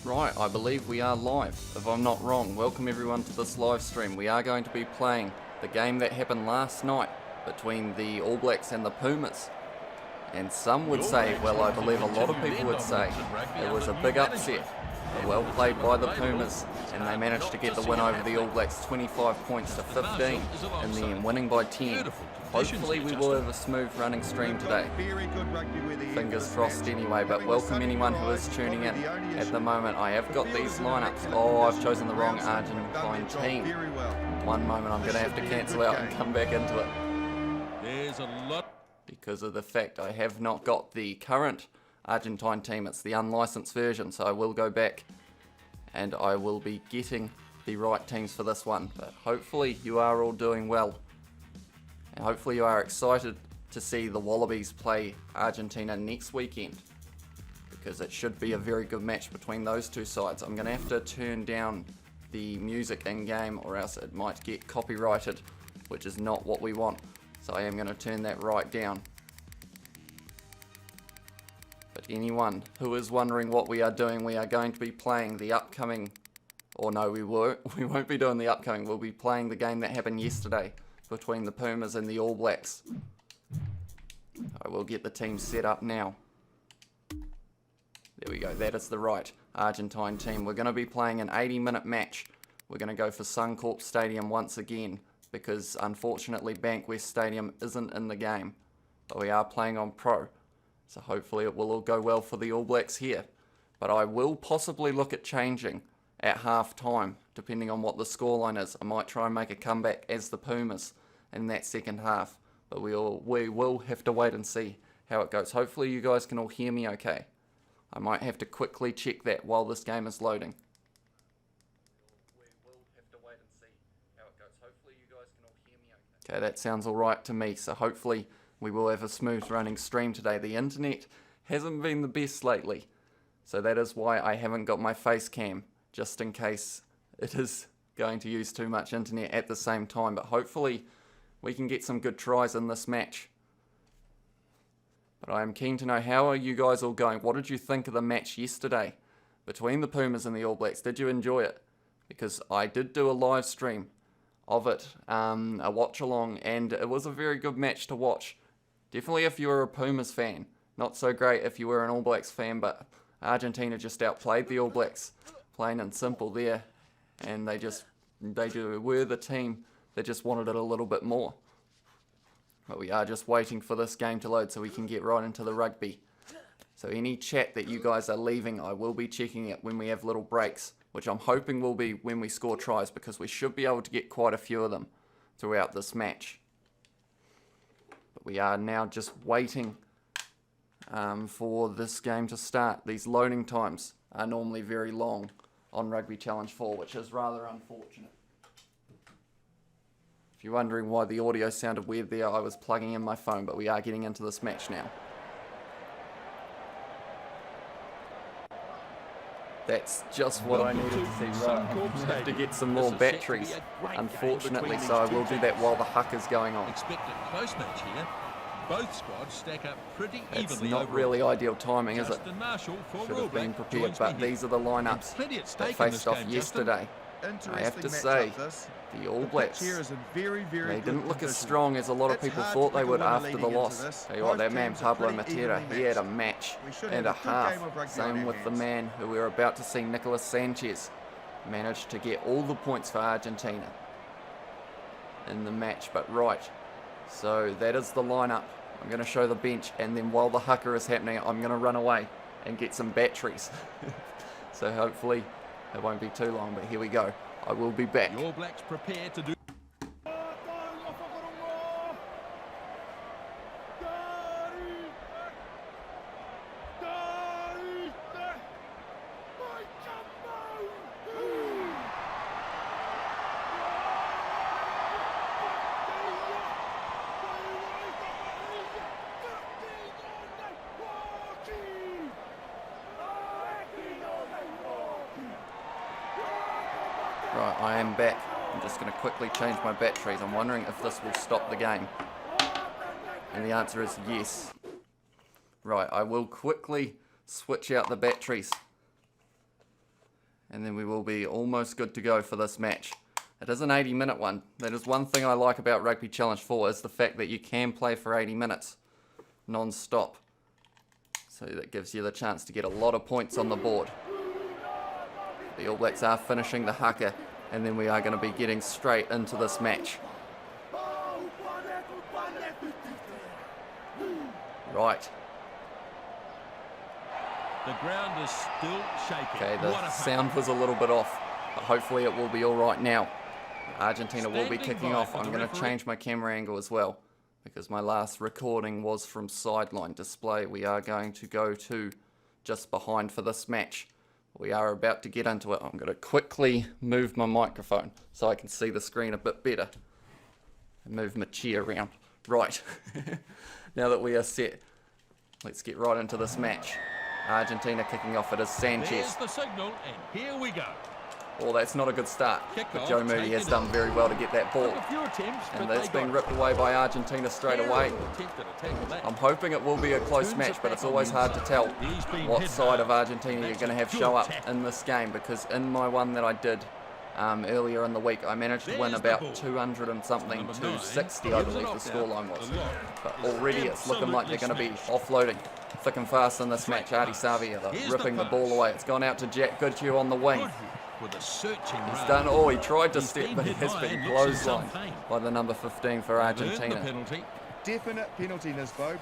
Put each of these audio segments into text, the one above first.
Right, I believe we are live, if I'm not wrong. Welcome everyone to this live stream. We are going to be playing the game that happened last night between the All Blacks and the Pumas. And some would say, well, I believe a lot of people would say, it was a big upset. But well played by the Pumas, and they managed to get the win over the All Blacks, 25 points to 15 in the end, winning by 10. Hopefully we will have a smooth running stream today. Fingers crossed anyway, but welcome anyone who is tuning in. At the moment I have got these lineups. Oh, I've chosen the wrong Argentine team. One moment, I'm going to have to cancel out and come back into it. There's a lot. Because of the fact I have not got the current Argentine team, it's the unlicensed version, so I will go back and I will be getting the right teams for this one. But hopefully you are all doing well, and hopefully you are excited to see the Wallabies play Argentina next weekend, because it should be a very good match between those two sides. I'm going to have to turn down the music in game or else it might get copyrighted, which is not what we want, so I am going to turn that right down. But anyone who is wondering what we are doing, we are going to be playing the upcoming, or no, we won't be doing the upcoming, we'll be playing the game that happened yesterday between the Pumas and the All Blacks. I will get the team set up now. There we go, that is the right Argentine team. We're going to be playing an 80-minute match. We're going to go for Suncorp Stadium once again, because unfortunately BANKWEST Stadium isn't in the game. But we are playing on Pro, so hopefully it will all go well for the All Blacks here. But I will possibly look at changing at half time, depending on what the scoreline is. I might try and make a comeback as the Pumas in that second half. But we will have to wait and see how it goes. Hopefully you guys can all hear me okay. I might have to quickly check that while this game is loading. We will have to wait and see how it goes. Hopefully you guys can all hear me okay. Okay, that sounds alright to me. So hopefully we will have a smooth running stream today. The internet hasn't been the best lately, so that is why I haven't got my face cam, just in case it is going to use too much internet at the same time. But hopefully we can get some good tries in this match. But I am keen to know, how are you guys all going? What did you think of the match yesterday between the Pumas and the All Blacks? Did you enjoy it? Because I did do a live stream of it, a watch along, and it was a very good match to watch. Definitely if you were a Pumas fan. Not so great if you were an All Blacks fan, but Argentina just outplayed the All Blacks, plain and simple there. And they were the team that just wanted it a little bit more. But we are just waiting for this game to load so we can get right into the rugby. So any chat that you guys are leaving, I will be checking it when we have little breaks, which I'm hoping will be when we score tries, because we should be able to get quite a few of them throughout this match. But we are now just waiting for this game to start. These loading times are normally very long on Rugby Challenge 4, which is rather unfortunate. If you're wondering why the audio sounded weird there, I was plugging in my phone, but we are getting into this match now. That's just what I needed to see. Right, I have to get some more batteries, unfortunately, so I will do that while the huck is going on. Expect a close match here. Both squads stack up pretty evenly. It's not really ideal timing, is it? Should have been prepared, but these are the lineups that faced off yesterday. I have to say, the All Blacks, they didn't look as strong as a lot of people thought they would after the loss. Tell you what, that man Pablo Matera, he had a match and a half. Same with the man who we're about to see, Nicolas Sanchez, managed to get all the points for Argentina in the match. But right, so that is the lineup. I'm going to show the bench, and then while the hucker is happening, I'm going to run away and get some batteries. So hopefully it won't be too long, but here we go. I will be back. The All Blacks prepared to do. Right, I am back. I'm just going to quickly change my batteries. I'm wondering if this will stop the game. And the answer is yes. Right, I will quickly switch out the batteries. And then we will be almost good to go for this match. It is an 80-minute one. That is one thing I like about Rugby Challenge 4 is the fact that you can play for 80 minutes non-stop. So that gives you the chance to get a lot of points on the board. The All Blacks are finishing the haka, and then we are going to be getting straight into this match. Right. The ground is still shaking. Okay, the sound was a little bit off, but hopefully it will be all right now. Argentina will be kicking off. I'm going to change my camera angle as well, because my last recording was from sideline display. We are going to go to just behind for this match. We are about to get into it. I'm going to quickly move my microphone so I can see the screen a bit better. And move my chair around. Right. Now that we are set, let's get right into this match. Argentina kicking off. It is Sanchez. There's the signal, and here we go. Oh, that's not a good start. But Joe Moody has done very well to get that ball. And that's been ripped away by Argentina straight away. I'm hoping it will be a close match, but it's always hard to tell what side of Argentina you're going to have show up in this game, because in my one that I did earlier in the week, I managed to win about 200 and something, 260 I believe the scoreline was. But already it's looking like they're going to be offloading thick and fast in this match. Artie Savia ripping the ball away. It's gone out to Jack Goodhue on the wing. He's done, oh, he tried to step, but he has been clotheslined by the number 15 for Argentina. Definite penalty, Nisbo.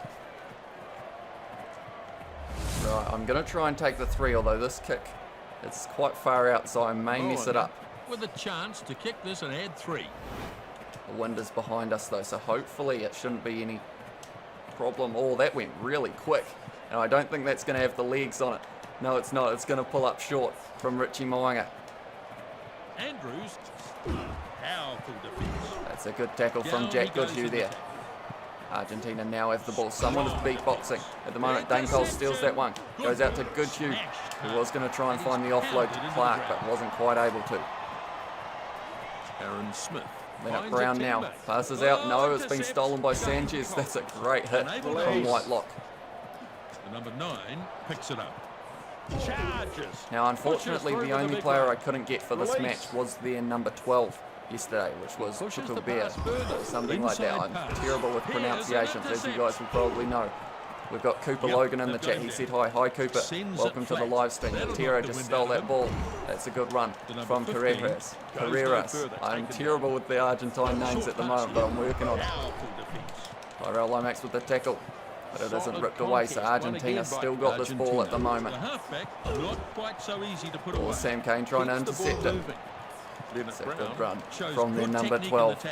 Right, I'm going to try and take the 3, although this kick is quite far out, so I may mess it up. With a chance to kick this and add 3. The wind is behind us though, so hopefully it shouldn't be any problem. Oh, that went really quick, and I don't think that's going to have the legs on it. No, it's not. It's going to pull up short from Richie Mo'unga. Andrews, powerful defence. That's a good tackle from Jack Goodhue there. Argentina now have the ball. Someone is beatboxing at the moment. Dane Cole steals that one. Goes out to Goodhue, who was going to try and find the offload to Clark, but wasn't quite able to. Aaron Smith. Leonard Brown now passes out. No, it's been stolen by Sanchez. That's a great hit from Whitelock. The number 9 picks it up. Charges. Now, unfortunately, the only player I couldn't get for this match was their number 12 yesterday, which was Chukwubea, or something like that. I'm terrible with pronunciations, as you guys will probably know. We've got Cooper Logan in the chat. He said hi. Hi, Cooper. Welcome to the live stream. Tierra just stole that ball. That's a good run from Carreras. I'm terrible with the Argentine names at the moment, but I'm working on it. Tyrell Lomax with the tackle, but it isn't ripped away, so Argentina still got this ball at the moment. Or Sam Kane trying to intercept it. That's a good run from their number 12.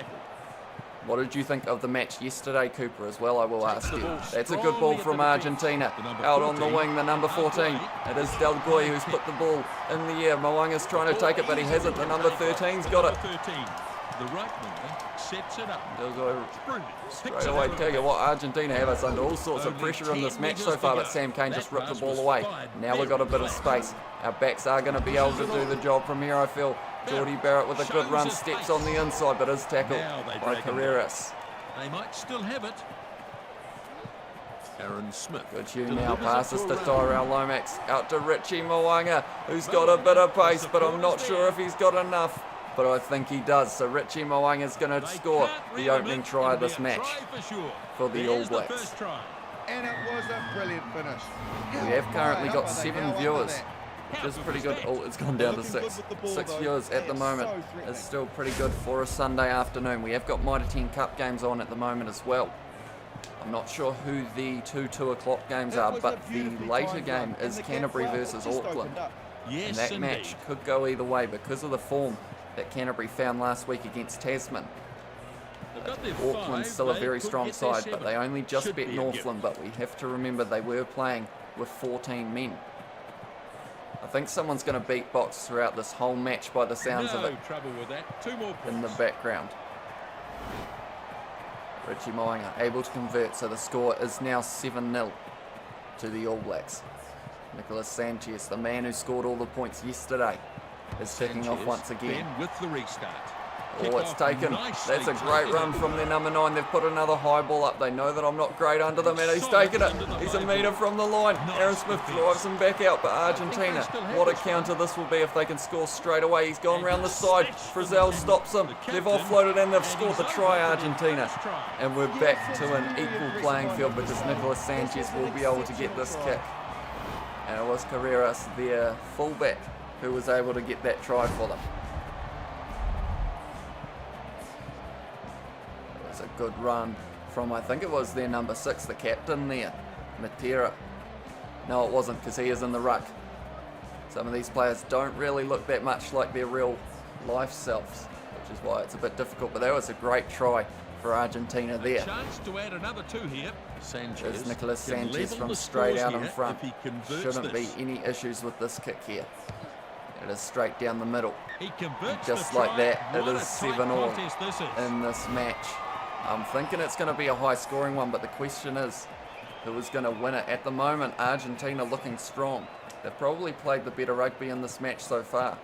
What did you think of the match yesterday, Cooper, as well, I will ask you. That's a good ball from Argentina. Out on the wing, the number 14. It is Del Goy who's put the ball in the air. Mo'unga's trying to take it, but he hasn't. The number 13's got it. The right winger sets it up. Del Goy straight away. Tell you what, Argentina have us under all sorts of pressure in this match so far, but Sam Kane just ripped the ball away. Now we've got a bit of space. Our backs are going to be able to do the job from here, I feel. Geordie Barrett with a good run, steps on the inside, but is tackled by Carreras. They might still have it. Aaron Smith. Goodhue now passes to Tyrell Lomax, out to Richie Mo'unga, who's got a bit of pace, but I'm not sure if he's got enough. But I think he does, so Richie Mo'unga is going to score the opening try of this match for the All Blacks. And it was a brilliant finish. We have currently got 7 viewers, which is pretty good. Oh, it's gone down to 6. 6 viewers at the moment is still pretty good for a Sunday afternoon. We have got Mitre 10 Cup games on at the moment as well. I'm not sure who the 2 o'clock games are, but the later game is Canterbury versus Auckland. And that match could go either way because of the form that Canterbury found last week against Tasman. Auckland's still a very strong side, but they only just beat Northland, but we have to remember they were playing with 14 men. I think someone's going to beatbox throughout this whole match by the sounds of it in the background. Richie Mo'unga able to convert, so the score is now 7-0 to the All Blacks. Nicholas Sanchez, the man who scored all the points yesterday, is kicking off once again. With the restart. Oh, it's taken. That's a great run from their number 9. They've put another high ball up. They know that I'm not great under them, and he's taken it. He's a metre from the line. Aaron Smith drives him back out, but Argentina, what a counter this will be if they can score straight away. He's gone round the side. Frizzell stops him. They've offloaded and they've scored the try, Argentina. And we're back to an equal playing field because Nicolas Sanchez will be able to get this kick. And it was Carreras, their fullback, who was able to get that try for them. It was a good run from, I think it was their number 6, the captain there, Matera. No, it wasn't, because he is in the ruck. Some of these players don't really look that much like their real life selves, which is why it's a bit difficult. But that was a great try for Argentina there. Chance to add another 2 here. There's Nicolas Sanchez from straight out in front. Shouldn't be any issues with this kick here. It is straight down the middle. Just like that, it is 7-all in this match. I'm thinking it's going to be a high scoring one, but the question is who is going to win it. At the moment, Argentina looking strong. They've probably played the better rugby in this match so far.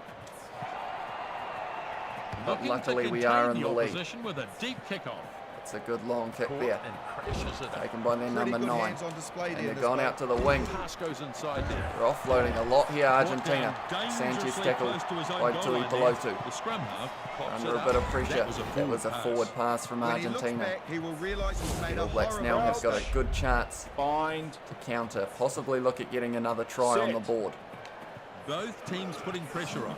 But luckily we are in the lead. With a deep kickoff. It's a good long kick there. Taken by their number 9. And they've gone out to the wing. They're offloading a lot here, Argentina. Sanchez tackled by Tui Pelotu. Under a bit of pressure. That was a forward pass from Argentina. The All Blacks now have got a good chance to counter. Possibly look at getting another try on the board. Both teams putting pressure on.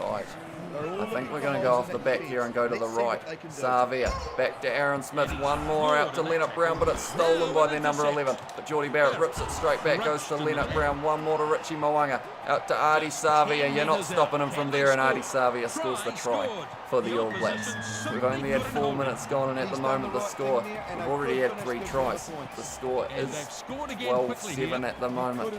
Right. I think we're going to go off the back here and go to the right. Savia, back to Aaron Smith, one more out to Leonard Brown, but it's stolen by their number 11. But Geordie Barrett rips it straight back, goes to Leonard Brown, one more to Richie Mo'unga, out to Artie Savia. You're not stopping him from there, and Artie Savia scores the try for the All Blacks. We've only had 4 minutes gone, and at the moment the score, we've already had 3 tries. The score is 12-7 at the moment.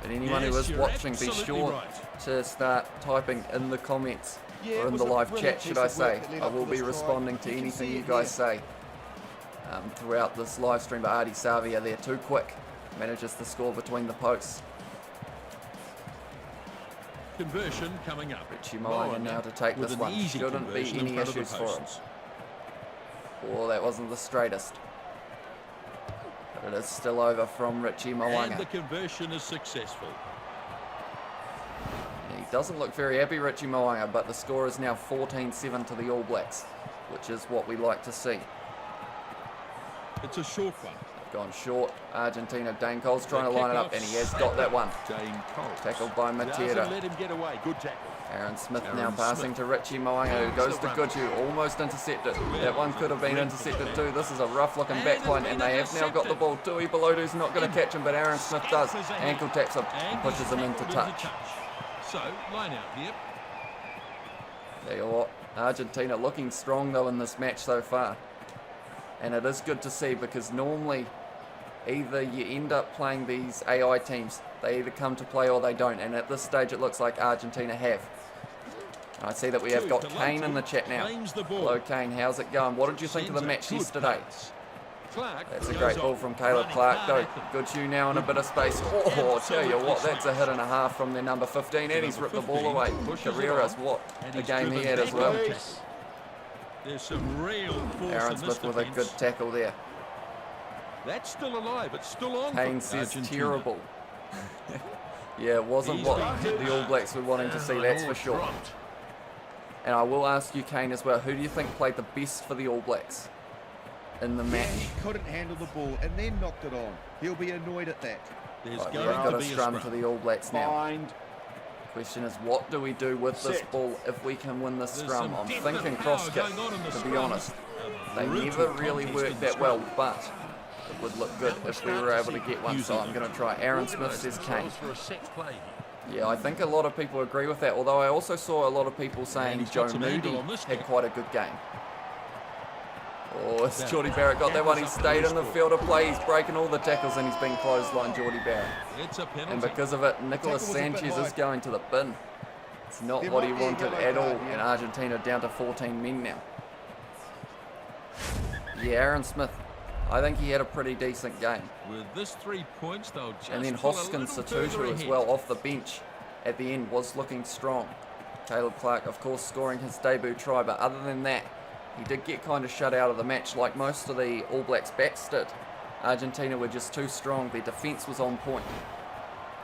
But anyone who is watching, be sure to start typing in the comments, or in the live chat, should I say. I will be responding to anything you guys say throughout this live stream. But Artie Savia there, too quick, manages to score between the posts. Conversion coming up. Richie Mo'unga now to take this one. Shouldn't be any issues for him. Oh, that wasn't the straightest. But it is still over from Richie Mo'unga. And the conversion is successful. He doesn't look very happy, Richie Mo'unga, but the score is now 14-7 to the All Blacks, which is what we like to see. It's a short one. Gone short. Argentina. Dane Cole's trying to line it up, and he has got that one. Dane Cole. Tackled by Matera. Doesn't let him get away. Good tackle. Aaron Smith now passing to Richie Mo'unga, who goes to Goodhue, almost intercepted. That one could have been intercepted too. This is a rough looking backline, and they have now got the ball. Tui Pelotu's not going to catch him, but Aaron Smith does. Ankle taps him, pushes him into touch. So, line out here. Tell you what, Argentina looking strong though in this match so far. And it is good to see, because normally either you end up playing these AI teams, they either come to play or they don't, and at this stage it looks like Argentina have. I see that we have got Kane in the chat now. Hello Kane, how's it going? What did you think of the match yesterday? That's a great ball from Caleb Clark though. Goodhue now in a bit of space. Oh, tell you what, that's a hit and a half from their number 15, and he's ripped the ball away. Carreras, what a game he had as well. There's some real force. Aaron Smith with a good tackle there. That's still alive, it's still on. Kane says terrible. Yeah, it wasn't what the All Blacks were wanting to see, that's for sure. And I will ask you, Kane, as well, who do you think played the best for the All Blacks in the match? He couldn't handle the ball and then knocked it on. He'll be annoyed at that. Right, we've got a scrum to the All Blacks now. Question is, what do we do with this ball if we can win this scrum? I'm thinking cross kick, to be honest. They never really work that well, but it would look good if we were able to get one, so I'm going to try. Aaron Smith says Kane. Yeah, I think a lot of people agree with that, although I also saw a lot of people saying Joe Moody had quite a good game. Oh, it's Geordie Barrett got that one. He stayed in the field of play. He's breaking all the tackles and he's been clotheslined, Geordie Barrett. And because of it, Nicolas Sanchez is going to the bin. It's not what he wanted at all. And Argentina down to 14 men now. Yeah, Aaron Smith, I think he had a pretty decent game. With this 3 points, they'll just and then Hoskins Sotutu as well off the bench at the end was looking strong. Caleb Clark, of course, scoring his debut try, but other than that, he did get kind of shut out of the match like most of the All Blacks backs did. Argentina were just too strong. Their defence was on point.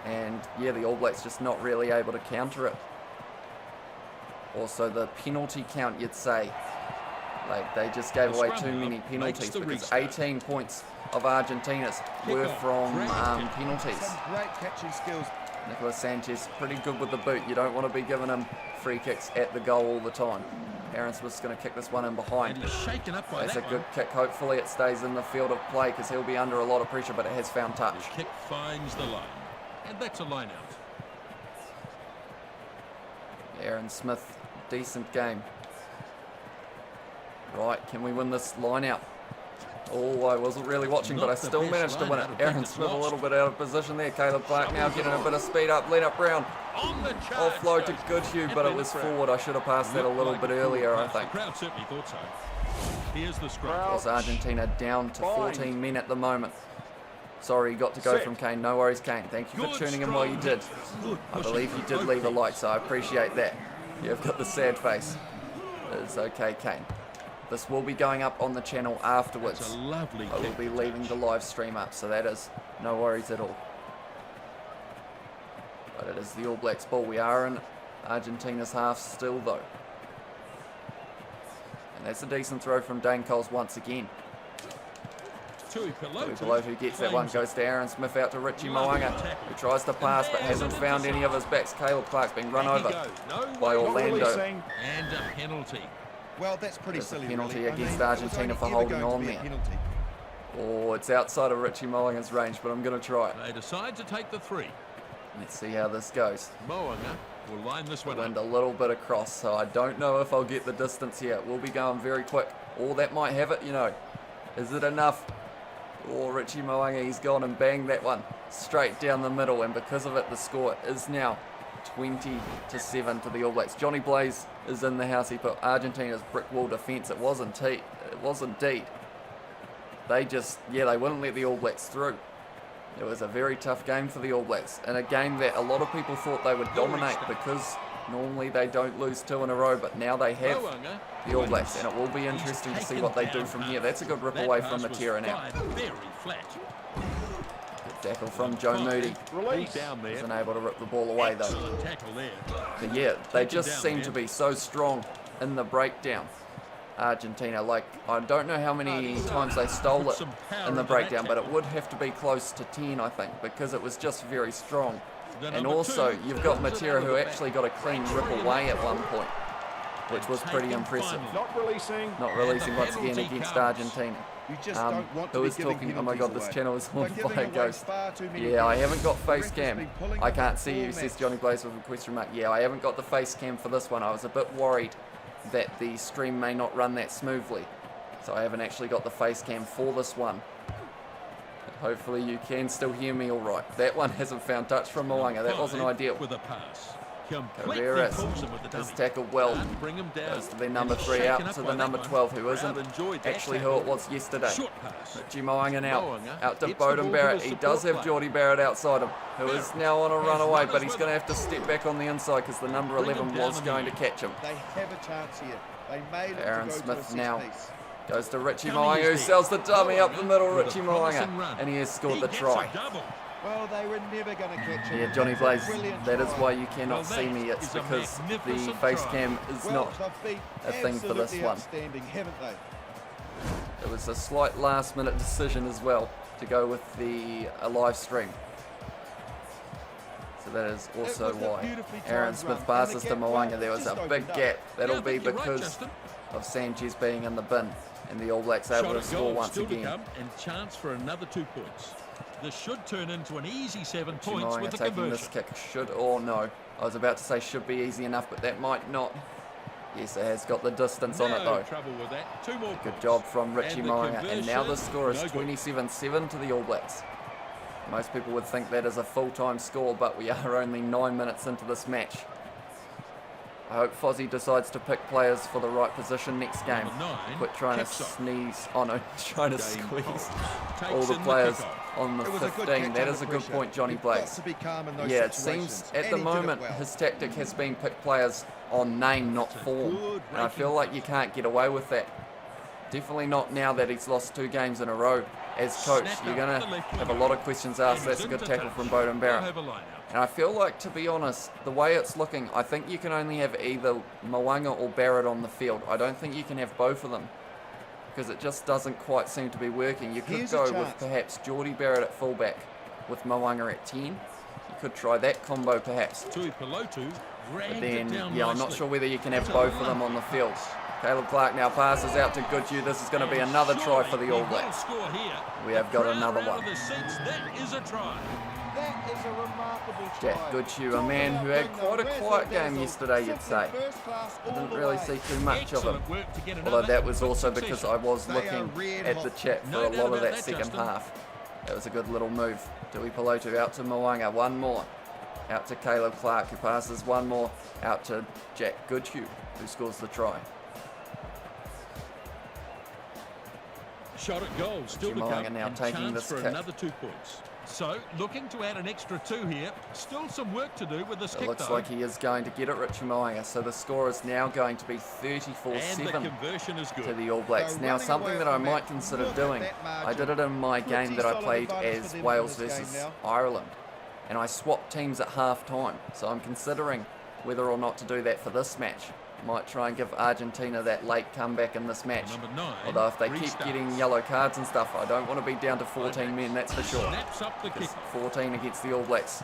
And yeah, the All Blacks just not really able to counter it. Also, the penalty count, you'd say. Like, they just gave away too many penalties because 18 points of Argentina's were from penalties. Some great catching skills. Nicolas Sanchez, pretty good with the boot. You don't want to be giving him free kicks at the goal all the time. Aaron Smith's going to kick this one in behind. And he's shaken up by That's a that good kick. Hopefully it stays in the field of play because he'll be under a lot of pressure, but it has found touch. The kick finds the line. And that's a line out. Aaron Smith, decent game. Right, can we win this line out? Oh, I wasn't really watching, but I still managed to win it. Aaron Smith a little bit out of position there. Caleb Clark now getting a bit of speed up. Let up Brown. Offload to Goodhue, but it was forward. I should have passed that a little bit earlier, I think. The crowd certainly thought so. Here's the scrum. It's Argentina down to 14 men at the moment. Sorry, you got to go from Kane. No worries, Kane. Thank you for tuning in while you did. I believe you did leave a like, so I appreciate that. You've got the sad face. It's okay, Kane. This will be going up on the channel afterwards. It's a lovely I will be leaving the live stream up, so that is no worries at all. But it is the All Blacks ball. We are in Argentina's half still, though. And that's a decent throw from Dane Coles once again. Tui Pilotu gets that one, goes to Aaron Smith out to Richie Moanga, who tries to pass but hasn't found any of his backs. Caleb Clark's been run over by Orlando. And a penalty. Well, that's pretty There's a silly. penalty really. against I mean, it was Argentina only for ever holding going to on be a there. penalty. Oh, it's outside of Richie Moanga's range, but I'm going to try it. They decide to take the 3. Let's see how this goes. Moanga will line this one Wind up. a little bit across, so I don't know if I'll get the distance here. We'll be going very quick. Oh, that might have it, you know. Is it enough? Oh, Richie Moanga, he's gone and banged that one straight down the middle, and because of it, the score is now 20-7 to the All Blacks. Johnny Blaze is in the house. He put Argentina's brick wall defence. It was indeed. They just, yeah, they wouldn't let the All Blacks through. It was a very tough game for the All Blacks, and a game that a lot of people thought they would dominate because normally they don't lose 2 in a row, but now they have the All Blacks, and it will be interesting to see what they do from here. That's a good rip away from Matera now. Very flat. Good tackle from Joe Moody. He's down there. Isn't able to rip the ball away though. Excellent tackle there. But yeah, they just seem to be so strong in the breakdown. Argentina, like, I don't know how many times they stole it in the breakdown, but it would have to be close to 10, I think, because it was just very strong. And also, you've got Matera, who actually got a clean rip away at one point, which was pretty impressive. Not releasing once again against Argentina. You just don't want to Who be is giving talking? Oh my god, this penalties channel is away. on By giving fire, away Ghost. far too many Yeah, I penalties. haven't got face Referee's cam. been pulling I them can't for see you, all says match. Johnny Blaze with a question mark. Yeah, I haven't got the face cam for this one. I was a bit worried that the stream may not run that smoothly. So I haven't actually got the face cam for this one. But hopefully you can still hear me all right. That one hasn't found touch from Moanga. That wasn't ideal. With a pass. Completely Caveras pulls him with the is dummy. tackled well. Can't bring him down. Goes to their number And 3 shaken out up to by the that number one. 12, who Crowd isn't enjoyed that actually tackle. who it was yesterday. Short pass. Richie Moanga now Moanga out to gets the ball Bowden to Barrett. the He does support have player. Geordie Barrett outside him, who is now on a runaway, but he's runners going to with have to step back on the inside because the number Bring 11 him down was in going the to catch him. They have a chance here. They made it Aaron to go Smith to a now. set-piece. Goes to Richie Coming Moanga, is who there. sells the dummy up the middle. With a Richie promising Moanga, run. and he has scored He the gets try. a double. Well, they were never going to catch him. Yeah, Johnny It's a Blaze, brilliant that is try. why you cannot Well, see that me. It's is a because the magnificent face try. cam is Well, not they've been a thing for this absolutely one. outstanding, haven't they? It was a slight last minute decision as well to go with the live stream. So that is also It was a why beautifully Aaron timed Smith run, passes and the to gap Moanga. right There was just a big opened up. gap. That'll Yeah, I be think you're right, because Justin. of Sanchez being in the bin and the All Blacks able Shot to at score goal once still to again. come and chance for another 2 points. This should turn into an easy 7 Richie points Moanga with the taking this conversion. kick should, or no, I was about to say should be easy enough, but that might not. Yes, it has got the distance on it No though. trouble with that. 2 more Good points. job from Richie And the Moanga, and now the conversion, score is no good. 27-7 to the All Blacks. Most people would think that is a full-time score, but we are only 9 minutes into this match. I hope Fozzie decides to pick players for the right position next game. Number 9, Quit trying to kicks off. sneeze. Oh no, trying to Game squeeze Takes all the in players kickoff. on the It was a good 15. catch That under is a good pressure. point, Johnny You've got Blaze. to be calm in those Yeah, it situations, seems at and the he did it moment well. his tactic has been pick players on name, not form. good And I feel like you can't get away with that. Definitely not now that he's lost 2 games in a row. As coach, Snap you're up going the to left have a wing. lot of questions asked. That's a good tackle from Bowden They'll Barrett. have a line out. And I feel like, to be honest, the way it's looking, I think you can only have either Mo'unga or Barrett on the field. I don't think you can have both of them, because it just doesn't quite seem to be working. You could Here's a go with chance. perhaps Geordie Barrett at fullback with Mo'unga at 10. You could try that combo perhaps. Tui Pelotu dragged But it then, down yeah, I'm not nicely. sure whether you can have both of them on the field. Caleb Clark now passes out to Goodhue. This is going to be another try for the All Blacks. We have got another one. That is a try. That is a remarkable try. Jack Goodhue, a man who had quite a quiet game yesterday, you'd say. I didn't really see too much of him. Excellent work to get Although another that was also excellent because possession. I was They looking are red at the hot. chat for No a doubt lot of about that that, second Justin. half. That was a good little move. Tui Pelotu out to Mo'unga, one more. Out to Caleb Clark, who passes one more. Out to Jack Goodhue, who scores the try. Shot at goal, still to Mo'unga come, now and taking chance this for kick. another 2 points. So, looking to add an extra 2 here. Still some work to do with this It kick, looks though. like he is going to get it, Richie Mo'unga. So the score is now going to be And the 34-7 conversion is good. to the All Blacks. So Now, running something away that I from might that, consider look at doing, that I margin. did it in my game Pretty that I solid played advantage as for them Wales in this game versus now. Ireland. And I swapped teams at half time. So I'm considering whether or not to do that for this match. Might try and give Argentina that late comeback in this match. Number 9, Although if they keep restarts. getting yellow cards and stuff, I don't want to be down to 14 men, that's for sure. Snaps up the kick. Because 14 against the All Blacks,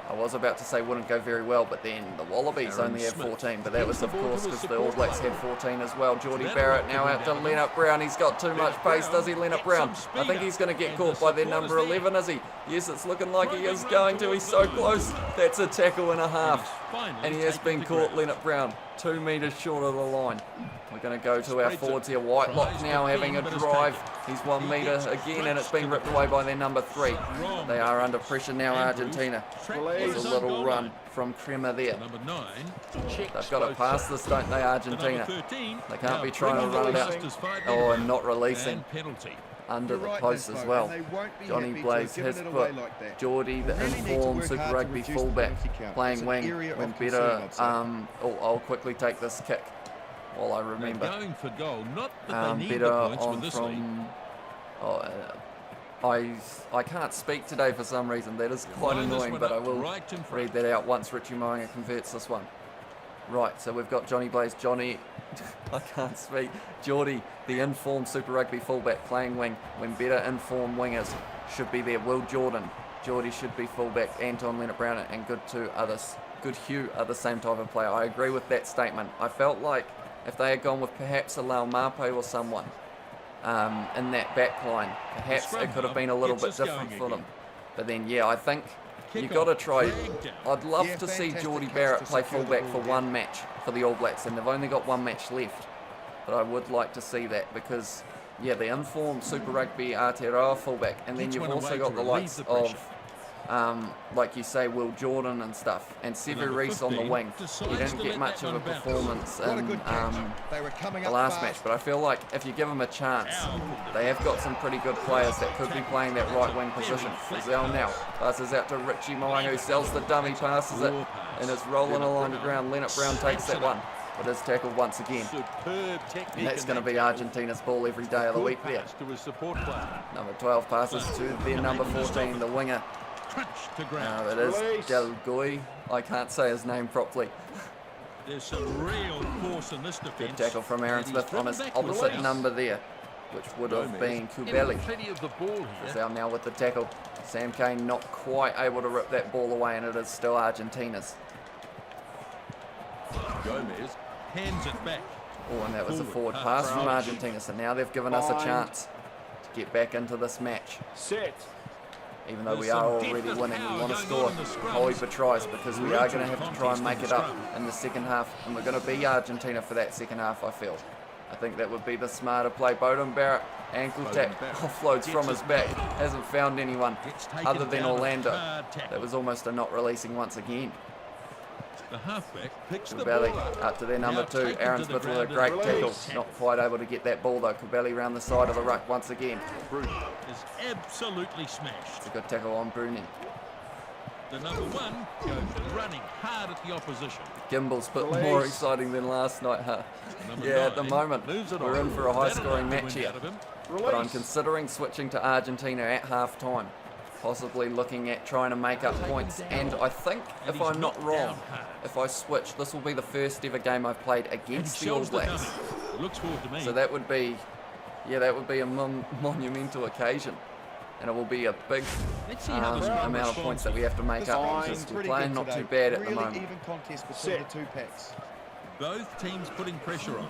I was about to say wouldn't go very well, but then the Wallabies Aaron only have Smith 14, but that was of gets the ball course to his because the All support Blacks player. had 14 as well. Geordie That'll Barrett knock now him out to down. Leonard Brown. He's got too much pace. Does he, Leonard Gets Brown? some I think speed he's going to get and caught the by their support is number there. 11, is he? Yes, it's looking like he Moving is right going to. towards He's so goal. close. That's a tackle and a And half. he's finally And he has taken been the caught, ground. Leonard Brown, 2 metres short of the line. We're going to go to our Spreads it. forwards here. Whitelock Tries now to having a bend, but it's drive. taken. He's 1 He metre gets again, and it's stretched been to ripped the away ground. by their number 3. Wrong. They are under pressure now, Andrews Argentina. trapped There's his a own little goal run line. from Crema there. Number 9, They've got to pass this, don't they, Argentina? The number 13, They can't now be trying to bringing run it the out. Masters 5 Oh, and in. not releasing And penalty. under You're the right, post Vince, as though, well. and they won't be Johnny happy to Blaze have has given it away put like that. Geordie, the They really need to informed work Super hard to Rugby reduce the fullback, penalty count. It's playing an wing area when of concern, better. I'd say. I'll quickly take this kick while I They're remember. going for goal. Not that they need Better the points on with this lead. from. I can't speak today for some reason. That is quite Line this annoying, one but I up will right in front. read that out once Richie Mo'unga converts this one. Right, so we've got Johnny Blaze, Johnny, I can't speak, Geordie, the informed Super Rugby fullback, playing wing, when better informed wingers should be there. Will Jordan, Geordie should be fullback, Anton Leonard Brown and Goodhue are the same type of player. I agree with that statement. I felt like if they had gone with perhaps a Lau Mape or someone in that back line, perhaps scrum it could have half been a little gets bit us different going for them. again. But then, yeah, I think you've Kickoff, got to try. dragged down. I'd love Yeah, to see fantastic Geordie catch Barrett to play secure the fullback ball for there. one match for the All Blacks, and they've only got one match left. But I would like to see that because, yeah, the informed Super Rugby Aotearoa fullback, and then Gets you've one also away got to the relieve likes the pressure. of, like you say, Will Jordan and stuff, and Sevu number Reece on the 15 wing. He decides didn't to get let much that of a one bounce. performance What a in good catch. They were coming the up last fast. match, but I feel like if you give them a chance, they have got some pretty good players that could be playing that right wing position. Frizell now passes out to Richie Mo'unga, who sells the dummy, passes it, and is rolling along the ground. Leonard Brown takes that one, but is tackled once again. Superb technique. And that's in going to that be tackle. Argentina's ball every day of the Good week there. pass to his support player. Number 12 passes to their number 14, the winger. Crunch to ground. It is Del Goy. I can't say his name properly. There's some real force in this defence. Good tackle from Aaron And he's Smith on driven his back opposite Louise. number there, which would have been Kubeli. Plenty of the ball here. Frizell now with the tackle. Sam Kane not quite able to rip that ball away, and it is still Argentina's. Gomez hands it back. Oh, and that was a Forward forward pass. pass from Argentina. So now they've given us a chance to get back into this match. Set. Even though we There's are some already definite winning, we power want to going on score in the scrums. wholly for tries because we are going to have to try and Brutal make it up contest in the second half. And we're going to be Argentina for that second half, I feel. I think that would be the smarter play. Bowden Barrett, ankle tap, Barrett offloads from his gets back. it back. Hasn't found anyone Gets taken other than down, Orlando. hard tackle. That was almost a not releasing once again. The halfback picks the Kubeli ball up. up to their number Now 2. taken Aaron to the Smith with a ground great and tackle. released. Not quite able to get that ball though. Kubeli round the side of the ruck once again. Is absolutely smashed. It's a good tackle on Bruni. The number 1 goes running hard at the opposition. Gimbals, but more exciting than last night, huh? Number Yeah, at the 9 moment, moves it we're on. in for a high-scoring That'll match win here. out of him. But I'm considering switching to Argentina at half-time. Possibly looking at trying to make up points. And I think, And if he's I'm not knocked wrong, down hard. if I switch, this will be the first ever game I've played And against he the All shows the Blacks. dummy. Looks forward to me. So that would be, yeah, that would be a monumental occasion. And it will be a big Let's see how the scrum amount of points that we have to make The up. score's Because we're pretty playing good not too today. bad at the Really moment. even contest between the two packs. Both teams putting pressure on.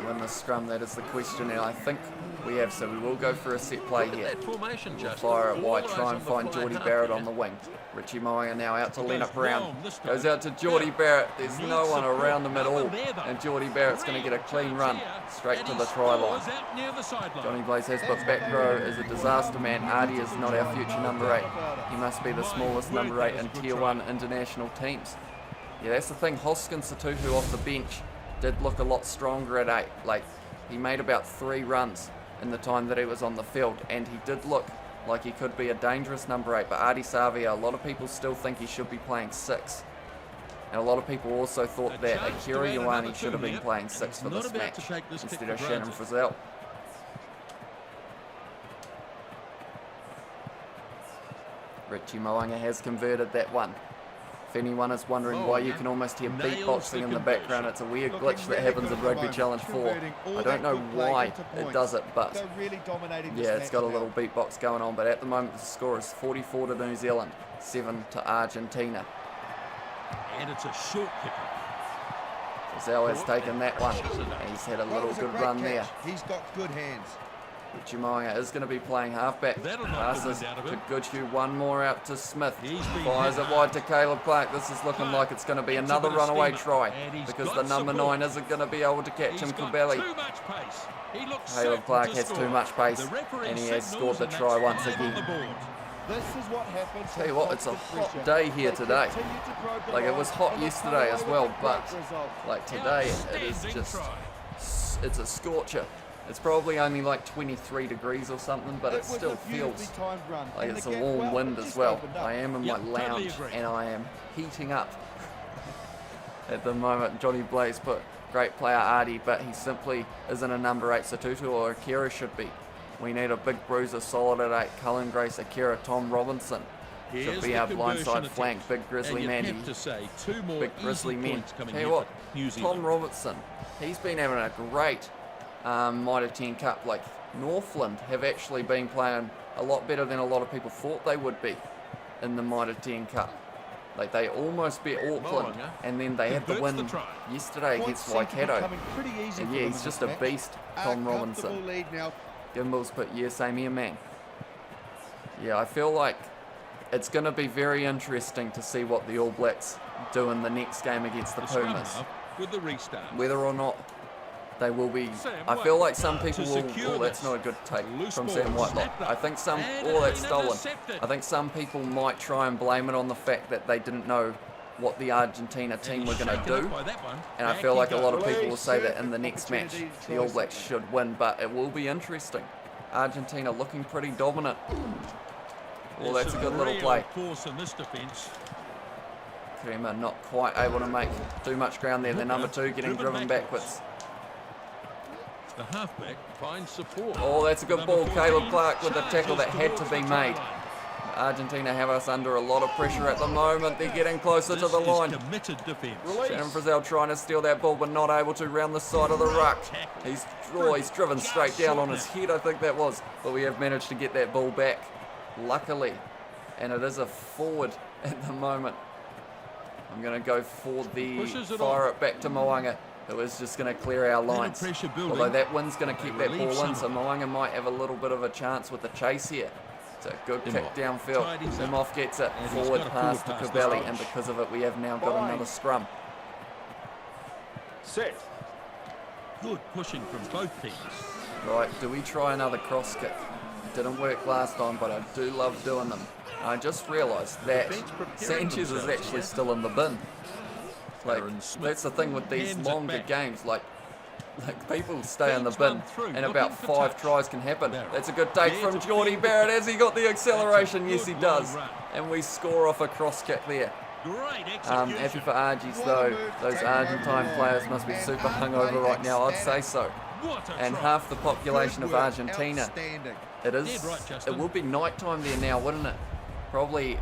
We win the scrum, that is the question, and I think we have, so we will go for a set play Look at here. that formation, We'll Justin. fire it All wide, eyes try on and the find flying Geordie half Barrett here. on the wing. Richie Moanga now out to Goes Leonard Brown. long this time. Goes out to Geordie Yeah. Barrett. There's Needs no one support. around him at all. Nothing there, though. And Geordie Barrett's going to get a clean run straight to the try line. Out near the sideline. Johnny Blaze has, but back row is a disaster man. Artie is not our future number 8. He must be the smallest number 8 in Tier 1 international teams. Yeah, that's the thing. Hoskins Satuhu off the bench did look a lot stronger at 8. Like, he made about 3 runs in the time that he was on the field, and he did look like he could be a dangerous number 8. But Artie Savia, a lot of people still think he should be playing 6. And a lot of people also thought that Akira Ioane should have been playing 6 for this match instead of Shannon Frizzell. Richie Moanga has converted that one. If anyone is wondering why you can almost hear beatboxing in the background, it's a weird glitch that happens in Rugby Challenge 4. I don't know why it does it, but yeah, it's got a little beatbox going on. But at the moment, the score is 44 to New Zealand, 7 to Argentina. And it's a short kicker. Zell has taken that one. And he's had a little good run there. He's got good hands. Richie Moanga is going to be playing halfback. That'll knock the Passes wind out of to him. Goodhue, one more out to Smith. He's been Fires hit it wide to Caleb Clark. This is looking like it's going to be That's a another bit of runaway steam try up. And he's because got the number support. 9 isn't going to be able to catch He's him. got Kubeli. too much pace. He looks Caleb certain Clark to has score. too much pace, The referee and he has signals, scored the and try that's once 5 on the again. board. This is what happens. Tell you what, it's a hot day here today. Like, it was hot yesterday as well, but like today it is Outstanding just, try. it's a scorcher. It's probably only like 23 degrees or something, but it still feels like it's a warm wind as well. I am in my Yep, totally lounge agree. and I am heating up at the moment. Johnny Blaze put great player Artie, but he simply isn't a number 8 Satutu or Akira should be. We need a big bruiser solid at 8. Cullen Grace, Akira, Tom Robinson should Here's be the our conversion blindside attempt. flank. Big grizzly And man. you have to say, 2 more Big easy grizzly men. points coming Tell you here what, for New Tom Zealand. Robertson, he's been having a great Mitre 10 Cup. Like, Northland have actually been playing a lot better than a lot of people thought they would be in the Mitre 10 Cup. Like, they almost beat Auckland, Moanga and then they had the converts win the try. yesterday against Waikato. And yeah, he's just a beast, Tom Robinson. Gimbals put, yeah, same here, man. Yeah, I feel like it's going to be very interesting to see what the All Blacks do in the next game against the The scrum Pumas. half with the restart. Whether or not they will be, Sam I feel like Whitelock some people to will, secure oh, that's this. not a good take Loose from ball, Sam Whitelock. snapped up. I think some, And oh, that's it's stolen. intercepted. I think some people might try and blame it on the fact that they didn't know what the Argentina team were going to do. And I feel like a lot of people will say that in the next match, the All Blacks should win, but it will be interesting. Argentina looking pretty dominant. Oh, that's a good little play. Force in this defence. Crema not quite able to make too much ground there. The number 2 getting driven backwards. The halfback finds support. Oh, that's a good Number ball. 14 Caleb Clark with the tackle that charges had to towards be the try made. line. Argentina have us under a lot of pressure at the moment. They're getting closer to This the is line. committed defence. Shannon Frizzell trying to steal that ball, but not able to round the side of the ruck. He's driven straight down on his head, I think that was. But we have managed to get that ball back, luckily. And it is a forward at the moment. I'm going to go for the Pushes it fire on. it back to Moanga, who is just going to clear our Little lines. pressure building. Although that wind's going to keep that Relieve ball in, so some. Moanga might have a little bit of a chance with the chase here. It's a good kick Imhoff downfield. tidies up. Imhoff gets it And he's forward got a pass to forward pass Kubeli, this and time. because of it, we have now got another scrum. Set. Good pushing from both teams. Right, do we try another cross kick? Didn't work last time, but I do love doing them. I just realised that Defence preparing Sanchez is themselves actually here. still in the bin. Like, Aaron Smith that's the thing with these hands it longer back. games. Like people stay in the Feeds bin, one through, and looking about for 5 touch. tries can happen. Barrett. That's a good take There from to Geordie feed Barrett. the Has he got the acceleration? Yes, he good does. long run. And we score off a cross kick there. Great Happy execution. for Argies though. Those Argentine players must be super hungover right now. I'd say so. What a And try. half the population of Argentina. Outstanding. It is. Dead right, Justin. It will be night time there now, wouldn't it? Probably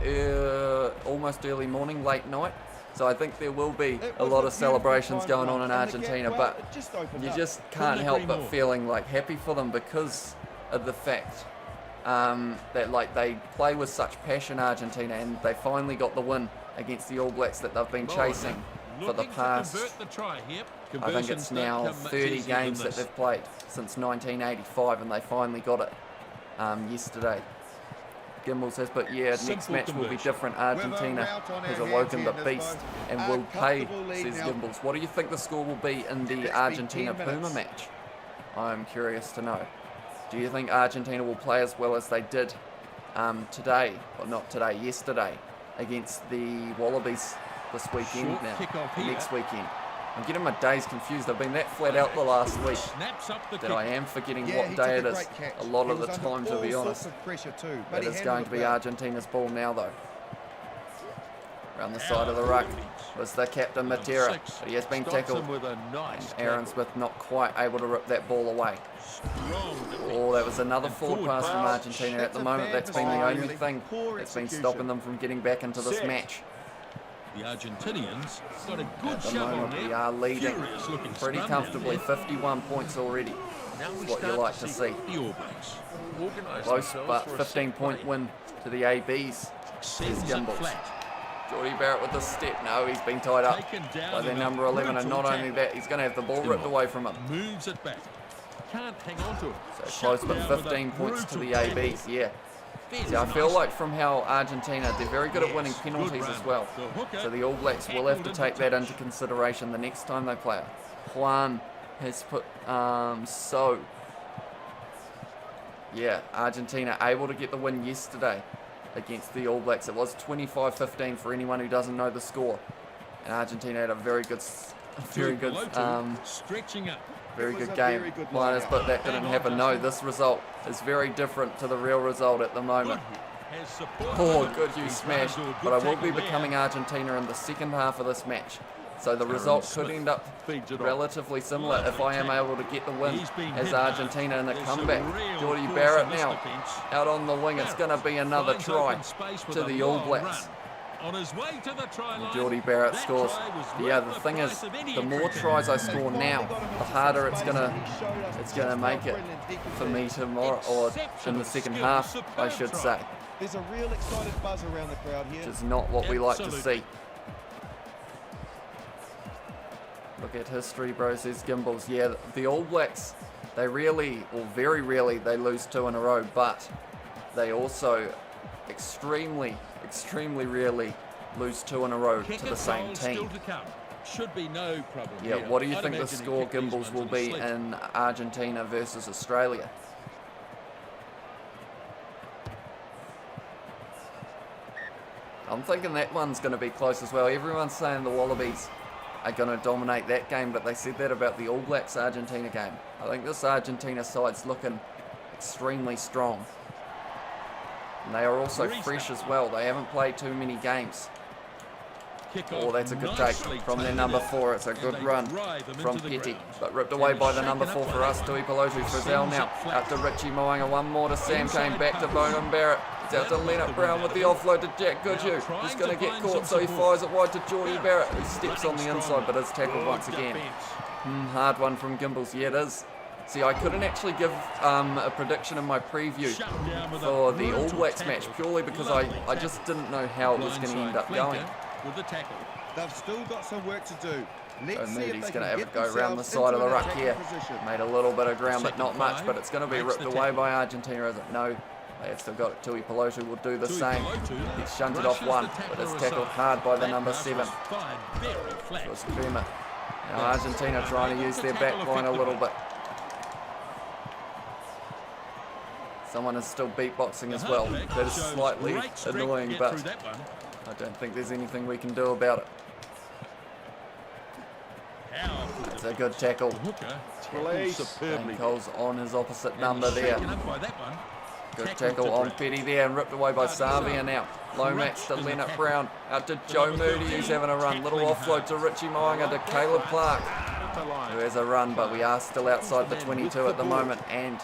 almost early morning, late night. So I think there will be It a was lot a of celebrations beautiful going on in run, and the Argentina, gap, well, but it just opened you up. just can't Couldn't help agree but more. feeling like happy for them because of the fact that like they play with such passion, Argentina, and they finally got the win against the All Blacks that they've been chasing for the Looking to past. convert the try here. I think Conversions it's don't now come much 30 easier than games that this. they've played since 1985, and they finally got it yesterday. Gimbals says, but yeah, next Simple match will be conversion. different. Argentina route on has our awoken the hands here, beast Nisbo. and A will pay, comfortable lead says now. Gimbals. What do you think the score will be in the It's been Argentina 10 Puma minutes. match? I'm curious to know. Do you think Argentina will play as well as they did today, or not today, yesterday, against the Wallabies this weekend Short now, kickoff here. next weekend? I'm getting my days confused. I've been that flat out the last week Snaps up the that kick. I am forgetting Yeah, what he day took it a is great catch. a lot He of the was time, under to be all honest. sorts of pressure too, but But he it's handled going to it be well. Argentina's ball now, though. Around the side of the ruck was the captain, Matera. Six. But he has been Stops tackled. him with a nice Aaron tackle. Smith not quite able to rip that ball away. Strong defense. Oh, that was another And forward forward pass from pass. Argentina. At That's the a moment, bad that's been the mistake, only really. thing Poor that's been execution. stopping them from getting back into this Set. match. The Argentinians got a good At the shove on moment, there. we are leading Furious looking pretty scrum comfortably, down there. 51 points already. Now we That's what you start like to see. The All Blacks organise Close, themselves but for a set 15-point play. win to the ABs. Sends it Gimbals. flat. Geordie Barrett with the step. No, he's been tied up Taken down by their in a number 11, and brutal not only tackle. that, he's going to have the ball ripped away from him. Moves it back. Can't hang on to it. So Shut close, but down with a 15 points to the brutal tackle. ABs, yeah. Fierce See, I feel nice. like from how Argentina, they're very good at winning Yes, penalties good as run. well. The hooker So the All Blacks will have to tackled take into that touch. into consideration the next time they play it. Juan has put, yeah, Argentina able to get the win yesterday against the All Blacks. It was 25-15 for anyone who doesn't know the score. And Argentina had a very good, Stretching up. very It was good a game. very good Minus, lineup. but that didn't Hang on, happen. No, Justin. this result is very different to the real result at the moment. Has support. Oh, good you He's smash. run to a good But I will be tackle there. becoming Argentina in the second half of this match. So the Aaron result could Smith end up feeds it on. relatively similar if I am able to get the win He's been as hit hard. Argentina in the There's comeback. some real Geordie force Barrett in this now defence. out on the wing. It's going to be another Finds try open space with to a the All long Blacks. run. On his way to the try line. Geordie Barrett That scores. try was Yeah, worth the thing is, price of any the more entry. tries I score now, the harder it's gonna make it for me tomorrow, or in the second half, I should say. There's a real excited buzz around the crowd here. Which is not what we like to Absolutely. see. Look at history, bro, says Gimbals. Yeah, the All Blacks, they really, or very rarely, they lose 2 in a row, but they also extremely rarely lose 2 in a row Kick to the and same goal still team. to come. Should be no problem. Yeah, here. what do you I'd think the imagine he score, kicked these Gimbals, ones will in be his sleep. in Argentina versus Australia? I'm thinking that one's going to be close as well. Everyone's saying the Wallabies are going to dominate that game, but they said that about the All Blacks Argentina game. I think this Argentina side's looking extremely strong. And they are also fresh as well. They haven't played too many games. Kickoff Oh, that's a good take nicely from their taken number out. 4. It's a And good they run drive them from into the Petty, ground. but ripped away by the Shaken number up 4 for by us, Tui Pelosi. Frizzell Sends now, it flat. out to Richie Moanga, one more to Sam Inside Kane, back to pass. Bowden Barrett. It's out to That Leonard must Brown have with the been offload to Jack Now Goodhue. trying He's going to to get find caught, some so he support. fires it wide to Geordie Barrett, who steps on the Running inside, but is strong. tackled once Good again. defence. Hard one from Gimbals. Yeah, it is. See, I couldn't actually give a prediction in my preview Shut down with a for the All brutal Blacks tackle. match, purely because Lovely I tackle. just didn't know how it was going to Blindside end up going. flanker with the tackle. They've still got some work to do. So Let's see if Moody's they going can to have get it go around the themselves side of into the an ruck attacking here. position. Made a little bit of ground, but Second not much. five But it's going to be makes ripped the away tackle. by Argentina, is it? No. They have still got it. Tui Pelosi will do the Tui same. Pelosi He's shunted brushes off one, the tackler but it's aside. tackled hard by the That number pass 7. was fired very flat. It was Puma. Now Argentina trying to use their back line a little bit. Someone is still beatboxing as well. Halfback That is shows slightly great strength to annoying, get but through that one. I don't think there's anything we can do about it. It's a good tackle. The hooker Release. tackled superbly. Cole's on his opposite And number he's there. shaken up by that one. Good Tackled tackle to on ground. Petty there and ripped away by Savia now. Lomax to Crushed in the Leonard tackle. Brown. Out to Joe Moody who's having a run. Little offload to Richie Moanga to Caleb Clark, who has a run, but we are still outside the 22 at the moment. And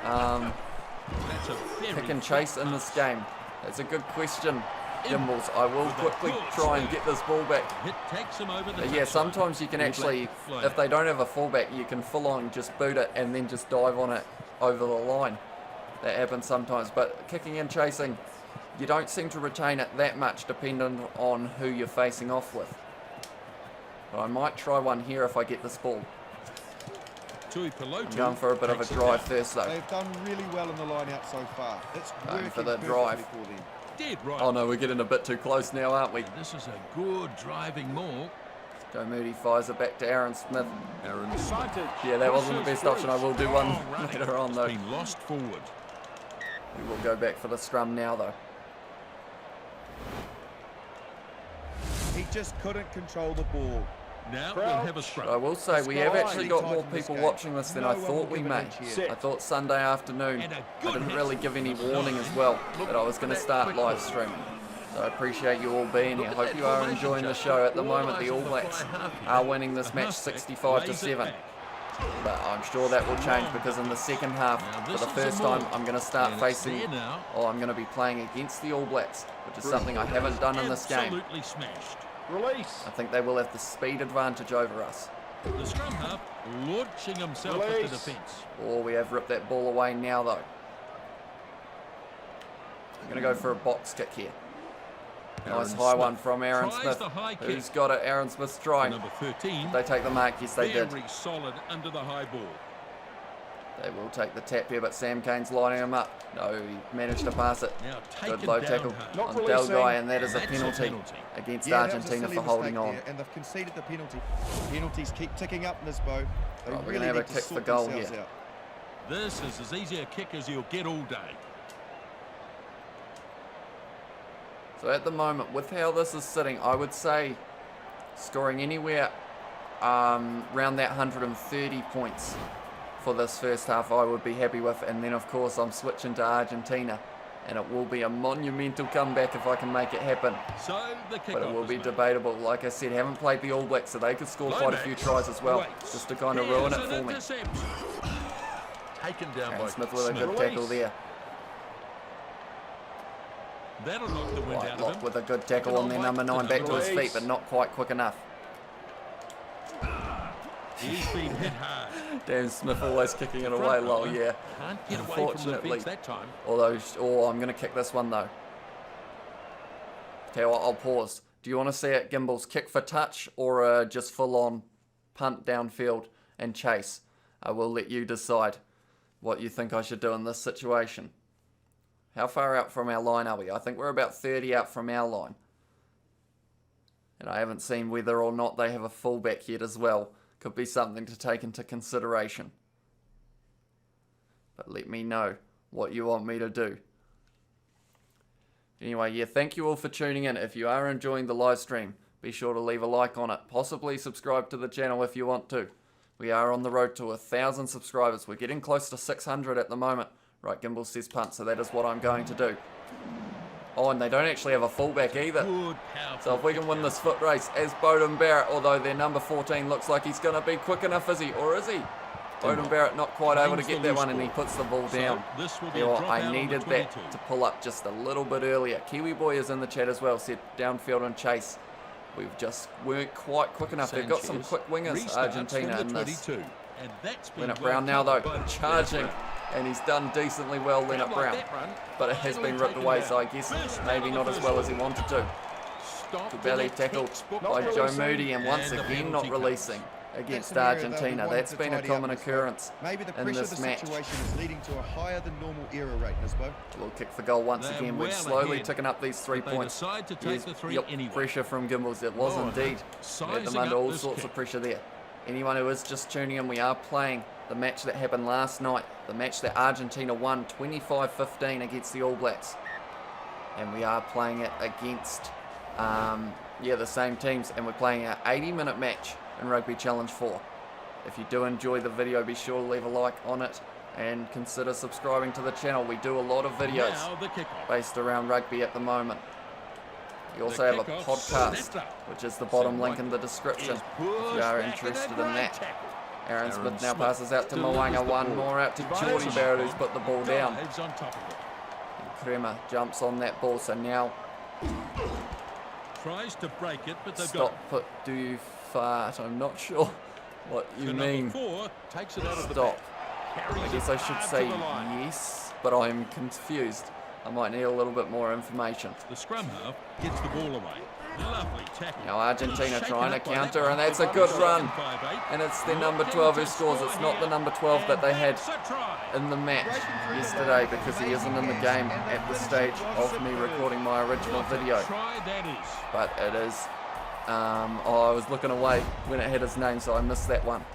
That's a very pick and chase in this game. That's a good question, Gimbals. I will quickly try and get this ball back. It takes him over the But yeah, touchline. sometimes you can All actually, Blacks fly. if they don't have a fullback, you can full on just boot it and then just dive on it over the line. That happens sometimes, but kicking and chasing, you don't seem to retain it that much depending on who you're facing off with. But I might try one here if I get this ball. Tui Pelotu I'm going for a bit of a takes it drive down. first though. They've done really well in the line out so far. It's Going working for the perfectly drive. for them. Dead right. Oh no, we're getting a bit too close now, aren't we? This is a good driving maul. Joe Moody fires it back to Aaron Smith. Aaron Yeah, that wasn't the best option. I will do one running. later on though. Been lost forward. We will go back for the scrum now though. He just couldn't control the ball. Now we'll have a scrum. I will say we have actually got more Tight in this people game. watching this than No I one thought will we give it may. an inch here. I thought Sunday afternoon, And a I good didn't hit. really give any warning as well that I was going to start live streaming. So I appreciate you all being here. Hope you are enjoying the show. At the moment, the All Blacks are winning this match 65-7. But I'm sure that will change because in the second half, for the first time, I'm going to start facing, or I'm going to be playing against the All Blacks, which is something I haven't done in this game. Absolutely smashed. Release. I think they will have the speed advantage over us. The scrum half launching himself at the Release. defence. Oh, we have ripped that ball away now, though. I'm going to go for a box kick here. Nice Aaron high Smith one from Aaron tries Smith. the high kick. Who's got it? Aaron Smith's trying. Number 13. They take the mark. Yes, they did. Very solid under the high ball. They will take the tap here, but Sam Kane's lining him up. No, he managed to pass it. Now Good taken low down tackle hard. Not on releasing. Delguy, and that is a That's a penalty penalty. against Yeah, that was a Argentina silly for holding mistake on. there, and they've conceded the penalty. Penalties keep ticking up in this boat. They Right, we're really gonna have a need to kick for sort goal themselves here. out. This is as easy a kick as you'll get all day. So at the moment, with how this is sitting, I would say scoring anywhere around that 130 points for this first half I would be happy with. And then of course I'm switching to Argentina, and it will be a monumental comeback if I can make it happen. So the kick But it will be debatable. Like I said, haven't played the All Blacks, so they could score quite a few tries as well, just to kind of ruin it for me. Taken down by Aaron Smith with a good tackle there. That'll knock the wind Right, out of Locke him. with a good tackle on their number 9 back to his feet, but not quite quick enough. He's been hit hard. Damn, Smith always kicking it away low, yeah. Can't get away from the Unfortunately. fence that time. Although, oh, I'm going to kick this one though. Tell you what, I'll pause. Do you want to see it, Gimbals, kick for touch or just full on punt downfield and chase? I will let you decide what you think I should do in this situation. How far out from our line are we? I think we're about 30 out from our line. And I haven't seen whether or not they have a fullback yet as well. Could be something to take into consideration. But let me know what you want me to do. Anyway, yeah, thank you all for tuning in. If you are enjoying the live stream, be sure to leave a like on it. Possibly subscribe to the channel if you want to. We are on the road to 1,000 subscribers. We're getting close to 600 at the moment. Right, Gimbal says punt, so that is what I'm going to do. Oh, and they don't actually have a fullback either. Good, powerful. So if we can win this foot race as Bowden Barrett, although their number 14 looks like he's going to be quick enough, is he? Or is he? Bowden Barrett not quite able to get that one, and he puts the ball down. This will be You a know what, drop I out on the needed 22. that to pull up just a little bit earlier. Kiwi Boy is in the chat as well, said downfield and chase. We've just weren't quite quick enough. They've got some Sanchez quick wingers, restarts Argentina, from in the this. 22. And that's been Leonard well Brown now though, covered by charging, Brown. and he's done decently well, Leonard Like Brown. that run, But it has been finally ripped taken away, down. so I guess First maybe down not on as the well first as he wanted to. Stop The the belly next tackle textbook by releasing. Joe Moody, and once And the again penalty not comes. releasing against That's an area they'll be Argentina. wanting That's to been a tidy up common in this occurrence Maybe the in pressure of this the match. situation is leading to a higher than normal error rate, Nisbo. We'll kick for goal once They're again. We're well slowly ahead, ticking up these 3 but they points. decide to take Yes, the three yep, anyway. pressure from Gimbals. It was Oh, indeed. We had them sizing under up all this sorts kick. of pressure there. Anyone who is just tuning in, we are playing the match that happened last night. The match that Argentina won 25-15 against the All Blacks. And we are playing it against the same teams. And we're playing an 80-minute match in Rugby Challenge 4. If you do enjoy the video, be sure to leave a like on it and consider subscribing to the channel. We do a lot of videos Now the kickoff. based around rugby at the moment. You also have a kickoff podcast, snapped up. which is the bottom link in the description if you are interested in that. Aaron Smith now passes out to Mwanga, one more out to Geordie Barrett, who's put the ball down. Heads on top of it. Kremer jumps on that ball, so now Tries to break it, but they've stop, put, do you fart? I'm not sure what you got mean. number 4 takes it out of the Stop. back. I Carries guess it I should hard say to the line. yes, but I'm confused. I might need a little bit more information. The scrum half gets the ball away. Lovely tackle. Now Argentina Shaken trying to up by that counter, one. and that's a good run. 5-8. And it's their number 12 who scores. It's not the number 12 that they had That's a try. in the match yesterday, because he isn't in the game at the stage of me recording my original video. Try that is. But it is, I was looking away when it had his name, so I missed that one.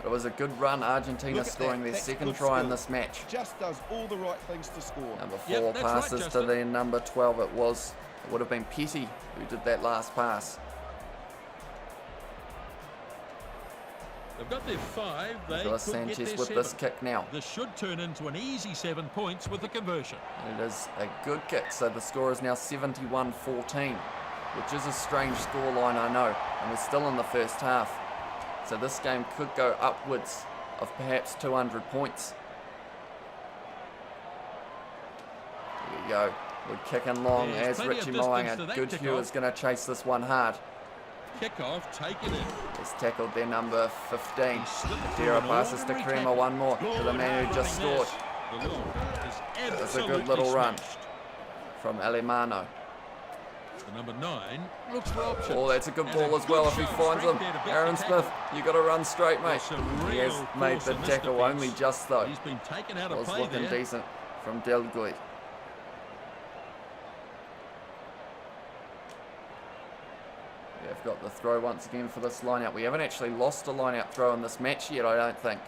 It was a good run, Argentina Look at scoring that. their That's second good try in skill. this match. Just does all the right things to score. Number 4 Yep, that's right, passes to Justin. their number 12. It would have been Petty who did that last pass. They've got their 5. They Nicolas could get Sanchez their with 7. this kick now. This should turn into an easy 7 points with the conversion. And it is a good kick, so the score is now 71-14, which is a strange scoreline, I know, and we're still in the first half. So this game could go upwards of perhaps 200 points. Here we go. We're kicking long There's as plenty of Richie distance to Moanga. that Goodhue kickoff. is going to chase this one hard. Kickoff, take it in. He's tackled their number 15. He slipped through Adira an passes to ordinary Kremer, tackle. one more to the man who just Running scored this. The long is That's a good absolutely little run. smashed. from Alemano. The number 9 looks for options. Oh, that's a good And ball as well if he good finds shot him. straight there to back Aaron the Smith, tackle. you got to run straight, mate. That's a He has real made force the in this tackle defence. only just though. He's been taken out of Was play looking there. decent from Delguy. We've got the throw once again for this line-out. We haven't actually lost a line-out throw in this match yet, I don't think.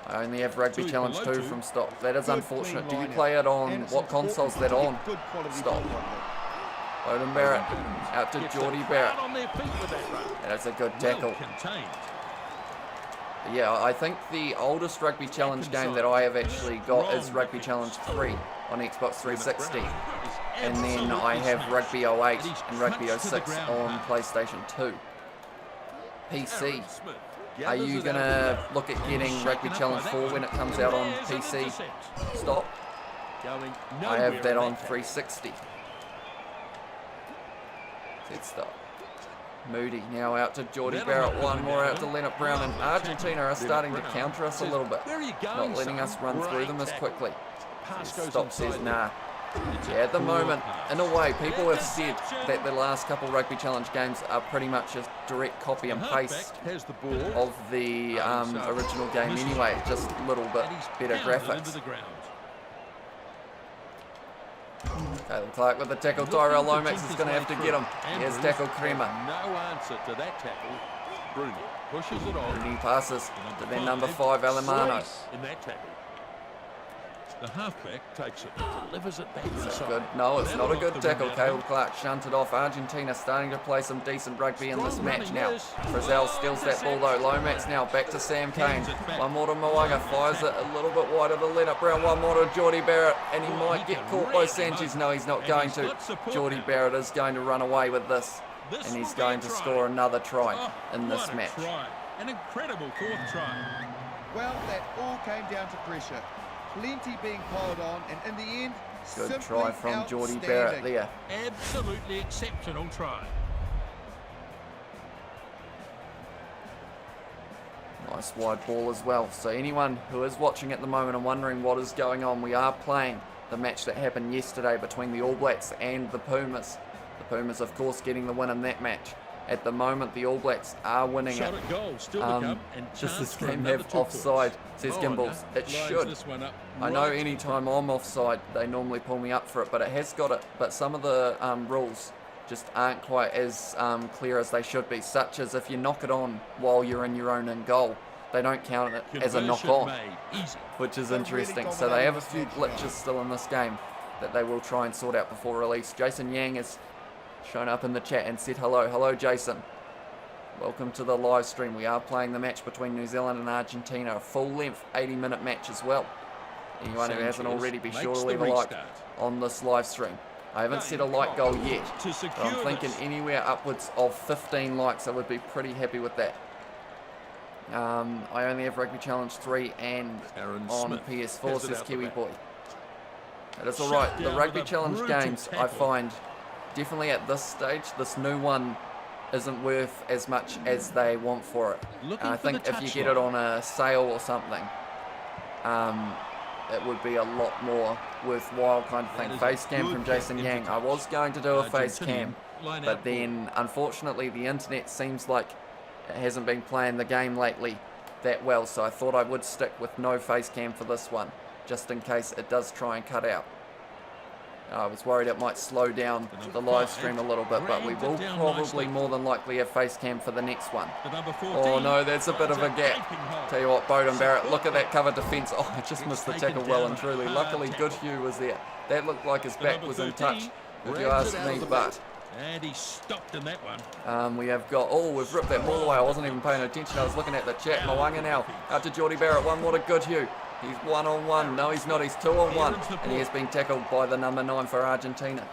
I only have Rugby Two Challenge below 2 two. from stock. That is Good, unfortunate. clean Do you line-out. play it on, And it's what important console's to that get on? good quality Stop. ball like that. Odin Barrett out to Gets Geordie the Barrett. crowd on their feet with that run. That's a good Well tackle. contained. Yeah, I think the oldest Rugby Challenge game that I have actually got is Rugby Challenge 3 on Xbox 360. And then I have Rugby 08 and Rugby 06 on PlayStation 2. PC. Are you going to look at getting Rugby Challenge 4 when it comes out on PC? Stop. I have that on 360. Set stop. Moody now out to Geordie Barrett, one more out to Leonard Brown, and Argentina are starting to counter us a little bit, not letting us run through them as quickly. Stop says nah. Yeah, at the moment, in a way, people have said that the last couple Rugby Challenge games are pretty much a direct copy and paste has the ball. of the original game anyway, just a little bit And he's better pounded graphics. into the ground. Caleb Clark with the tackle. Tyrell Lomax is going to have to get him. Here's tackle Kremer. No answer to that tackle. Bruni pushes it on. And he passes to their number 5, Alemano. In that tackle. The halfback takes it, delivers it back inside. Good. No, it's not a good That'll tackle. knock the Caleb Clark shunted off. Argentina starting to play some decent rugby in this match now. Frizzell steals that ball though. Lomax now back to Sam Kane. One more to Mwanga. Fires it a little bit wider to Leonard Brown. One more to Geordie Barrett. And he might get caught by Sanchez. No, he's not going to. Geordie Barrett is going to run away with this. And he's going to score another try in this What a match. try. An incredible 4th try. Well, that all came down to pressure. Plenty being piled on, and in the end, Good simply try from Geordie Barrett outstanding. there. Absolutely exceptional try. Nice wide ball as well. So anyone who is watching at the moment and wondering what is going on, we are playing the match that happened yesterday between the All Blacks and the Pumas. The Pumas, of course, getting the win in that match. At the moment, the All Blacks are winning Shot it. at goal, still to come, and Does chance this for game another have 2 offside, points. says Oh, Gimbals? no, It lines should. this one up I know right. anytime I'm offside, they normally pull me up for it, but it has got it. But some of the rules just aren't quite as clear as they should be, such as if you knock it on while you're in your own end goal, they don't count it as a knock Conversion on, made. Easy. which is They're really interesting. So they have a few dominating this match glitches still in this game that they will try and sort out before release. Jason Yang is shown up in the chat and said hello. Hello, Jason. Welcome to the live stream. We are playing the match between New Zealand and Argentina, a full-length 80-minute match as well. Anyone who hasn't already, be sure to leave a like on this live stream. I haven't set a like goal yet, but I'm thinking anywhere upwards of 15 likes, I would be pretty happy with that. I only have Rugby Challenge 3 and on PS4, says Kiwi Boy. It is alright. The Rugby Challenge games, I find, definitely at this stage, this new one isn't worth as much as they want for it. And I think if you get it on a sale or something, it would be a lot more worthwhile kind of thing. Face cam from Jason Yang. I was going to do a face cam, but then unfortunately the internet seems like it hasn't been playing the game lately that well, so I thought I would stick with no face cam for this one, just in case it does try and cut out. I was worried it might slow down the live stream a little bit, but we will probably more than likely have face cam for the next one. Oh no, that's a bit of a gap. Tell you what, Bowden Barrett, look at that cover defence. Oh, I just missed the tackle well and truly. Luckily, Goodhue was there. That looked like his back was in touch, if you ask me, but... And he stopped in that one. We have got... Oh, we've ripped that ball away. I wasn't even paying attention. I was looking at the chat. Mwanga now. Out to Geordie Barrett. One more to Goodhue. He's 1-on-1. No, he's not. He's 2-on-1. And he has been tackled by the number 9 for Argentina.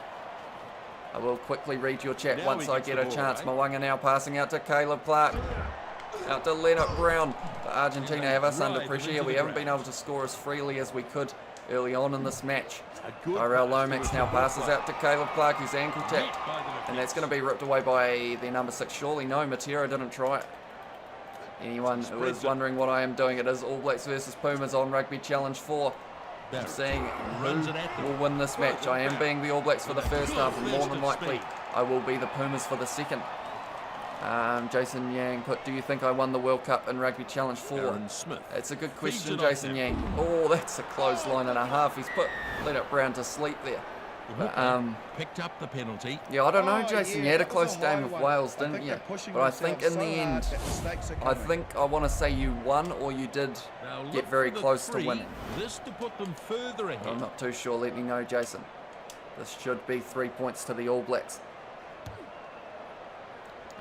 I will quickly read your chat once I get a chance. Mwanga now passing out to Caleb Clark. Out to Leonard Brown. But Argentina have us under pressure here. We haven't been able to score as freely as we could early on in this match. Tyrell Lomax now passes out to Caleb Clark, who's ankle tapped. And that's going to be ripped away by their number 6. Surely no, Matera didn't try it. Anyone who is wondering what I am doing, it is All Blacks versus Pumas on Rugby Challenge 4. I'm seeing who will win this match. I am being the All Blacks for the first half, and more than likely I will be the Pumas for the second. Jason Yang put, do you think I won the World Cup in Rugby Challenge 4? That's a good question, Jason Yang. Oh, that's a clothesline and a half. He's put Leonard Brown to sleep there. But, picked up the penalty. Yeah, I don't know, Jason. You had a close game with Wales, didn't you? But I think in the end, I think I want to say you won or you did get very close to winning. This to put them further ahead. I'm not too sure. Let me know, Jason. This should be 3 points to the All Blacks.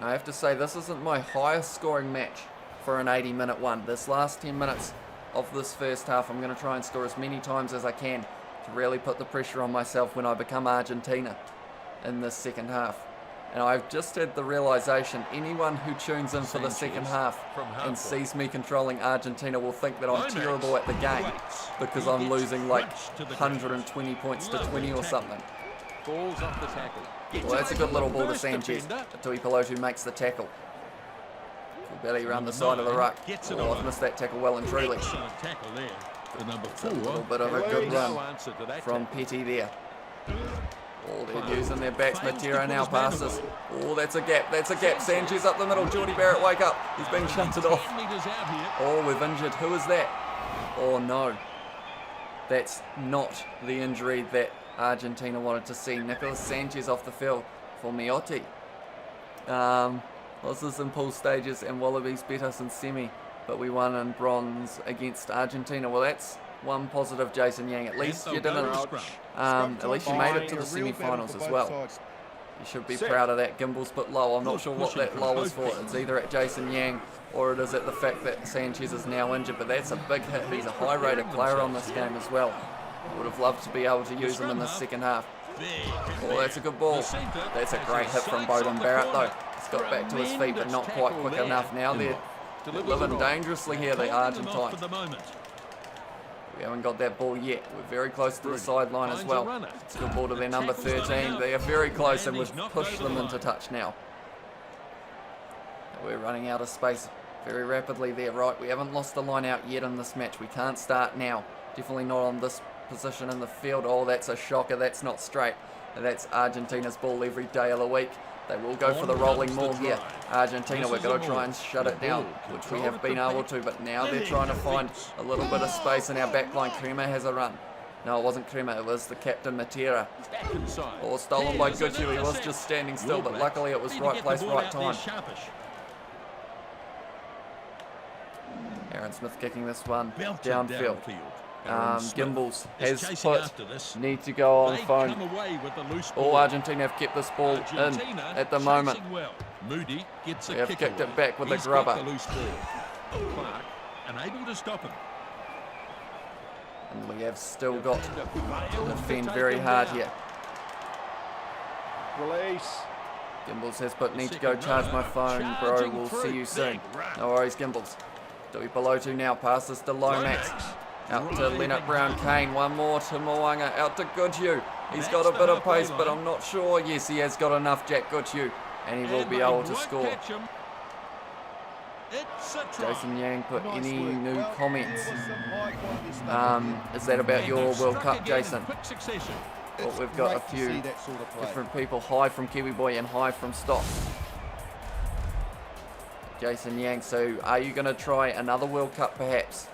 I have to say, this isn't my highest scoring match for an 80-minute one. This last 10 minutes of this first half, I'm going to try and score as many times as I can to really put the pressure on myself when I become Argentina in this second half. And I've just had the realisation, anyone who tunes in for the second half and sees me controlling Argentina will think that I'm terrible at the game because I'm losing like 120 points to 20 or something. Balls off the tackle. Well, that's a good little ball to Sanchez. Tui Pelotu makes the tackle. Belly around the side of the ruck. Oh, I've missed that tackle well and truly. The number 4. A little bit of a good run from Petty there. Oh, they're using their backs. Matera now passes. Oh, that's a gap. That's a gap. Sanchez up the middle. Geordie Barrett, wake up. He's being shunted off. Oh, we've injured. Who is that? Oh, no. That's not the injury that Argentina wanted to see. Nicolas Sanchez off the field for Miotti. Losses in pool stages and Wallabies beat us in semi, but we won in bronze against Argentina. Well, that's one positive, Jason Yang. At least you didn't. At least you made it to the semi-finals as well. You should be proud of that. Gimbal's put low. I'm not sure what that low is for. It's either at Jason Yang or it is at the fact that Sanchez is now injured. But that's a big hit. He's a high-rated player on this game as well. I would have loved to be able to use him in the second half. Oh, that's a good ball. That's a great hit from Bowden Barrett, though. He's got back to his feet, but not quite quick enough. Now they're living dangerously here, the Argentines. We haven't got that ball yet. We're very close to the sideline as well. It's a good ball to their number 13. They are very close, and we've pushed them into touch now. We're running out of space very rapidly there, right? We haven't lost the line out yet in this match. We can't start now. Definitely not on this position in the field. Oh, that's a shocker. That's not straight. And that's Argentina's ball every day of the week. They will go for the rolling maul here. Argentina, we're going to try and shut it down, which we have been able to, but now they're trying to find a little bit of space in our back line. Crema has a run. No, it wasn't Crema, it was the captain, Matera. Oh, stolen by Goodhue. He was just standing still, but luckily it was right place, right time. Aaron Smith kicking this one downfield. Gimbals is has chasing put, after this. need to go on They phone. come away with the loose All ball. Argentina have kept this ball in Argentina at the moment. chasing well. Moody gets a They have kick kicked away. it back with a He's grubber. got the loose ball. Clark unable to stop him. And we have still got to Failed to defend take very him hard down. here. Release. Gimbals has put, The need to go second charge my runner phone, bro. charging We'll through. see you soon. Big run. No worries, Gimbals. Do we below 2 now? Passes to Lomax. Out to Leonard Brown Kane. One more to Moanga. Out to Goodhue. He's got a bit of pace, but I'm not sure. Yes, he has got enough, Jack Goodhue. And he will be able to score. It's a try. Jason Yang put Nice any work. new Well, comments? there was some high quality stuff. Is that about your And World struck Cup, again in Jason? quick succession. Well, It's we've got a great to few see that sort of play. different people. High from Kiwi Boy and high from Stock. Jason Yang, so are you going to try another World Cup perhaps?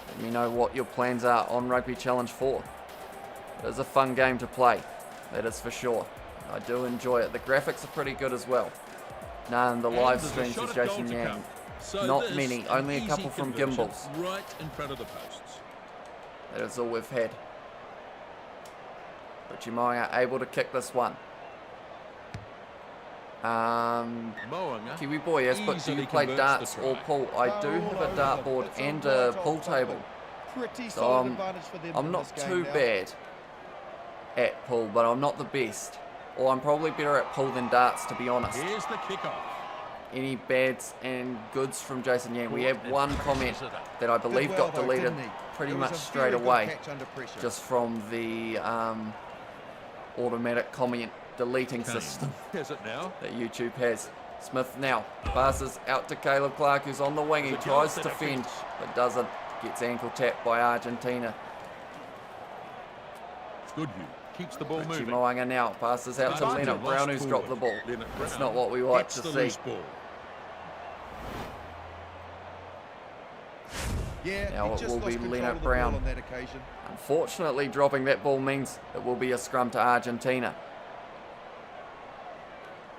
Let me know what your plans are on Rugby Challenge 4. It is a fun game to play, that is for sure. I do enjoy it. The graphics are pretty good as well. None the And live there's a streams shot is at goal Jason to Yang. come. So Not this, many, an only a easy couple from conversion Gimbals. Right in front of the posts. That is all we've had. Richie Moanga able to kick this one. Moanga Kiwi Boy, yes, but do easily you play converts the darts try. or pool? I do have a dartboard It's a and right a off pool topic. table. Pretty So solid advantage for them I'm in not this too game now. bad at pool, but I'm not the best. Or I'm probably better at pool than darts, to be honest. Here's the kickoff. Any bads and goods from Jason Yang? We have And one presses comment it up. that I Did believe well, got though, deleted didn't he? pretty It was much a straight very good away, catch under pressure. just from the automatic comment deleting Kane system has it now. that YouTube has. Smith now passes out to Caleb Clark, who's on the wing. He It's tries to against the fend, defence. but doesn't. Gets ankle tapped by Argentina. Goodhue keeps the ball Richie moving. Moanga now passes out to Lost Leonard Brown, who's dropped the ball. forward. Leonard That's Brown not what we like gets to the see. loose ball. Yeah, Now he it just will lost be control Leonard of the Brown. ball on that occasion. Unfortunately, dropping that ball means it will be a scrum to Argentina.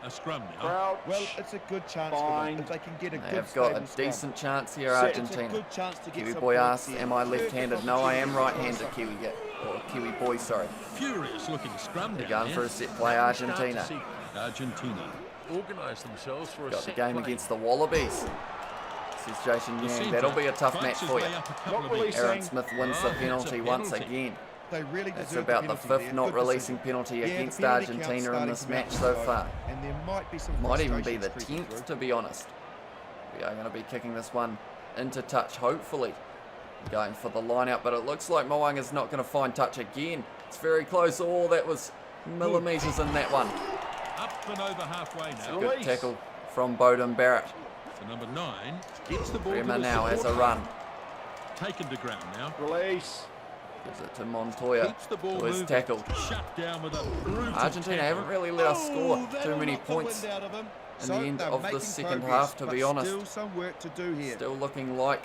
A scrum now. Well, it's a good chance for them if they can get a They good have got a stable scrum. decent chance here, It's a Argentina. good chance to get Kiwi some Boy points asks, here. am I Perfect left-handed? No, I am opportunity right-handed, to Kiwi. Or Kiwi Boy, sorry. Furious looking scrum. They're down going there. for a set play, Now we start to Argentina. see Argentina organise themselves for a Got the set game play. against the Wallabies. This is Jason The Yang. centre That'll be a tough fights match his for you. way up a couple Not of metres. Aaron Smith wins the Oh, it's a penalty once penalty. again. They really That's deserve about the penalty fifth there. not Good releasing decision. penalty Yeah, the against penalty Argentina count's in starting this to match mount so though, far. and there might be some Might even be the frustrations creeping 10th, through. to be honest. We are going to be kicking this one into touch, hopefully. Going for the line out, but it looks like Moanga's not going to find touch again. It's very close. Oh, that was millimetres in that one. Up and over halfway now. Good tackle from Bowden Barrett. So number 9 gets the ball to Bremer the now has a support run. line. Taken to ground now. Release. Gives it to Montoya, Keeps the ball who is moving. tackled. Shut down with a brutal Argentina tackle. haven't really let us score Oh, too that'll many knock the points wind out of him. in So the end they're of the making second progress, half, to be but honest. Still some work to do here. Still looking like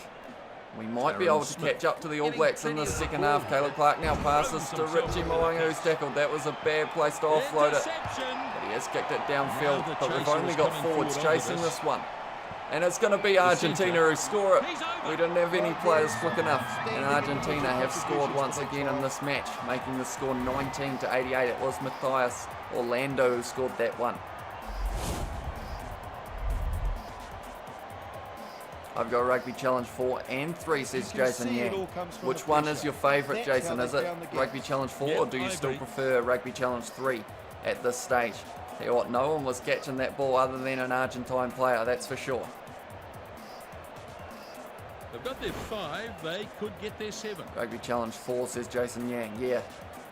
we might be Aaron able to Smith catch up to the All getting Blacks in plenty the of the second ball. half. Caleb Clark now passes Throws to himself Richie into the Moanga, who's catch. tackled. That was a bad place to offload it. Interception. But he has kicked it Now downfield, the but we've chaser only is got coming forwards forward onto chasing this. this one. And it's going to be Argentina who score it. He's over. We didn't have any players quick enough, and Argentina have scored once again in this match, making the score 19-88. It was Matthias Orlando who scored that one. I've got Rugby Challenge 4 and 3, says You can Jason see it Yang. all comes from Which the one pressure. is your favourite, That's Jason? how Is they it found the gaps. Rugby Challenge 4, Yeah, or do you I still agree. prefer Rugby Challenge 3 at this stage? Tell you what, no one was catching that ball other than an Argentine player, that's for sure. They've got their 5. They could get their 7. Rugby Challenge 4, says Jason Yang. Yeah,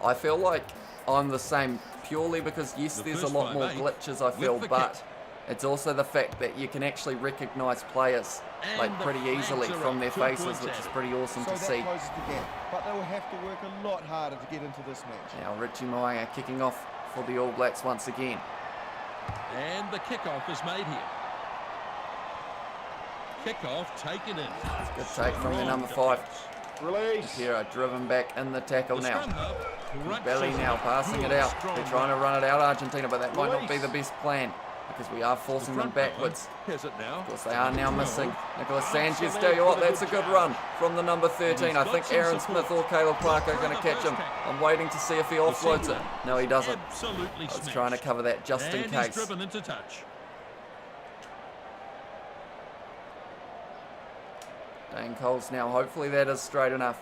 I feel like I'm the same purely because, yes, The there's a first lot more 5-8 glitches, I with feel, the but kick. it's also the fact that you can actually recognise players like And the pretty flags easily are from up. their 2 faces, points which is added. pretty awesome So to that see. closes the gap, but they will have to work a lot harder to get into this match. Now Richie Moanga kicking off for the All Blacks once again. And the kickoff is made here. Kickoff taken in. Good take from the number 5. Release. Hero driven back in the tackle The now. scrum half crunches Belly now passing it out. Strong They're trying to run it out, Argentina, but that might not be Release. the best plan. because we are forcing them backwards. Here's it now. Of course, they are now missing Nicholas Sanchez. Tell you what, that's a good run from the number 13. I think Aaron Smith or Caleb Clark are going to catch him. I'm waiting to see if he offloads it. No, he doesn't. Absolutely I was trying to cover that just in case. He's driven into touch. Dane Coles now. Hopefully that is straight enough.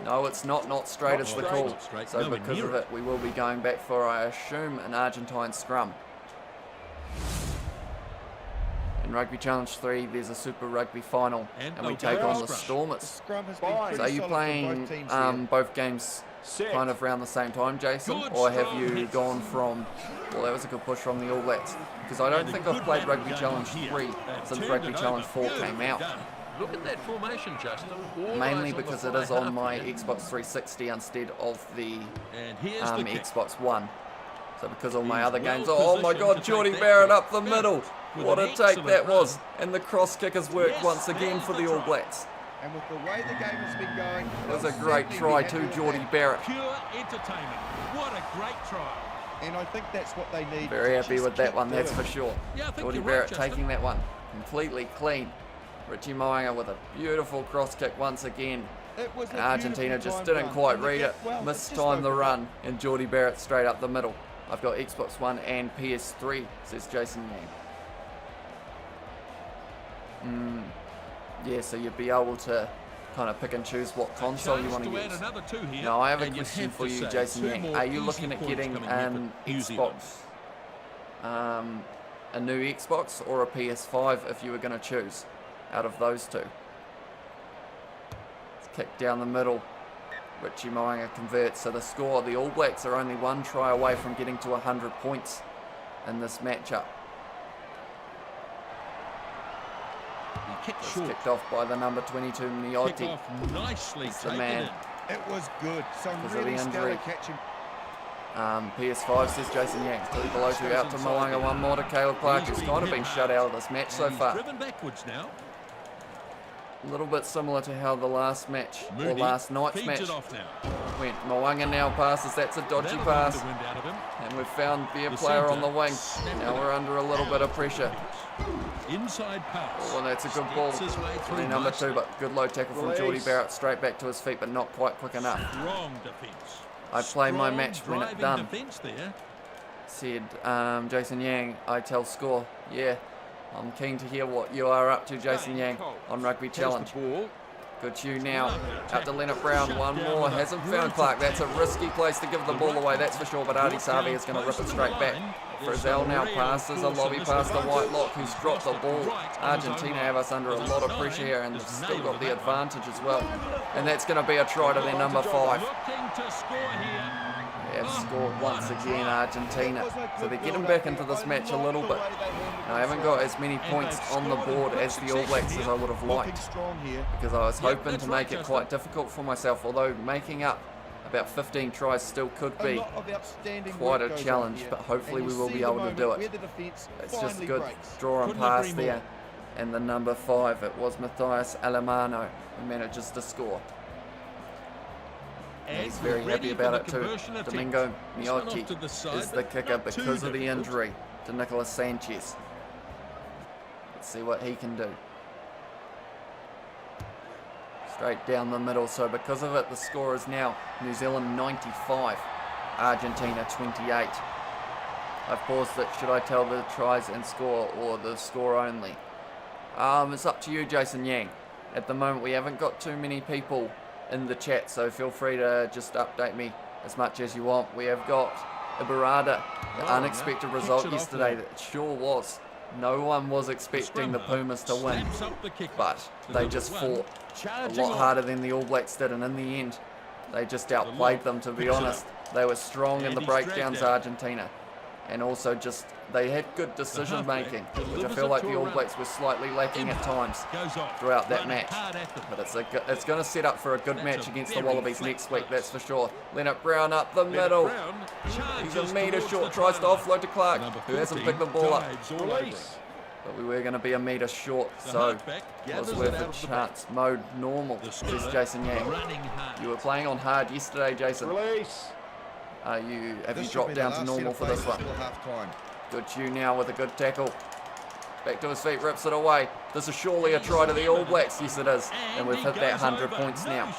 No, it's not straight as the call. So because of it, we will be going back for, I assume, an Argentine scrum. In Rugby Challenge 3, there's a Super Rugby final, and we take on the Stormers. So are you playing both games kind of around the same time, Jason? Or have you gone from... Well, that was a good push from the All Blacks. Because I don't think I've played Rugby Challenge 3 since Rugby Challenge 4 came out. Look at that formation, Justin. Mainly because it is on my Xbox 360 instead of the Xbox One. So because all my other games... Oh my God, Geordie Barrett up the middle. What a take that was. And the cross kick has worked once again for the All Blacks. And with the way the game has been going... It was a great try too, Geordie Barrett. Pure entertainment. What a great try. And I think that's what they need. Very happy with that one, that's for sure. Geordie Barrett taking that one completely clean. Richie Moanga with a beautiful cross kick once again. And Argentina just didn't quite read it. Mistimed the run, and Geordie Barrett straight up the middle. I've got Xbox One and PS3, says Jason Yang. Yeah, so you'd be able to kind of pick and choose what console you want to use. Now, I have a question for you, Jason Yang. Are you looking at getting an Xbox, a new Xbox, or a PS5 if you were going to choose out of those two? It's kicked down the middle. Richie Moanga converts. So the score, the All Blacks are only one try away from getting to 100 points in this matchup. It's kicked off by the number 22, Miotti. It's the man. It was good. Some Because really of the stellar injury. catching. PS5 says Jason Yang. 3 below 2 out to Moanga. One more to Caleb Clark, who's kind of been shut out of this match so far. Driven backwards now. A little bit similar to how the last match, or last night's match, went. Moanga now passes. That's a dodgy pass. And we've found their player on the wing. Now we're under a little bit of pressure. Inside pass. Oh, and that's a good ball. Really number 2, but good low tackle from Geordie Barrett. Straight back to his feet, but not quite quick enough. Strong defense. I play my match when it's done, There. said Jason Yang. I tell score. Yeah, I'm keen to hear what you are up to, Jason Yang, on Rugby Challenge. Good to you now. Out to Leonard Brown. One more. Hasn't found Clark. That's a risky place to give the ball away, that's for sure. But Artie Savi is going to rip it straight back. Frizzell now passes a lobby pass to Whitelock, who's dropped the ball. Argentina have us under a lot of pressure here, and they've still got the advantage as well. And that's going to be a try to their number 5. They have scored once again, Argentina. So they're getting back into this match a little bit. I haven't got as many points on the board as the All Blacks as I would have liked, because I was hoping to make it quite difficult for myself, although making up about 15 tries still could be quite a challenge, but hopefully we will be able to do it. It's just a good draw and pass there. And the number 5, it was Matthias Alemano who manages to score. And he's very happy about it too. Domingo Miotti is the kicker because of the injury to Nicholas Sanchez. Let's see what he can do. Straight down the middle, so because of it, the score is now New Zealand 95, Argentina 28. I've paused it. Should I tell the tries and score, or the score only? It's up to you, Jason Yang. At the moment, we haven't got too many people in the chat, so feel free to just update me as much as you want. We have got Ibarada, the unexpected result yesterday. That sure was. No one was expecting the Pumas to win, but they just fought a lot harder than the All Blacks did, and in the end, they just outplayed them, to be honest. They were strong in the breakdowns, Argentina, and also just, they had good decision making, which I feel like the All Blacks were slightly lacking at times throughout that match. But it's going to set up for a good match against the Wallabies next week, that's for sure. Leonard Brown up the middle. He's a metre short, tries to offload to Clark, who hasn't picked the ball up. But we were going to be a metre short, so it was worth a chance. Mode normal, says Jason Yang. You were playing on hard yesterday, Jason. Have you dropped down to normal for this one? Good Hugh now with a good tackle. Back to his feet, rips it away. This is surely a try to the All Blacks. Yes, it is. And we've hit that 100 points now.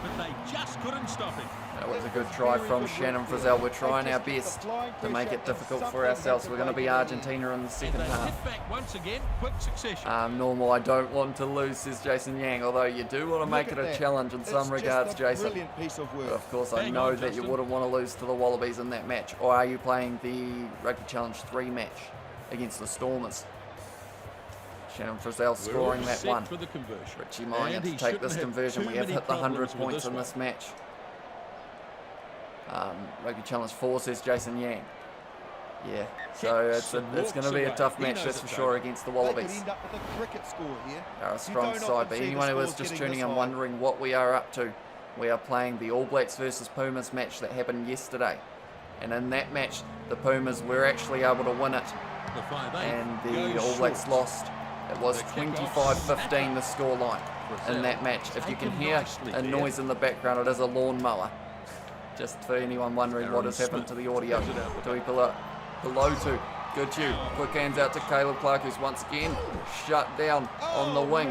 But they just couldn't stop it. That was a good try from Shannon Frizzell. We're trying our best to make it difficult for ourselves. We're going to be Argentina in the second half. Back once again, quick succession. Normal, I don't want to lose, says Jason Yang, although you do want to make it a challenge in some regards, Jason. But of course, I know that you wouldn't want to lose to the Wallabies in that match. Or are you playing the Rugby Challenge 3 match against the Stormers? Shannon Frizzell scoring that one. Richie Moynihan to take this conversion. We have hit the 100 points in this match. Rugby Challenge 4, says Jason Yang. Yeah, so it's going to be a tough match, that's for sure, against the Wallabies. They're a strong side, but anyone who is just tuning in wondering what we are up to, we are playing the All Blacks versus Pumas match that happened yesterday. And in that match, the Pumas were actually able to win it, and the All Blacks lost. It was 25-15 the scoreline in that match. If you can hear a noise in the background, it is a lawnmower. Just for anyone wondering what has happened to the audio. Below two. Good Hugh. Quick hands out to Caleb Clark, who's once again shut down on the wing.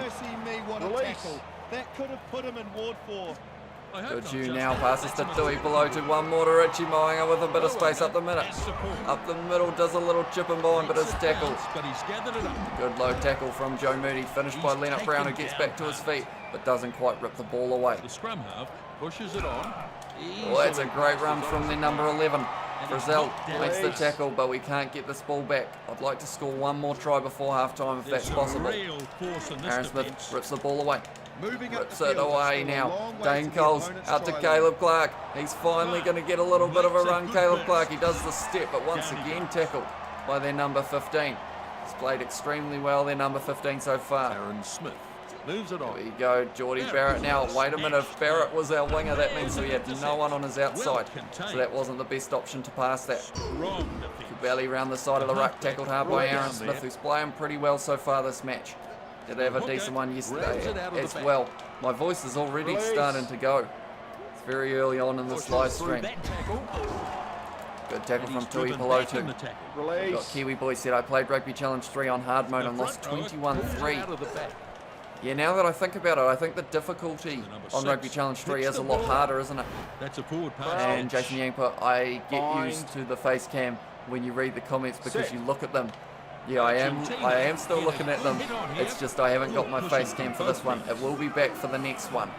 That could have put him in ward 4. Good Hugh now passes to Dewey below to one more to Richie Moynihan with a bit of space up the middle. Up the middle, does a little chip and bind, but is tackled. Good low tackle from Joe Moody, finished by Leonard Brown, who gets back to his feet, but doesn't quite rip the ball away. The scrum half pushes it on. Well, that's a great run from the number 11. Frizzell makes the tackle, but we can't get this ball back. I'd like to score one more try before half-time if that's possible. Aaron Smith rips the ball away. Rips it away now. Dane Coles out to Caleb Clark. He's finally going to get a little bit of a run, Caleb Clark. He does the step, but once again tackled by their number 15. He's played extremely well, their number 15 so far. Aaron Smith moves it on. There you go, Geordie Barrett now. Wait a minute, if Barrett was our winger, that means we had no one on his outside. So that wasn't the best option to pass that. Belly round the side of the ruck, tackled hard by Aaron Smith, who's playing pretty well so far this match. Did have a decent one yesterday as well. My voice is already starting to go. It's very early on in this live stream. Good tackle from Tui Pelotu. We've got Kiwi Boy said, I played Rugby Challenge 3 on hard mode and lost 21-3. Yeah, now that I think about it, I think the difficulty on Rugby Challenge 3 is a lot harder, isn't it? That's a forward pass. And Jason Yang put, I get used to the face cam when you read the comments because you look at them. Yeah, I am still looking at them. It's just I haven't got my face cam for this one. It will be back for the next one.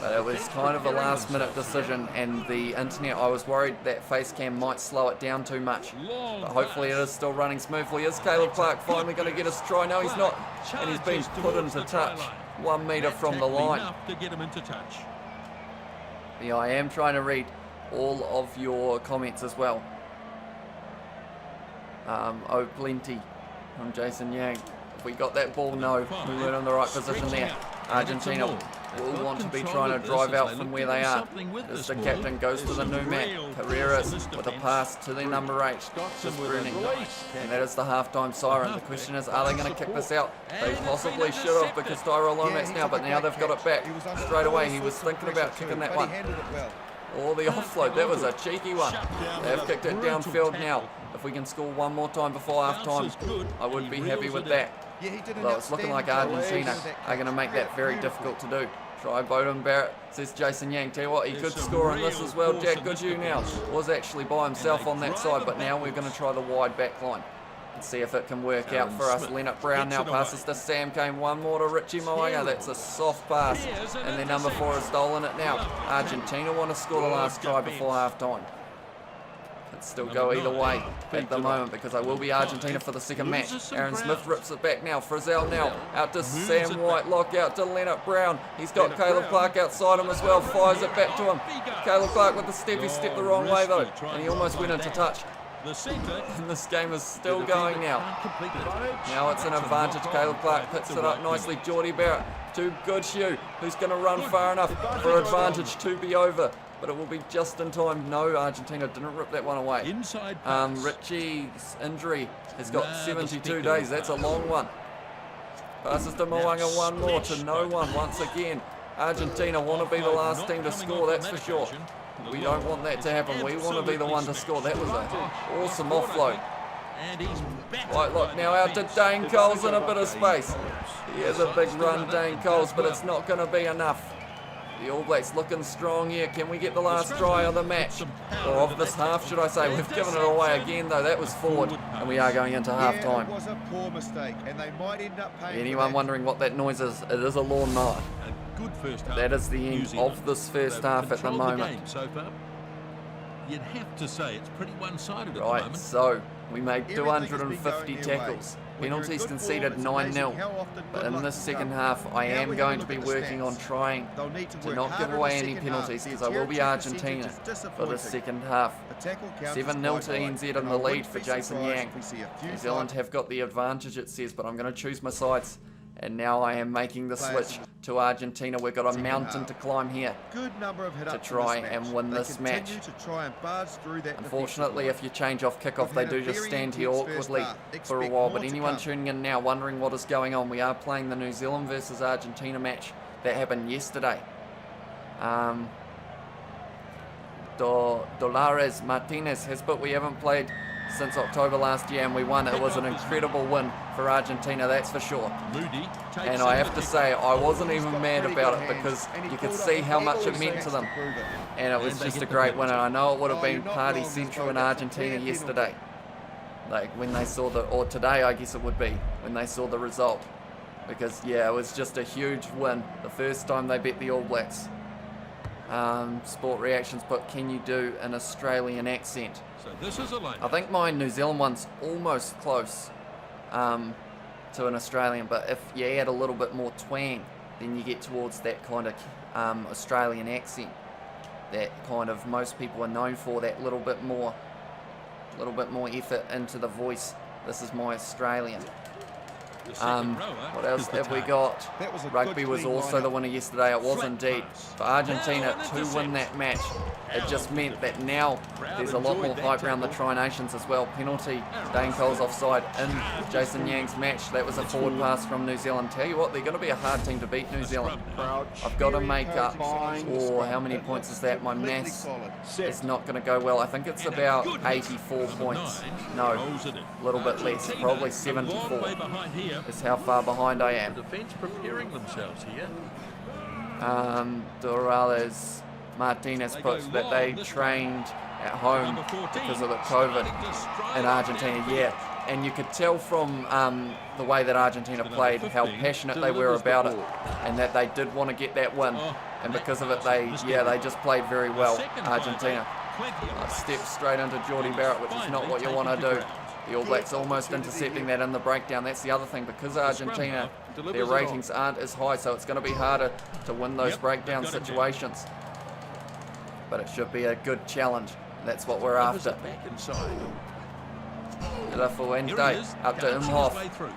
But it was kind of a last minute decision, and the internet, I was worried that face cam might slow it down too much. But hopefully it is still running smoothly. Is Caleb Clark finally going to get his try? No, he's not. And he's been put into touch 1 metre from the line. Yeah, I am trying to read all of your comments as well. Oh, plenty from Jason Yang. If we got that ball, no. We weren't in the right position there. Argentina will want to be trying to drive out from where they are. As the captain goes to the new man, Carreras, with a pass to the number 8, just Bruning. And that is the halftime siren. The question is, are they going to kick this out? They possibly should have, because Tyrell Lomax now, but now they've got it back straight away. He was thinking about kicking that one. Or the offload, that was a cheeky one. They've kicked it downfield now. If we can score one more time before half-time, I would be happy with that. Well, it's looking like Argentina are going to make that very difficult to do. Try Bowden Barrett, says Jason Yang. Tell you what, he could score on this as well. Jack Goodhue now was actually by himself on that side, but now we're going to try the wide back line and see if it can work out for us. Leonard Brown now passes to Sam Kane. One more to Richie Moynihan. That's a soft pass. And then number 4 has stolen it now. Argentina want to score the last try before half-time. Could still go either way at the moment, because I will be Argentina for the second match. Aaron Smith rips it back now. Frizzell now out to Sam White. Lock out to Leonard Brown. He's got Caleb Clark outside him as well. Fires it back to him. Caleb Clark with the step. He stepped the wrong way though, and he almost went into touch. And this game is still going now. Now it's an advantage. Caleb Clark picks it up nicely. Geordie Barrett to Goodhue, who's going to run far enough for advantage to be over. But it will be just in time. No, Argentina didn't rip that one away. Richie's injury has got 72 days. That's a long one. Passes to Moanga, one more to no one once again. Argentina want to be the last team to score, that's for sure. We don't want that to happen. We want to be the one to score. That was an awesome offload. Right, look, now out to Dane Coles in a bit of space. He has a big run, Dane Coles, but it's not going to be enough. The All Blacks looking strong here. Can we get the last try of the match? Or of this half, should I say. We've given it away again, though. That was forward, and we are going into half-time. It was a poor mistake, and they might end up paying Anyone wondering what that noise is? It is a lawnmower. Good first half. That is the end of this first half at the moment. So far. You'd have to say it's pretty one-sided at the Right, moment. so we made Everything has been 250 going their way. tackles. When you're in Penalties good conceded form, it's 9-0. amazing how often But good in luck this can second come. half, I Now am we have going a to be look at the working on stats. trying They'll need to to work not harder give in away the any second half. penalties because Their I will be territory percentage Argentina is for the disappointing. second half. The tackle count 7-0 is to quite NZ high, in and the I lead wouldn't for be Jason surprised Yang. if we see a few New Zealand sides. have got the advantage, it says, but I'm going to choose my sides. And now I am making the switch to Argentina. We've got a mountain to climb here. Good number of hit-ups to try in this and match. win They this match. continue to try and barge through that Unfortunately, if defensive you change off kickoff, We've they had a do just very stand here intense first awkwardly half. for a Expect while. more But to anyone come. tuning in now wondering what is going on, we are playing the New Zealand versus Argentina match that happened yesterday. Dolores Martinez has put we haven't played since October last year and we won. It was an incredible win for Argentina, that's for sure. Moody takes And I it. have to say, I wasn't even mad Pretty about good it hands, because and he you could pulled see up how much every it meant to stats them. prove it. And it was And they just get a the great penalty. win, and I know it would have Oh, been you're not party wrong, central Mr. in That's a Argentina clear penalty. yesterday. Like when they saw the, or today I guess it would be, when they saw the result. Because yeah, it was just a huge win. The first time they beat the All Blacks. Sport Reactions put, can you do an Australian accent? So this is a line. I think my New Zealand one's almost close to an Australian, but if you add a little bit more twang, then you get towards that kind of Australian accent that kind of most people are known for, that little bit more effort into the voice. This is my Australian. The second rower What else is the have we target. got? That was a Rugby good, was clean also the lineup. winner yesterday. It was Flat indeed. pass. For Argentina Oh, to intercept. win that match, it just meant that now there's a lot more hype around the Tri Nations as well. Penalty, Dane Coles offside in Jason Yang's match. That was a forward pass from New Zealand. Tell you what, they're going to be a hard team to beat, New Zealand. I've got to make up, or how many points is that? My Completely maths solid. is not going to go well. I think it's about 84 points. No, Rolls it in. a little bit less, Argentina, probably a long 74 way behind here. is how far behind I am. The defence preparing themselves here. Dorales Martinez puts that they trained at home because of the COVID in Argentina. Yeah, and you could tell from the way that Argentina played how passionate they were about it, and that they did want to get that win. And because of it, they just played very well. Argentina stepped straight into Geordie Barrett, which is not what you want to do. The All Blacks almost intercepting that in the breakdown. That's the other thing, because Argentina, their ratings aren't as high, so it's going to be harder to win those breakdown situations. But it should be a good challenge. That's what we're after. Back inside. La Fuente Here he is, up to punching his Imhoff. way through.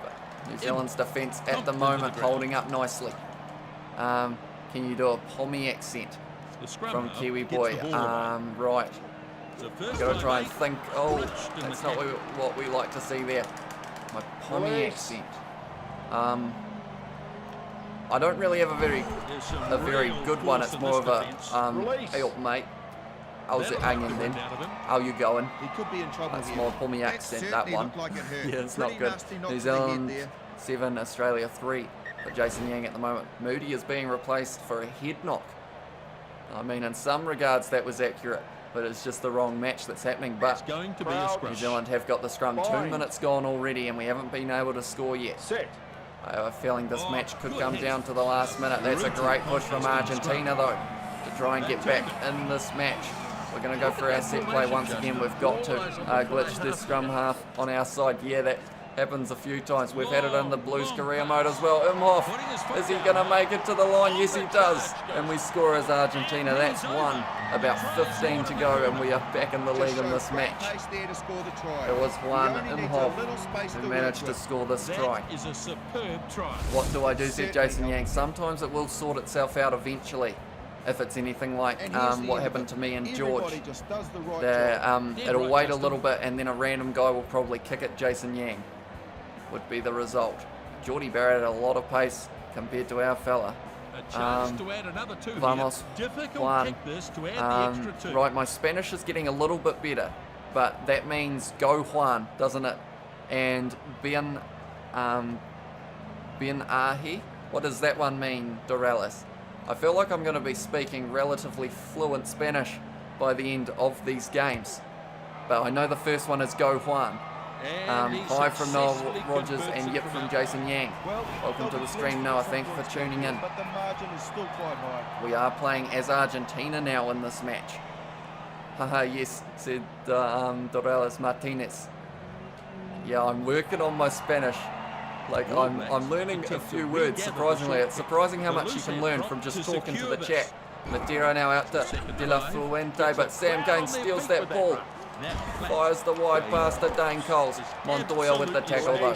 New Zealand's defence at the Thumped into moment the ground. holding up nicely. Can you do a Pommy accent The scrum from half Kiwi gets boy? the ball away. Right. So first Got to try line and think. Oh, glitched in that's the not tackle. what we like to see there. My Pommy accent. I don't really have a very There's some real good one. force It's in more of this a defence. hey up, mate. How's it That'll hanging then? out of him. How you going? He could be in trouble That's here. more Pommy That accent, that certainly one. looked like it hurt. Yeah, it's Pretty not good. nasty knock New to the head Zealand there. 7, Australia 3. For Jason Yang at the moment. Moody is being replaced for a head knock. I mean, in some regards that was accurate, but it's just the wrong match that's happening. It's But going to be a scrum. New Zealand have got the scrum. 2 minutes gone already, and we haven't been able to score yet. I have a feeling this match could come down to the last minute. That's a great push from Argentina, though, to try and get back in this match. We're going to go for our set play once again. We've got to glitch this scrum half on our side. Yeah, that happens a few times. We've had it in the Blues career mode as well. Imhoff, is he going to make it to the line? Yes, he does. And we score as Argentina. That's one. About 15 to go, and we are back in the lead in this match. There was one Imhoff who managed to score this try. That is a superb try. What do I do, said Jason Yang. Sometimes it will sort itself out eventually. If it's anything like what happened to me and George. It'll wait a little bit, and then a random guy will probably kick it. Jason Yang would be the result. Geordie Barrett had a lot of pace compared to our fella. A chance to add another 2 Vamos, here. Difficult Juan. kick this to add the extra 2. Right, my Spanish is getting a little bit better, but that means go Juan, doesn't it? And bien ahi? What does that one mean, Dorales? I feel like I'm going to be speaking relatively fluent Spanish by the end of these games. But I know the first one is go Juan. Hi from Noel Rogers and yep from Jason Yang. Welcome to the stream, Noah. Thank you for tuning in. But the margin is still quite high. We are playing as Argentina now in this match. Haha, yes, said Dorales Martinez. Yeah, I'm working on my Spanish. Like, I'm learning a few words, surprisingly. It's surprising how much you can learn from just talking to the chat. Madeira now out to De La Fuente, but Sam Kane steals that ball. Fires the wide pass to Dane Coles. Montoya with the tackle though.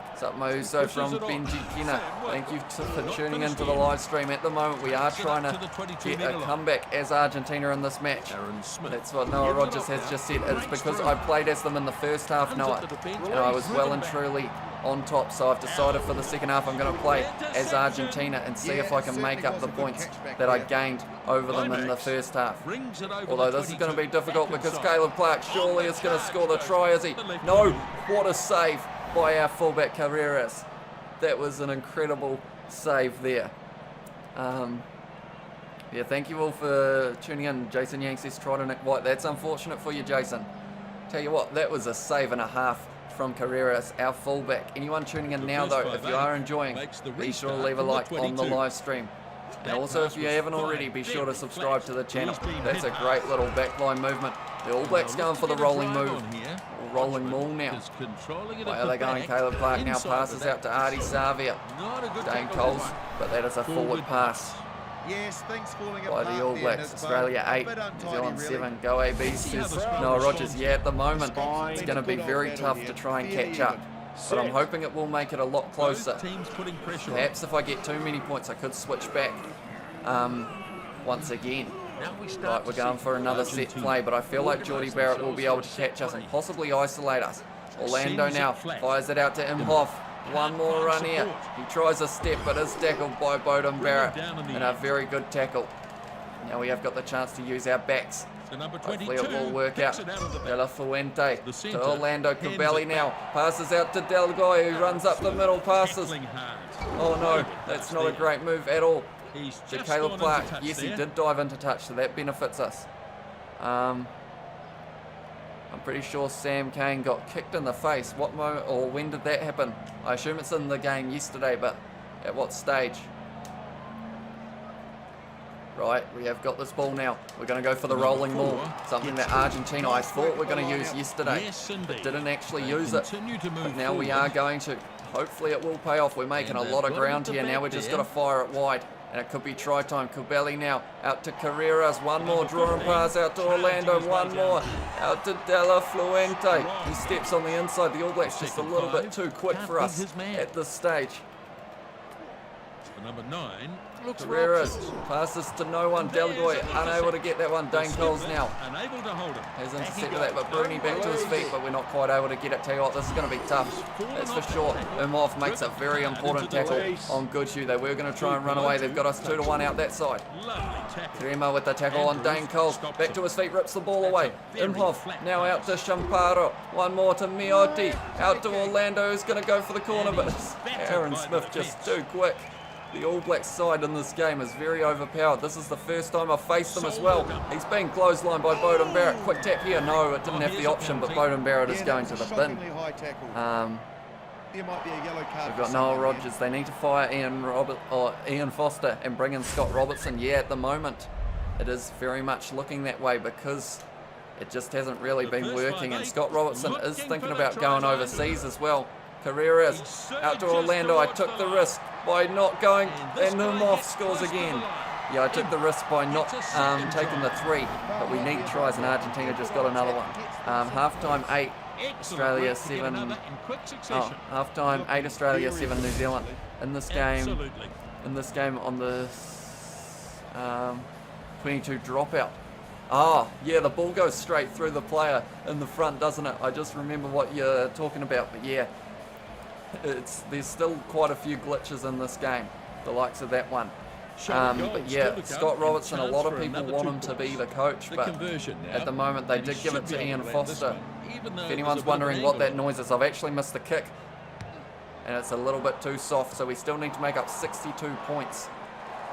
What's up, Mauso from Benjikina? Thank you for tuning into the live stream. At the moment, we are trying to get a comeback as Argentina in this match. That's what Noah Rogers has just said. It's because I played as them in the first half, Noah, and I was well and truly on top, so I've decided for the second half I'm going to play as Argentina and see if I can make up the points that I gained over them in the first half. Although this is going to be difficult because Caleb Clark surely is going to score the try, is he? No, what a save by our fullback Carreras. That was an incredible save there. Yeah, thank you all for tuning in. Jason Yang says try to nick White. That's unfortunate for you, Jason. Tell you what, that was a save and a half from Carreras, our fullback. Anyone tuning in now though, if you are enjoying, be sure to leave a like on the live stream. And also, if you haven't already, be sure to subscribe to the channel. That's a great little backline movement. The All Blacks going for the rolling move. Or rolling maul now. Where are they going? Caleb Clark now passes out to Artie Savia. Dane Coles, but that is a forward pass. Yes, things falling By apart the All there, Blacks. Nick, Australia but a 8, bit New untidy, Zealand really. 7. Go AB, says Noah Rogers. Yeah, at the moment, it's going to be very tough to try and catch up. But I'm hoping it will make it a lot closer. Perhaps if I get too many points, I could switch back once again. Right, we're going for another set play, but I feel like Geordie Barrett will be able to catch us and possibly isolate us. Orlando now fires it out to Imhoff. One more run here. He tries a step, but is tackled by Beauden Barrett. And a very good tackle. Now we have got the chance to use our backs. Hopefully it will work out. De La Fuente to Orlando. Cabelli now passes out to Delgoy, who runs up the middle, passes. Oh no, that's not a great move at all. To Caleb Clark. Yes, he did dive into touch, so that benefits us. I'm pretty sure Sam Kane got kicked in the face. What moment, or when did that happen? I assume it's in the game yesterday, but at what stage? Right, we have got this ball now. We're going to go for the rolling maul. Something that Argentina, I thought we were going to use yesterday, but didn't actually use it. But now we are going to. Hopefully it will pay off. We're making a lot of ground here. Now we're just got to fire it wide. And it could be try time. Cabelli now out to Carreras. One more drawing pass out to Orlando. One more out to De La Fuente. He steps on the inside. The All Blacks just a little bit too quick for us at this stage. Number 9 looks Carreras passes to no one. Delgoy unable to get that one. Dane Coles now unable to hold him. has intercepted that, but Bruni back to his feet, but we're not quite able to get it. Tell you what, this is going to be tough. That's for sure. Imhoff makes a very important tackle on Goodhue. They were going to try and run away. They've got us 2-1 out that side. Crema with the tackle on Dane Coles. Back to his feet, rips the ball away. Imhoff now out to Champaro. One more to Miotti. Out to Orlando, who's going to go for the corner, but Aaron Smith just too quick. The All Blacks side in this game is very overpowered. This is the first time I've faced them as well. He's being clotheslined by Beauden Barrett. Quick tap here. No, it didn't have the option, but Beauden Barrett is going to the bin. There might be a yellow card. We've got Noel Rogers. They need to fire Ian Foster and bring in Scott Robertson. Yeah, at the moment, it is very much looking that way because it just hasn't really been working. And Scott Robertson is thinking about going overseas as well. Carreras out to Orlando. I took the risk by not going, and Imhoff scores again. Yeah, I took the risk by not taking the 3, but we need tries, and Argentina just got another one. Half-time 8, Australia 7. Oh, half-time 8, Australia 7, New Zealand. In this game on the 22 dropout. Oh, yeah, the ball goes straight through the player in the front, doesn't it? I just remember what you're talking about, but yeah. There's still quite a few glitches in this game. the likes of that one. Shot goal But still yeah, to come, Scott and Robertson, a chance lot of for people another want 2 him to be points. the coach, The but conversion now, at the moment they and he did give should it to be Ian able to land this Foster. one, even though If it anyone's was a bit of an wondering what that angle. noise is, I've actually missed the kick. And it's a little bit too soft, so we still need to make up 62 points,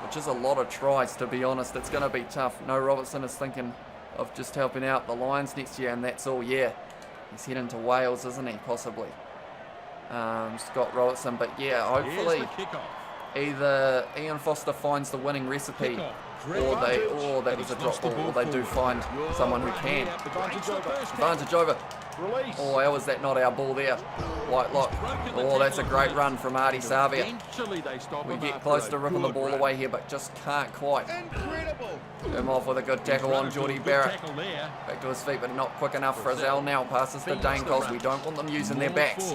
which is a lot of tries, to be honest. It's going to be tough. No, Robertson is thinking of just helping out the Lions next year, and that's all, yeah. He's heading to Wales, isn't he, possibly? Scott Robertson, but yeah, hopefully Here's the kickoff. either Ian Foster finds the winning recipe, or that was a drop ball, or they do find someone who can. Advantage over. Oh, how was that not our ball there? Whitelock. Oh, that's a great run from Artie Savia. We get close to ripping the ball away here, but just can't quite. Incredible. Him off with a good tackle on Geordie Barrett. Back to his feet, but not quick enough. Frizzell now passes to Dane Coles. We don't want them using their backs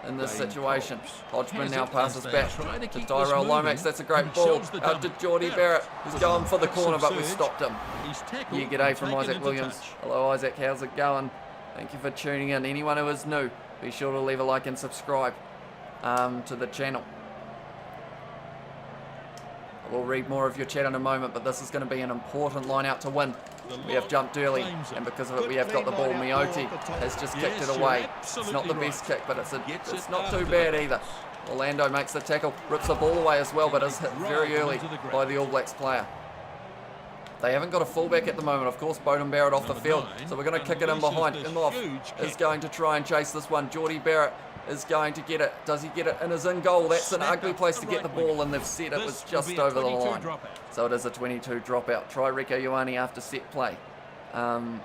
in this situation. Hodgman now passes back to Tyrell Lomax. That's a great ball. Out to Geordie Barrett. He's going for the corner, but we stopped him. Yeah, g'day from Isaac Williams. Hello, Isaac. How's it going? Thank you for tuning in. Anyone who is new, be sure to leave a like and subscribe to the channel. We'll read more of your chat in a moment, but this is going to be an important line out to win. We have jumped early, and because of it, we have got the ball. Mioti has just kicked it away. It's not the best kick, but it's not too bad either. Orlando makes the tackle, rips the ball away as well, but is hit very early by the All Blacks player. They haven't got a fullback at the moment. Of course, Bowden Barrett off the field, so we're going to kick it in behind. Imhoff is going to try and chase this one. Geordie Barrett is going to get it. Does he get it? And is in goal. That's an ugly place to get the ball, and they've said it was just over the line. So it is a 22 dropout. Try Rieko Ioane after set play.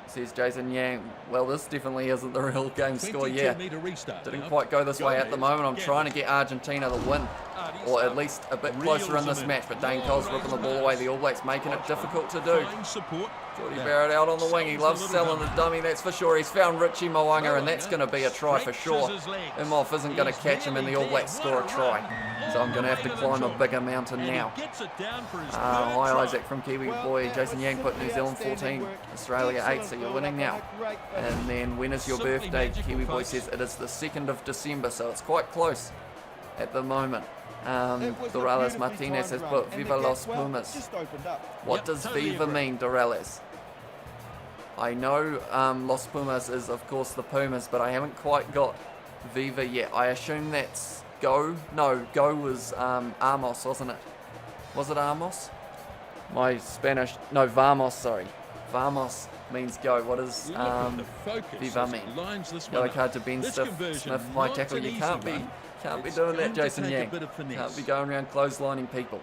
Says Jason Yang. Well, this definitely isn't the real game score. Yeah, didn't quite go this way at the moment. I'm trying to get Argentina the win, or at least a bit closer in this match, but Dane Coles ripping the ball away. The All Blacks making it difficult to do. Geordie Barrett out on the wing. He loves selling the dummy, that's for sure. He's found Richie Mo'unga, and that's going to be a try for sure. Imhoff isn't going to catch him, and the All Blacks score a try. So I'm going to have to climb a bigger mountain now. Hi Isaac from Kiwi Boy. Jason Yang put New Zealand 14, Australia 8, so you're winning now. And then when is your birthday? Kiwi Boy says it is the 2nd of December, so it's quite close at the moment. Dorales Martinez has put Viva Los Pumas. What does Viva mean, Dorales? I know Los Pumas is of course the Pumas, but I haven't quite got Viva yet. I assume that's Go? No, Go was Amos, wasn't it? Was it Amos? My Spanish, no, Vamos, sorry. Vamos means go. What does Viva mean? Yellow card to Ben Smith, high tackle. You can't be doing that, Jason Yang. Can't be going around clotheslining people.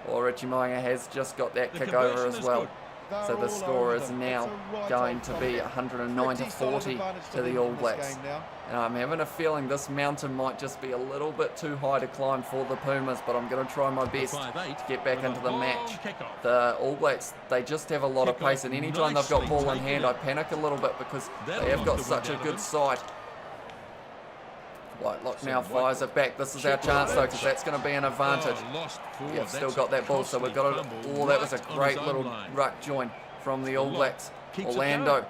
Or Richie Mo'unga has just got that kick over as well. So the score is now going to be 109 to 40 to the All Blacks. And I'm having a feeling this mountain might just be a little bit too high to climb for the Pumas, but I'm going to try my best to get back into the match. The All Blacks, they just have a lot of pace, and anytime they've got ball in hand, I panic a little bit because they have got such a good side. Whitelock now fires it back. This is our chance though, because that's going to be an advantage. Yeah, still got that ball, so we've got it. Oh, that was a great little ruck join from the All Blacks. Orlando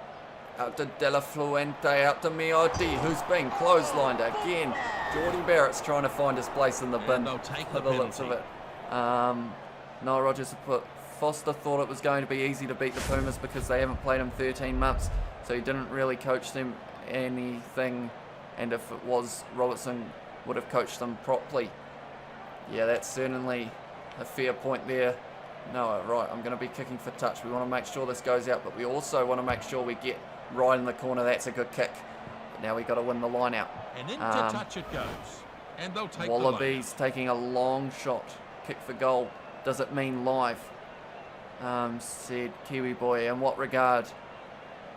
out to De La Fuente, out to Mioti, who's been clotheslined again. Geordie Barrett's trying to find his place in the bin for the looks of it. Noel Rogers put Foster thought it was going to be easy to beat the Pumas because they haven't played in 13 months, so he didn't really coach them anything. And if it was, Robertson would have coached them properly. Yeah, that's certainly a fair point there. No, right, I'm going to be kicking for touch. We want to make sure this goes out, but we also want to make sure we get right in the corner. That's a good kick. But now we've got to win the line out. And into touch it goes. And they'll take Wallabies taking a long shot. Kick for goal. Does it mean live? Said Kiwi Boy. In what regard,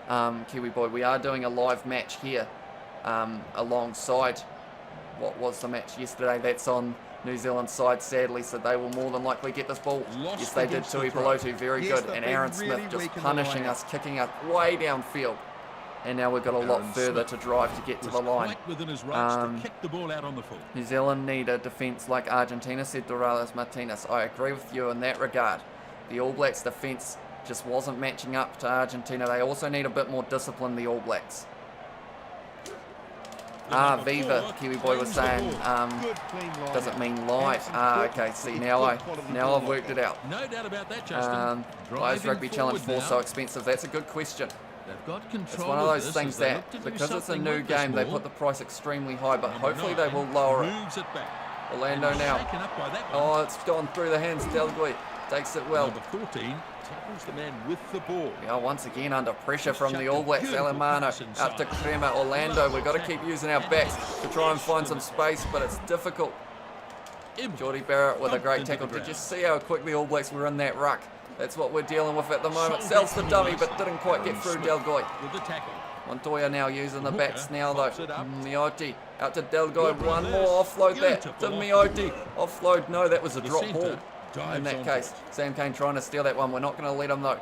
Kiwi Boy? We are doing a live match here. Alongside what was the match yesterday. That's on New Zealand's side, sadly, so they will more than likely get this ball. Yes, they did. Tui Pelotu, very good. And Aaron Smith just punishing us, kicking us way downfield. And now we've got a lot further to drive to get to the line. New Zealand need a defence like Argentina, said Dorales Martinez. I agree with you in that regard. The All Blacks defence just wasn't matching up to Argentina. They also need a bit more discipline, the All Blacks. Viva, Kiwi boy was saying, Good, clean line. does it mean live? Okay, see, now I've worked it out. No doubt about that, Justin. Why is Driving Rugby Challenge forward 4 so now. expensive? That's a good question. They've got control. It's one of those this things as they that, look to do because it's a something new with this game, they ball. put the price extremely high, but Number hopefully they 9 will lower it. moves it back. Orlando And now. shaken up by that one. Oh, it's gone through the hands. Delgoy takes it well. Number 14 tackles the man with the ball. We are once again under pressure from the Shut All the Blacks. beautiful Alemano pass out to inside. Crema. Orlando, we've got to keep using our backs to try and find some space, but it's difficult. Geordie Barrett with a great tackle. Did you see how quick the All Blacks were in that ruck? That's what we're dealing with at the moment. Sells the dummy, but didn't quite get through Delgoy. With the tackle. Montoya now using the backs now though. Pops it up. Mioti out to Delgoy. Good One run more there. offload that to Beautiful Mioti. Offload. No, that was a The drop centre ball. dives In that on case, it. Sam Cane trying to steal that one. We're not going to let him though.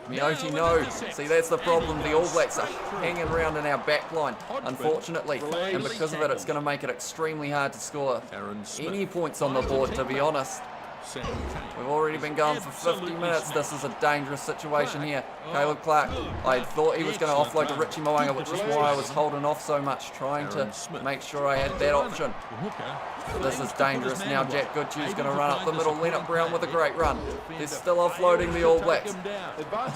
Mioti, Now no. an intercept. See, that's the problem. And The he All goes Blacks are straight through. hanging around in our back line, Hodgman unfortunately. relays And because of it, it's tackles. going to make it extremely hard to score Aaron Smith any points on the board, to be honest. Sam Cane. We've already been going for 50 Absolutely minutes. This is a dangerous situation here. Caleb Clark, good. I thought he was going to offload to Excellent Richie Moanga, which is Beautiful why I play. was holding off so much, trying to Aaron Smith. make sure I had that option. The hooker. This is dangerous now. Jack Goodhue's going to run up the middle. Leonard Brown with a great run. They're Defender still offloading the All fails to Blacks. take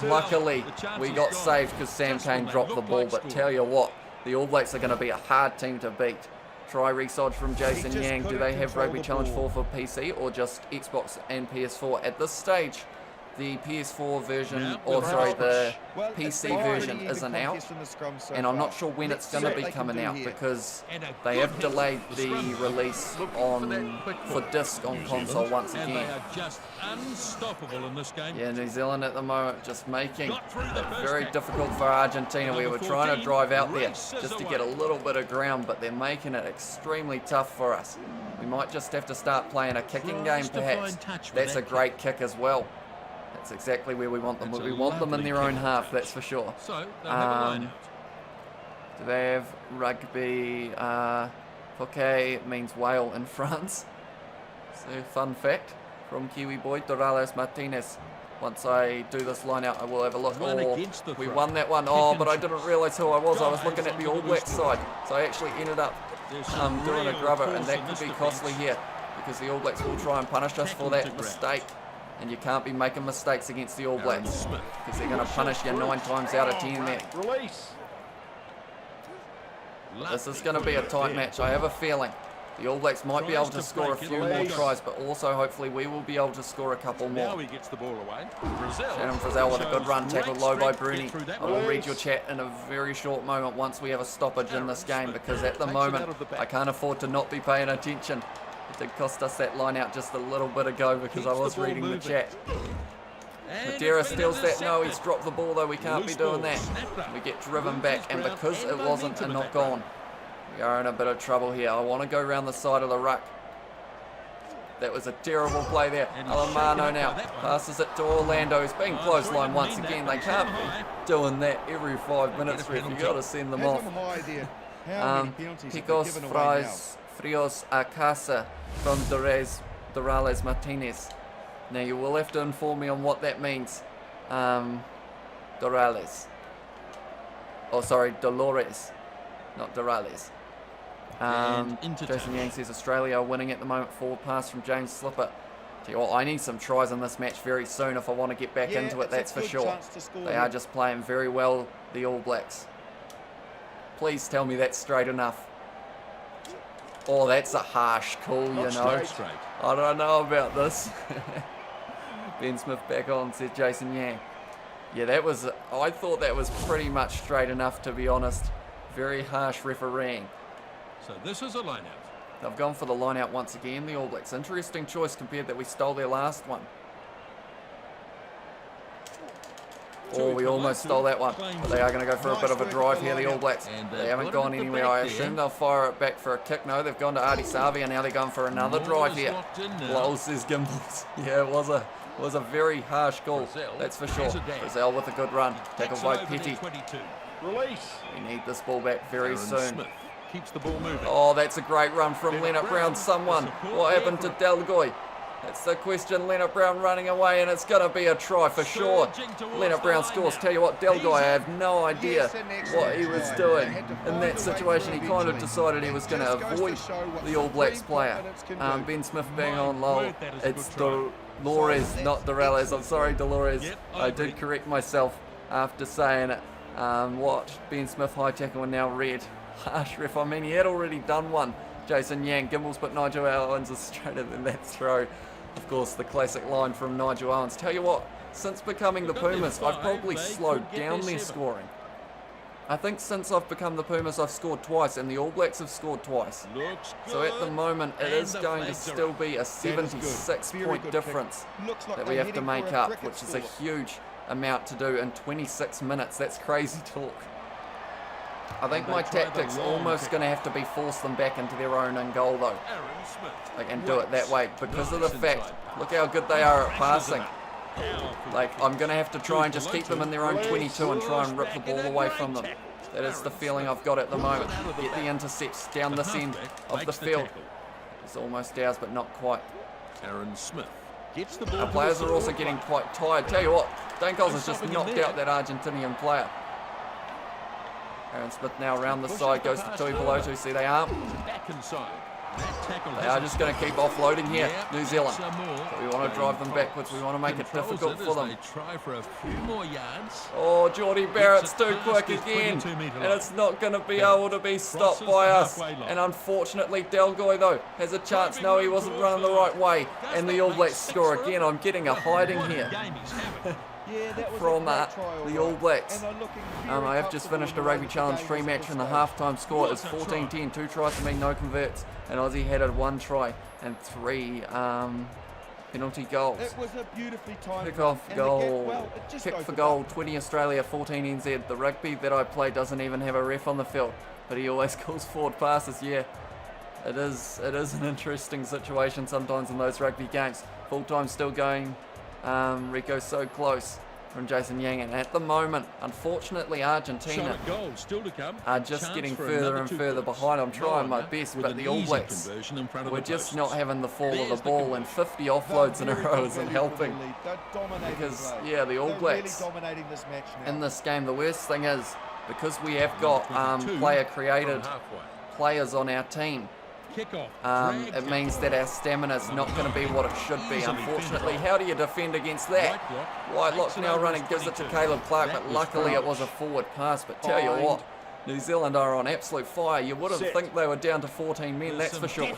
him down. Luckily, The chance we is got gone. saved because Sam Just Cane when they dropped the look ball. like But scoring. tell you what, the All Blacks are going to be a hard team to beat. Try resod from Jason just Yang. Do couldn't they have control Rugby the Challenge ball. 4 for PC or just Xbox and PS4? At this stage, the PS4 version, Now, or with sorry, the Well, it's PC been version pretty isn't even out. contest in the scrum so And I'm far. not sure when Let's it's see going to what be they can coming do out here. because And a they good have hit. delayed The the scrum release looking for on that quick for foot. disc on New console Zealand, once and again. they are just unstoppable in this game. Yeah, New Zealand at the moment just making Got through the it first very tackle. difficult for Argentina. We Number were trying to 14 drive out there races just to away. get a little bit of ground, but they're making it extremely tough for us. We might just have to start playing a kicking game Tries to perhaps. find touch with That's a that great kick as well. That's exactly where we want them. It's a We want them in lovely their own kick. half, that's for sure. So they'll have a line Um, out. Do they have rugby? Poké means whale in France. So fun fact from Kiwi boy Dorales Martinez. Once I do this line out, I will have a look. Run Oh, against the we throw. won that one. Kick Oh, and but I try. didn't realise who I was. I was Dives looking at the onto All the Blacks loose side. So I actually ended up There's some doing a real grubber, and force that in could this be defence. costly here because the All Blacks will try and punish us for Tackle to that ground. mistake. And you can't be making mistakes against the All Aaron Blacks Smith. because they're going to punish you 9 times out of 10 there. Release. This is going to be a tight match. I have a feeling the All Blacks might be able to score a few more tries, but also hopefully we will be able to score a couple Now more. he gets the ball away. Brazil. Shannon Frizzell with a good run, shows tackled great low by strength to Bruni. get through that I will one. read your chat in a very short moment once we have a stoppage in this game because at the Takes it out moment of the back. I can't afford to not be paying attention. It did cost us that line out just a little bit ago because I Keeps the was ball reading the moving. chat. And Madeira it's been steals that. No, he's intercepted. dropped the ball though. We can't be Loose doing ball, that. snapped up. We get driven Loses back, and ground because and it wasn't a momentum knock at that on, we are in a bit of trouble here. I want to go around the side of the ruck. That was a terrible play there. And he's shaken Alemano up now by that one. passes it to Orlando. He's being Oh, clotheslined sorry, once didn't mean again. that, They but can't he's be high. doing that every 5 minutes, Get a ref. You penalty. got to send them Has off. them high there. How many penalties have they Picos given away now? Frios a Casa from Dorales Martinez. Now you will have to inform me on what that means. Dorales. Oh, sorry, Dolores, not Dorales. And into Jason touch. Yang says Australia are winning at the moment. Forward pass from James Slipper. Tell you what, I need some tries in this match very soon if I want to get back Yeah, into it, it's a that's for good sure. chance to score They here. are just playing very well, the All Blacks. Please tell me that's straight enough. Oh, that's a harsh call, you Not know. Straight. I don't know about this. Ben Smith back on, said Jason Yang. Yeah, that was, I thought that was pretty much straight enough, to be honest. Very harsh refereeing. So this is a line out. They've gone for the line out once again, the All Blacks. Interesting choice compared that we stole their last one. Oh, we almost stole that one. But they are going to go for a bit of a drive here, the All Blacks. And They they've haven't got it gone at the anywhere. back I there. assume they'll fire it back for a kick. No, they've gone to Artie Savi, and now they're going for another drive here. Locked in now. Lowell says Gimbals. Yeah, it was a very harsh goal, Brazil that's for sure. has a dab. Brazil with a good run. Tackled Takes by it over Petty. to 22. Release. We need this ball back very Aaron soon. Smith keeps the ball moving. Oh, that's a great run from Leonard Leonard Brown. Brown, Someone. support What there happened to for- Delgoy? That's the question. Leonard Brown running away, and it's going to be a try for sure. Leonard Brown scores. Tell you what, Delguy, I have no idea what he was doing in that situation. He kind of decided he was going to avoid the All Blacks player. Ben Smith being on low. It's Dolores, not Dorales. I'm sorry, Dolores. I did correct myself after saying it. What? Ben Smith high tackle and now red. Harsh ref. I mean, he had already done one. Jason Yang Gimbals, but Nigel Owens is straighter than that throw. Of course, the classic line from Nigel Owens. Tell you what, since becoming the Pumas, I've probably slowed down their scoring. I think since I've become the Pumas, I've scored twice, and the All Blacks have scored twice. So at the moment, it is going to still be a 76-point difference that we have to make up, which is a huge amount to do in 26 minutes. That's crazy talk. I think my tactics almost going to have to be force them back into their own in goal though. I can do it that way because of the fact, look how good they are at passing. Like, I'm going to have to try and just keep them in their own 22 and try and rip the ball away from them. That is the feeling I've got at the moment. Get the intercepts down this end of the field. It's almost ours, but not quite. Aaron Smith. Our players are also getting quite tired. Tell you what, Dane Coles has just knocked out that Argentinian player. Aaron Smith now around the side, goes to Tui Pelotu. See, they are just going to keep offloading here, New Zealand. But we want to drive them backwards. We want to make it difficult for them. Oh, Geordie Barrett's too quick again. And it's not going to be able to be stopped by us. And unfortunately, Delguy, though, has a chance. No, he wasn't running the right way. And the All Blacks score again. I'm getting a hiding here. From the All Blacks. I have just finished a Rugby Challenge 3 match, and the halftime score is 14-10. 2 tries for me, no converts, and Aussie headed 1 try and 3 penalty goals. It was a beautifully timed Kickoff goal, well, kick for goal, 20 Australia, 14 NZ. The rugby that I play doesn't even have a ref on the field, but he always calls forward passes. Yeah, it is an interesting situation sometimes in those rugby games. Full time still going. Rico so close from Jason Yang, and at the moment, unfortunately, Argentina are just getting further and further behind. I'm trying my best, but the All Blacks, we're just not having the fall of the ball, and 50 offloads in a row isn't helping. Because, yeah, the All Blacks in this game, the worst thing is, because we have got player-created players on our team, it means that our stamina is not going to be what it should be, unfortunately. How do you defend against that? Whitelock's now running, gives it to Caleb Clark, but luckily it was a forward pass. But tell you what, New Zealand are on absolute fire. You wouldn't think they were down to 14 men, that's for sure.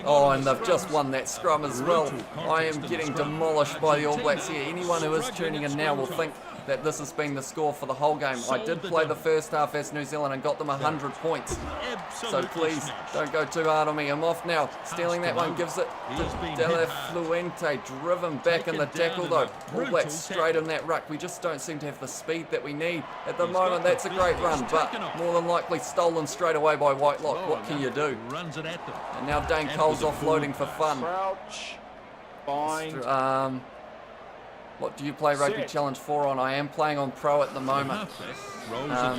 Oh, and they've just won that scrum as well. I am getting demolished by the All Blacks here. Anyone who is tuning in now will think that this has been the score for the whole game. I did play the first half as New Zealand and got them 100 points. So please, don't go too hard on me. I'm off now. Stealing that one, gives it to De La Fuente. Driven back in the tackle though. All Blacks straight in that ruck. We just don't seem to have the speed that we need at the moment. That's a great run, but more than likely stolen straight away by Whitelock. What can you do? And now Dane Coles offloading for fun. What do you play Rugby Challenge 4 on? I am playing on Pro at the moment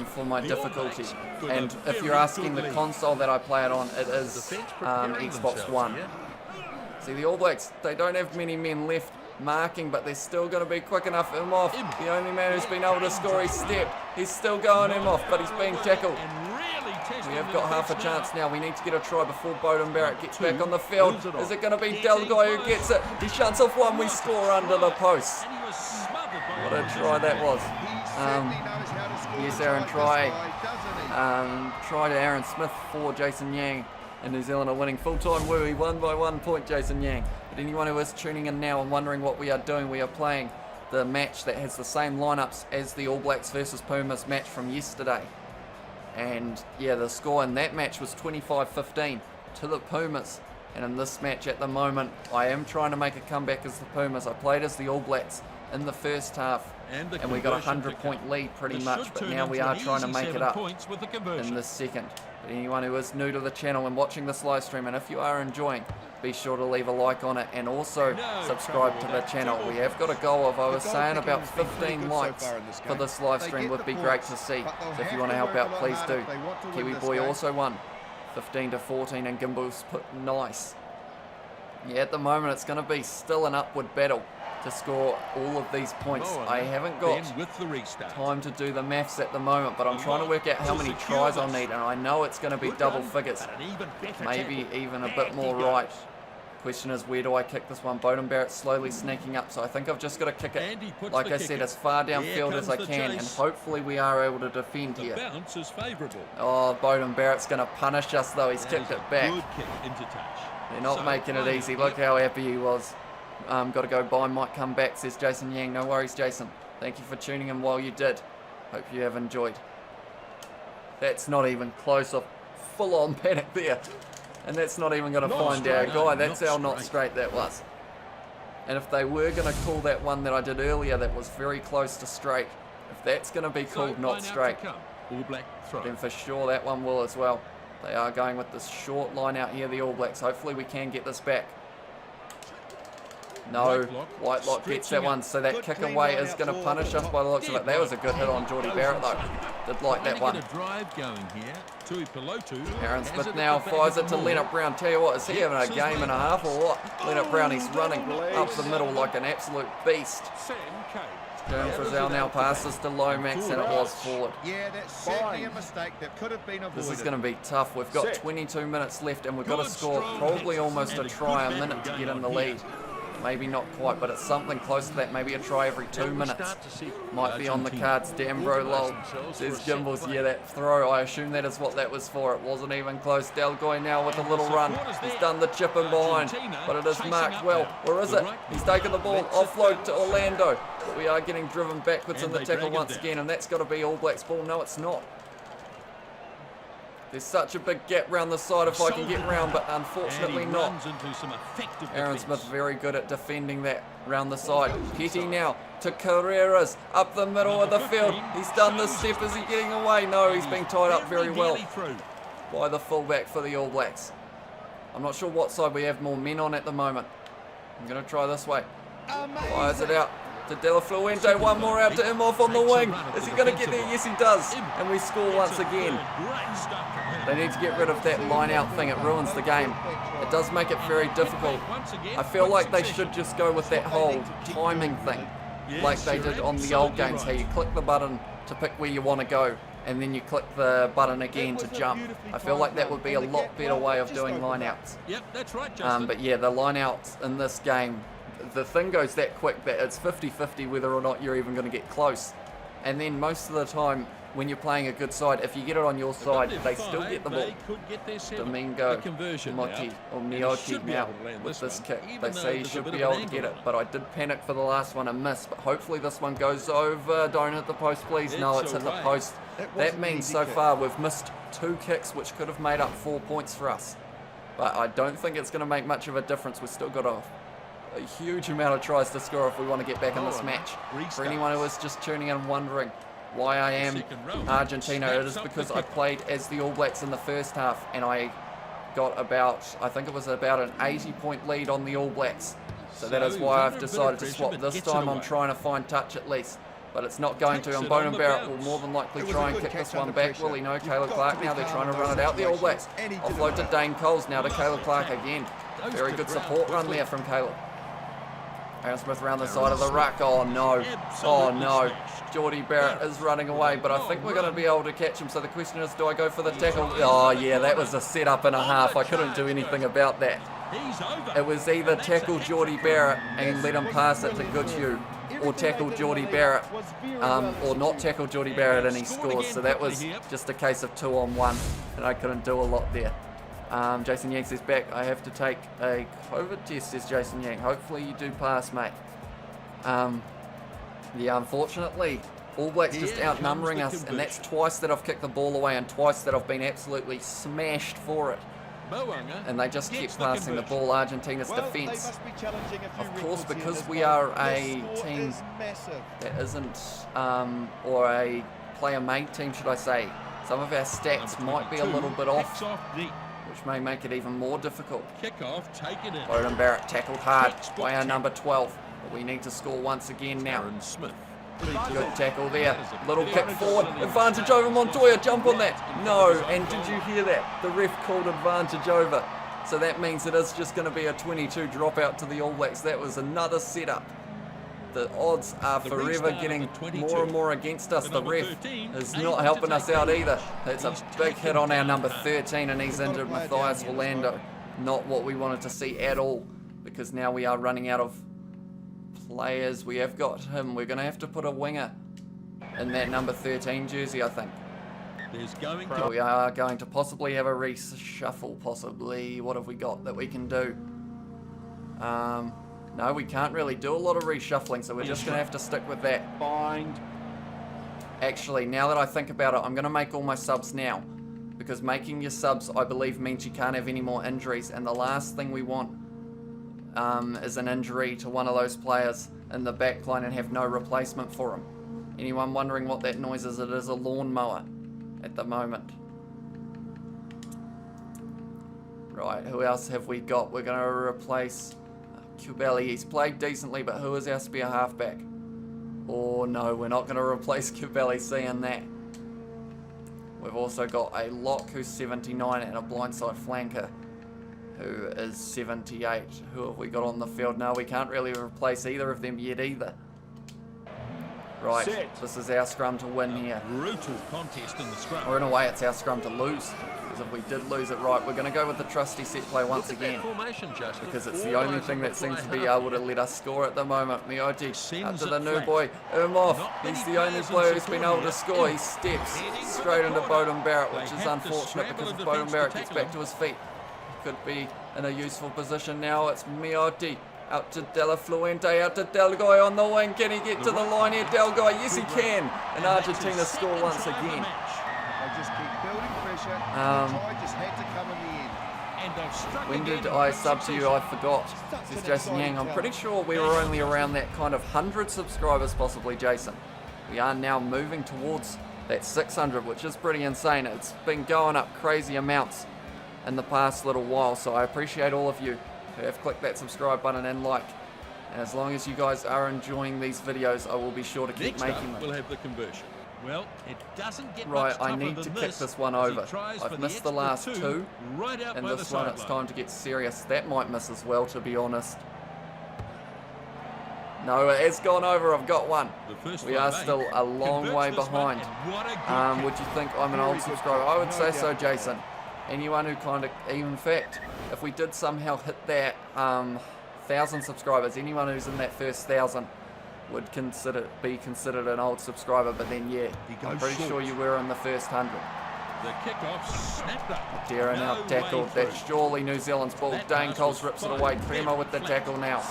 for my difficulty. And if you're asking the console that I play it on, it is Xbox One. See, the All Blacks, they don't have many men left marking, but they're still going to be quick enough. Imhoff, the only man who's been able to score, he's stepped. He's still going Imhoff, but he's being tackled. We have got half a chance now. We need to get a try before Beauden Barrett gets back on the field. Is it going to be Delguy who gets it? He shuts off one. We score under the post. What a try that was. Yes, Aaron, try to Aaron Smith for Jason Yang. And New Zealand are winning full-time. We won by 1 point, Jason Yang. But anyone who is tuning in now and wondering what we are doing, we are playing the match that has the same lineups as the All Blacks versus Pumas match from yesterday. And yeah, the score in that match was 25-15 to the Pumas. And in this match at the moment, I am trying to make a comeback as the Pumas. I played as the All Blacks in the first half, and we got a 100-point lead pretty much. But now we are trying to make it up in this second. But anyone who is new to the channel and watching this live stream, and if you are enjoying, be sure to leave a like on it and also subscribe to the channel. We have got a goal of, I was saying, about 15 likes for this live stream would be great to see. So if you want to help out, please do. Kiwi Boy also won 15-14, and Gimbals put nice. Yeah, at the moment it's going to be still an upward battle to score all of these points. I haven't got with the restart. time to do the maths at the moment, but I'm trying to work out how many tries I'll need, and I know it's going to be double figures. Maybe even a bit more right. Question is, where do I kick this one? Bowden Barrett's slowly sneaking up, so I think I've just got to kick it, like I said, as far downfield as I can, and hopefully we are able to defend here. Bounce is favourable. Oh, Bowden Barrett's going to punish us, though. He's kicked it back. Good kick into touch. They're not making it easy. Look how happy he was. Got to go by, might come back, says Jason Yang. No worries, Jason. Thank you for tuning in while you did. Hope you have enjoyed. That's not even close. A full-on panic there. And that's not even going to find our guy. That's how not straight that was. And if they were going to call that one that I did earlier that was very close to straight, if that's going to be called not straight, then for sure that one will as well. They are going with this short line out here, the All Blacks. Hopefully we can get this back. No, Whitelock gets that one, so that kick away is going to punish us by the looks of it. That was a good hit on Geordie Barrett though. Did like that one. Aaron Smith now fires it to Leonard Brown. Tell you what, is he having a game and a half or what? Leonard Brown, he's running up the middle like an absolute beast. Kern Frizzell now passes to Lomax and it was forward. Yeah, that's certainly a mistake that could have been avoided. This is going to be tough. We've got 22 minutes left and we've got to score probably almost a try a minute to get in the lead. Maybe not quite, but it's something close to that. Maybe a try every 2 minutes. Might be on the cards. Damn bro, lol. Says Gimbals. Yeah, that throw, I assume that is what that was for. It wasn't even close. Delgoy now with a little run. He's done the chip in behind, but it is marked well. Where is it? He's taken the ball. Offload to Orlando. But we are getting driven backwards in the tackle once again, and that's got to be All Blacks ball. No, it's not. There's such a big gap round the side if I can get round, but unfortunately not. Aaron Smith very good at defending that round the side. Petty now to Carreras up the middle of the field. He's done the step. Is he getting away? No, he's being tied up very well by the fullback for the All Blacks. I'm not sure what side we have more men on at the moment. I'm going to try this way. Fires it out to De La Fuente, one more out to Imhoff on the wing. Is he going to get there? Yes, he does. And we score once again. They need to get rid of that line-out thing. It ruins the game. It does make it very difficult. I feel like they should just go with that whole timing thing, like they did on the old games, how you click the button to pick where you want to go, and then you click the button again to jump. I feel like that would be a lot better way of doing line-outs. Yep, that's right, Justin. But yeah, the line-outs in this game, the thing goes that quick that it's 50-50 whether or not you're even going to get close. And then most of the time, when you're playing a good side, if you get it on your side, they still get the ball. Domingo Moti or Miotti now with this kick. They say he should be able to get it, but I did panic for the last one and miss. But hopefully this one goes over. Don't hit the post, please. No, it's hit the post. That means so far we've missed 2 kicks, which could have made up 4 points for us. But I don't think it's going to make much of a difference. We've still got a huge amount of tries to score if we want to get back in this match. For anyone who is just tuning in and wondering why I am Argentina, it is because I played as the All Blacks in the first half and I got about, I think it was about an 80-point lead on the All Blacks. So that is why I've decided to swap. This time I'm trying to find touch at least, but it's not going to. And Bowden Barrett will more than likely try and kick this one back. Will he? No, Caleb Clark now. They're trying to run it out, the All Blacks. Offload to Dane Coles now to Caleb Clark again. Very good support run there from Caleb. Aaron Smith around the side of the ruck. Oh no. Oh no. Geordie Barrett is running away, but I think we're going to be able to catch him. So the question is, do I go for the tackle? Oh yeah, that was a setup and a half. I couldn't do anything about that. It was either tackle Geordie Barrett and let him pass it to Goodhue, or tackle Geordie Barrett, or not tackle Geordie Barrett and he scores. So that was just a case of 2-on-1, and I couldn't do a lot there. Jason Yang says back, I have to take a COVID test, says Jason Yang. Hopefully you do pass, mate. Yeah, unfortunately, All Blacks just outnumbering us, and that's twice that I've kicked the ball away and twice that I've been absolutely smashed for it. And they just keep passing the ball. Argentina's defence. Of course, because we are a team that isn't, or a player-made team, should I say, some of our stats might be a little bit off, which may make it even more difficult. Bowden Barrett tackled hard by our number 12, but we need to score once again now. Good tackle there. Little kick forward. Advantage over Montoya. Jump on that. No. And did you hear that? The ref called advantage over. So that means it is just going to be a 22 dropout to the All Blacks. That was another setup. The odds are forever getting more and more against us. The ref is not helping us out either. That's a big hit on our number 13, and he's injured, Matthias Orlando. Not what we wanted to see at all, because now we are running out of players. We have got him. We're going to have to put a winger in that number 13 jersey, I think. We are going to possibly have a reshuffle, possibly. What have we got that we can do? No, we can't really do a lot of reshuffling, so we're just going to have to stick with that. Actually, now that I think about it, I'm going to make all my subs now, because making your subs, I believe, means you can't have any more injuries, and the last thing we want is an injury to one of those players in the back line and have no replacement for him. Anyone wondering what that noise is? It is a lawnmower at the moment. Right, who else have we got? We're going to replace Kubeli. He's played decently, but who is our spare halfback? Oh no, we're not going to replace Kubeli, seeing that. We've also got a lock who's 79 and a blindside flanker who is 78. Who have we got on the field? No, we can't really replace either of them yet either. Right, this is our scrum to win here. Brutal contest in the scrum. Or in a way, it's our scrum to lose. Because if we did lose it, right, we're going to go with the trusty set play once again. Because it's the only thing that seems to be able to let us score at the moment. Mioji, up to the new boy, Umov. He's the only player who's been able to score. He steps straight into Bowden Barrett, which is unfortunate because if Bowden Barrett gets back to his feet, could be in a useful position now. It's Mioji. Out to Della Fluente, out to Delgoy on the wing. Can he get to the line here? Delgoy, yes he can. And Argentina score once again. They just keep building pressure. The try just had to come in the end. When did I sub to you? I forgot. This is Jason Yang. I'm pretty sure we were only around that kind of 100 subscribers, possibly, Jason. We are now moving towards that 600, which is pretty insane. It's been going up crazy amounts in the past little while, so I appreciate all of you who have clicked that subscribe button and like. And as long as you guys are enjoying these videos, I will be sure to keep making them. We'll have the conversion. Well, it doesn't get right, much tougher I need to than kick this one over. I've missed the last two, right out and by this the one it's sideline. time to get serious. That might miss as well, to be honest. No, it has gone over. I've got one. We are still a long way behind. Would you think I'm an old subscriber? I would say so, Jason. Anyone who kind of, in fact, if we did somehow hit that 1,000 subscribers, anyone who's in that first 1,000 would be considered an old subscriber. But then, yeah, I'm pretty sure you were in the first 100. The kickoff snapped up. Dara now tackled. That's surely New Zealand's ball. Dane Coles rips it away. Cremo with the tackle now.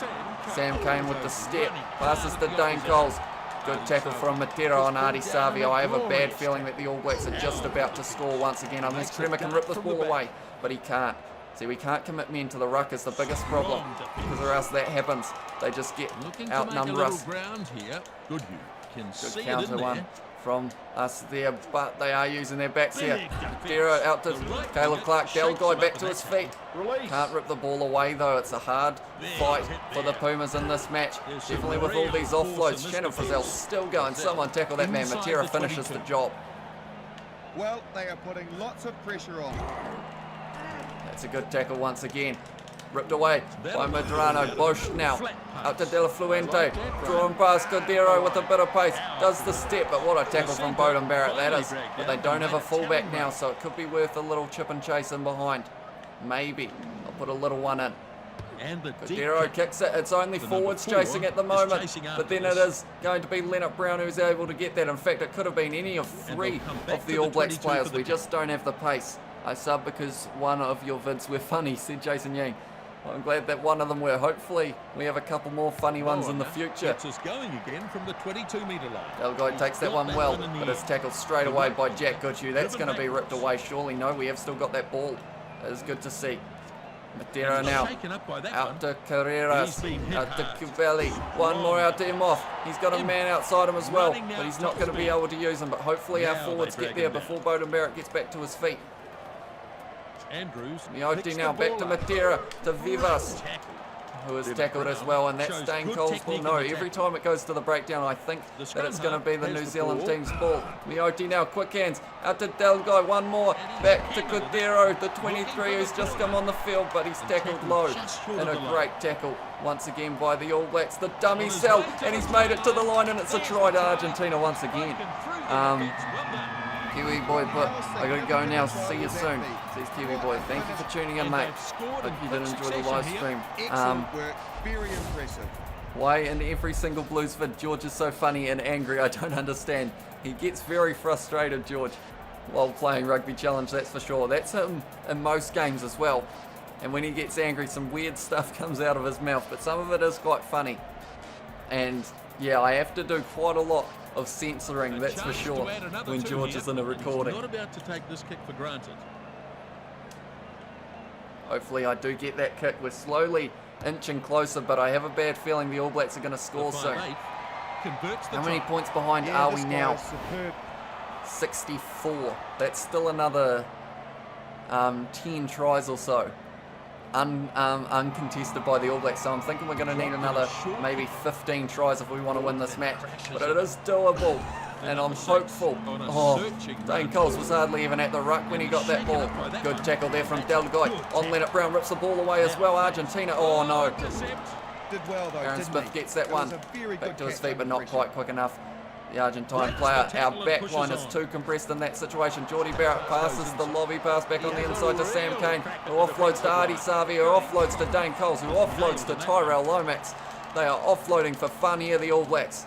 Sam Kane with the step. Passes to Dane Coles. Good tackle from Matera on Artie Savio. I have a bad feeling that the All Blacks are just about to score once again. Unless Crema can rip this ball away, but he can't. See, we can't commit men to the ruck is the biggest problem, because or else that happens. They just get outnumber us. Good counter one from us there, but they are using their backs here. Matera out to Caleb Clark. Delgoy back to his feet. Can't rip the ball away though. It's a hard fight for the Pumas in this match. Definitely with all these offloads. Shannon Frizzell still going. Someone tackle that man. Matera finishes the job. Well, they are putting lots of pressure on. That's a good tackle once again. Ripped away by Medrano. Bosch now. Out to Della Fluente. Drawn past Cordero with a bit of pace. Does the step, but what a tackle from Bowden Barrett that is. But they don't have a fullback now, so it could be worth a little chip and chase in behind. Maybe. I'll put a little one in. Cordero kicks it. It's only forwards chasing at the moment, but then it is going to be Leonard Brown who's able to get that. In fact, it could have been any of three of the All Blacks players. We just don't have the pace. I sub because one of your vids were funny, said Jason Yang. Well, I'm glad that one of them were. Hopefully, we have a couple more funny ones in the future. Gets us going again from the 22-metre line. Delgoy takes that one well, but it's tackled straight away by Jack Goodhue. That's going to be ripped away, surely. No, we have still got that ball. It is good to see. Matera now, out to Carreras, out to Kubeli, one more out to Imhoff. He's got a man outside him as well, but he's not going to be able to use him. But hopefully our forwards get there before Bowden Barrett gets back to his feet. Andrews. Mioti now back to Matera, to Vivas. who is tackled as well, and that's Dane Cole's ball. No, every time it goes to the breakdown, I think that it's going to be the New Zealand team's ball. Miotti now, quick hands, out to Delgai, one more, back to Cordero, the 23 who's just come on the field, but he's tackled low, and a great tackle once again by the All Blacks. The dummy cell, and he's made it to the line, and it's a try to Argentina once again. Kiwi boy, but I gotta go now. See you soon. Says Kiwi boy. Thank you for tuning in, mate. Hope you did enjoy the live stream. Excellent work, very impressive. Why in every single Blues vid George is so funny and angry, I don't understand. He gets very frustrated, George, while playing Rugby Challenge, that's for sure. That's him in most games as well. And when he gets angry, some weird stuff comes out of his mouth, but some of it is quite funny. And yeah, I have to do quite a lot of censoring, that's for sure, when George is in a recording. Not about to take this kick for granted. Hopefully I do get that kick. We're slowly inching closer, but I have a bad feeling the All Blacks are going to score soon. How many points behind are we now? 64. That's still another 10 tries or so. Uncontested by the All Blacks, so I'm thinking we're going to need another maybe 15 tries if we want to win this match, but it is doable, and I'm hopeful. Oh, Dane Coles was hardly even at the ruck when he got that ball. Good tackle there from Delgai. On Leonard Brown rips the ball away as well. Argentina, oh no. Did well though, Aaron didn't Smith he? gets that It one was a very back good to his catch feet, but not under quite quick enough. The Argentine player, our back line is too compressed in that situation. Geordie Barrett passes the lobby pass back on the inside to Sam Cane, who offloads to Artie Savi, who offloads to Dane Coles, who offloads to Tyrell Lomax. They are offloading for fun here, the All Blacks.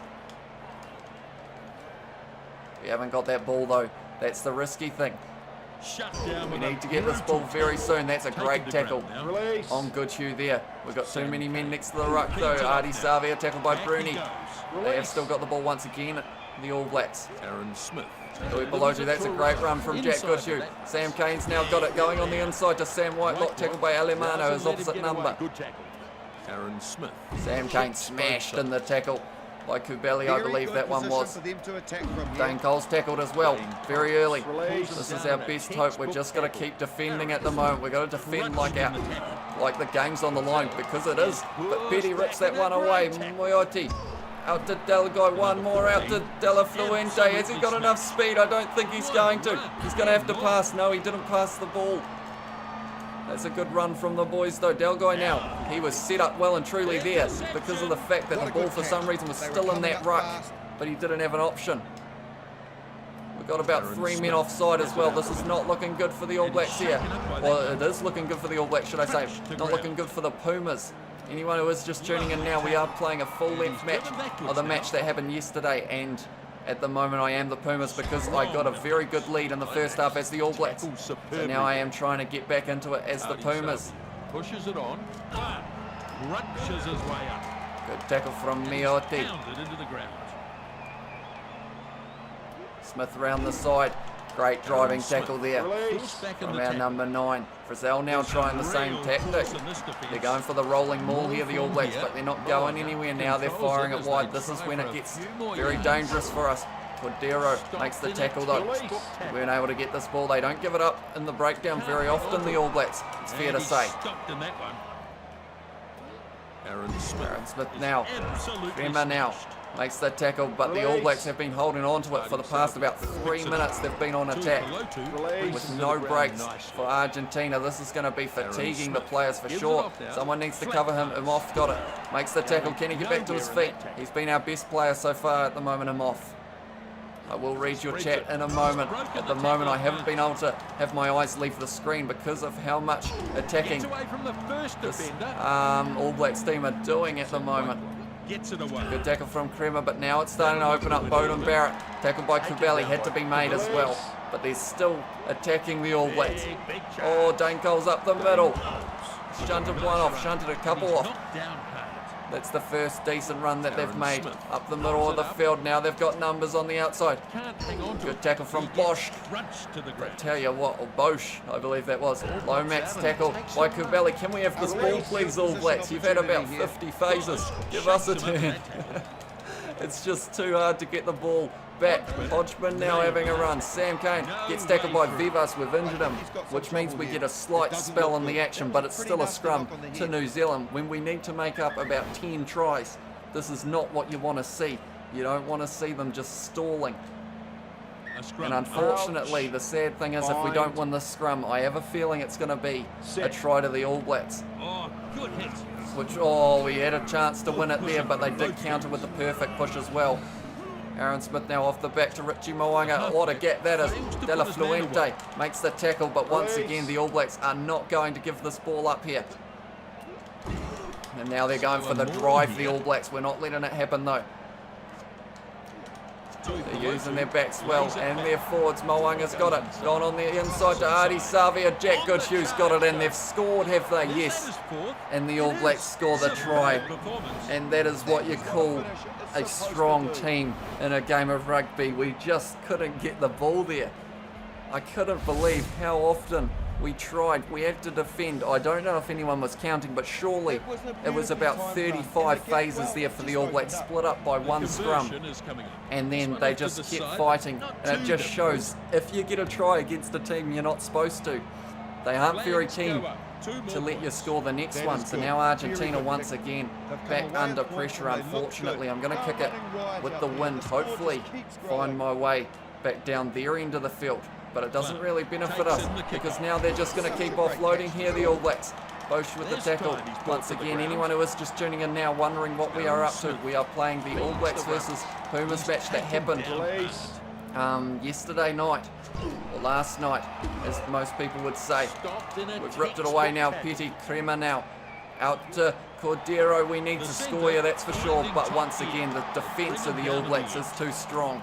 We haven't got that ball though. That's the risky thing. We need to get this ball very soon. That's a great tackle on Goodhue there. We've got too many men next to the ruck though. Artie Savi tackled by Bruni. They have still got the ball once again, the All Blacks. Aaron Smith. Louis Belotu, that's a great run from Jack Goodhue. Sam Cane's now got it going on the inside to Sam Whitelock, tackled by Alemano, his opposite number. Aaron Smith. Sam Cane smashed in the tackle by Kubeli, I believe that one was. Dane Cole's tackled as well, very early. This is our best hope. We're just got to keep defending at the moment. We've got to defend like the game's on the line, because it is. But Petty rips that one away. Moioti out to Delgai, one more out to Della Fluente. Has he got enough speed? I don't think he's going to. He's going to have to pass. No, he didn't pass the ball. That's a good run from the boys though. Delgai now, he was set up well and truly there because of the fact that the ball for some reason was still in that ruck, but he didn't have an option. We've got about 3 men offside as well. This is not looking good for the All Blacks here. Well, it is looking good for the All Blacks, should I say. Not looking good for the Pumas. Anyone who is just tuning in now, we are playing a full-length match of the match that happened yesterday, and at the moment I am the Pumas because I got a very good lead in the first half as the All Blacks. So now I am trying to get back into it as the Pumas. Pushes it on. Crunches his way up. Good tackle from Miotti. Pounded into the ground. Smith around the side. Great driving tackle there from our number 9. Frizzell now trying the same tactic. They're going for the rolling maul here, the All Blacks, but they're not going anywhere now. They're firing it wide. This is when it gets very dangerous for us. Cordero makes the tackle though. We weren't able to get this ball. They don't give it up in the breakdown very often, the All Blacks, it's fair to say. Aaron Smith now. Crema now makes the tackle, but the All Blacks have been holding on to it for the past about 3 minutes. They've been on attack with no breaks for Argentina. This is going to be fatiguing the players for sure. Someone needs to cover him. Imoff got it. Makes the tackle. Can he get back to his feet? He's been our best player so far at the moment, Imoff. I will read your chat in a moment. At the moment, I haven't been able to have my eyes leave the screen because of how much attacking this All Blacks team are doing at the moment. Good tackle from Crema, but now it's starting to open up. Bowden Barrett, tackled by Kubeli, had to be made as well. But they're still attacking the All Blacks. Oh, Dane Cole's up the middle. Shunted one off, shunted a couple off. That's the first decent run that they've made up the middle of the field. Now they've got numbers on the outside. Good tackle from Bosch. I tell you what, or Bosch, I believe that was. Lomax tackle by Kubeli. Can we have this ball, please, All Blacks? You've had about 50 phases. Give us a turn. It's just too hard to get the ball back. Hodgman now having a run. Sam Kane gets tackled by Vivas. We've injured him, which means we get a slight spell in the action, but it's still a scrum to New Zealand when we need to make up about 10 tries. This is not what you want to see. You don't want to see them just stalling. And unfortunately, the sad thing is if we don't win this scrum, I have a feeling it's going to be a try to the All Blacks. Oh, good hit. Which, we had a chance to win it there, but they did counter with the perfect push as well. Aaron Smith now off the back to Richie Mo'unga. What a gap that is. De La Fuente makes the tackle, but once again, the All Blacks are not going to give this ball up here. And now they're going for the drive, the All Blacks. We're not letting it happen, though. They're using their backs well, and their forwards. Mo'unga's got it. Gone on the inside to Artie Savia. Jack Goodhue's got it, and they've scored, have they? Yes. And the All Blacks score the try. And that is what you call a strong team in a game of rugby. We just couldn't get the ball there. I couldn't believe how often we tried. We had to defend. I don't know if anyone was counting, but surely it was about 35 phases there for the All Blacks, split up by one scrum. And then they just kept fighting. And it just shows if you get a try against a team you're not supposed to, they aren't very keen to let you score the next one. So now Argentina once again back under pressure, unfortunately. I'm going to kick it with the wind, hopefully find my way back down their end of the field. But it doesn't really benefit us because now they're just going to keep offloading here, the All Blacks. Bosch with the tackle. Once again, anyone who is just tuning in now wondering what we are up to, we are playing the All Blacks versus Pumas match that happened yesterday night, or last night, as most people would say. We've ripped it away now. Petty Crema now out to Cordero. We need to score here, that's for sure. But once again, the defence of the All Blacks is too strong.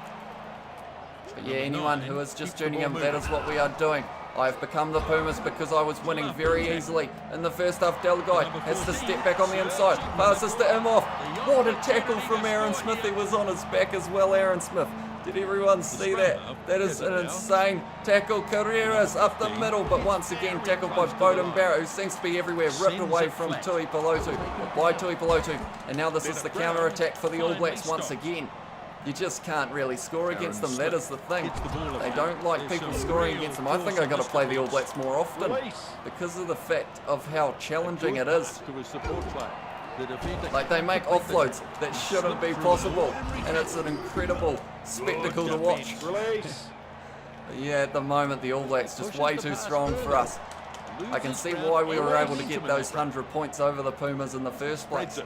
But yeah, anyone who is just tuning in, that is what we are doing. I've become the Pumas because I was winning very easily in the first half. Delguy has to step back on the inside. Passes to Imhoff. What a tackle from Aaron Smith. He was on his back as well, Aaron Smith. Did everyone see that? That is an insane tackle. Carreras up the middle, but once again tackled by Bowden Barrett, who seems to be everywhere. Ripped away from Tui Pelotu, by Tui Pelotu. And now this is the counter-attack for the All Blacks once again. You just can't really score against them. That is the thing. They don't like people scoring against them. I think I've got to play the All Blacks more often because of the fact of how challenging it is. Like, they make offloads that shouldn't be possible, and it's an incredible spectacle to watch. Yeah, at the moment the All Blacks just way too strong for us. I can see why we were able to get those 100 points over the Pumas in the first place,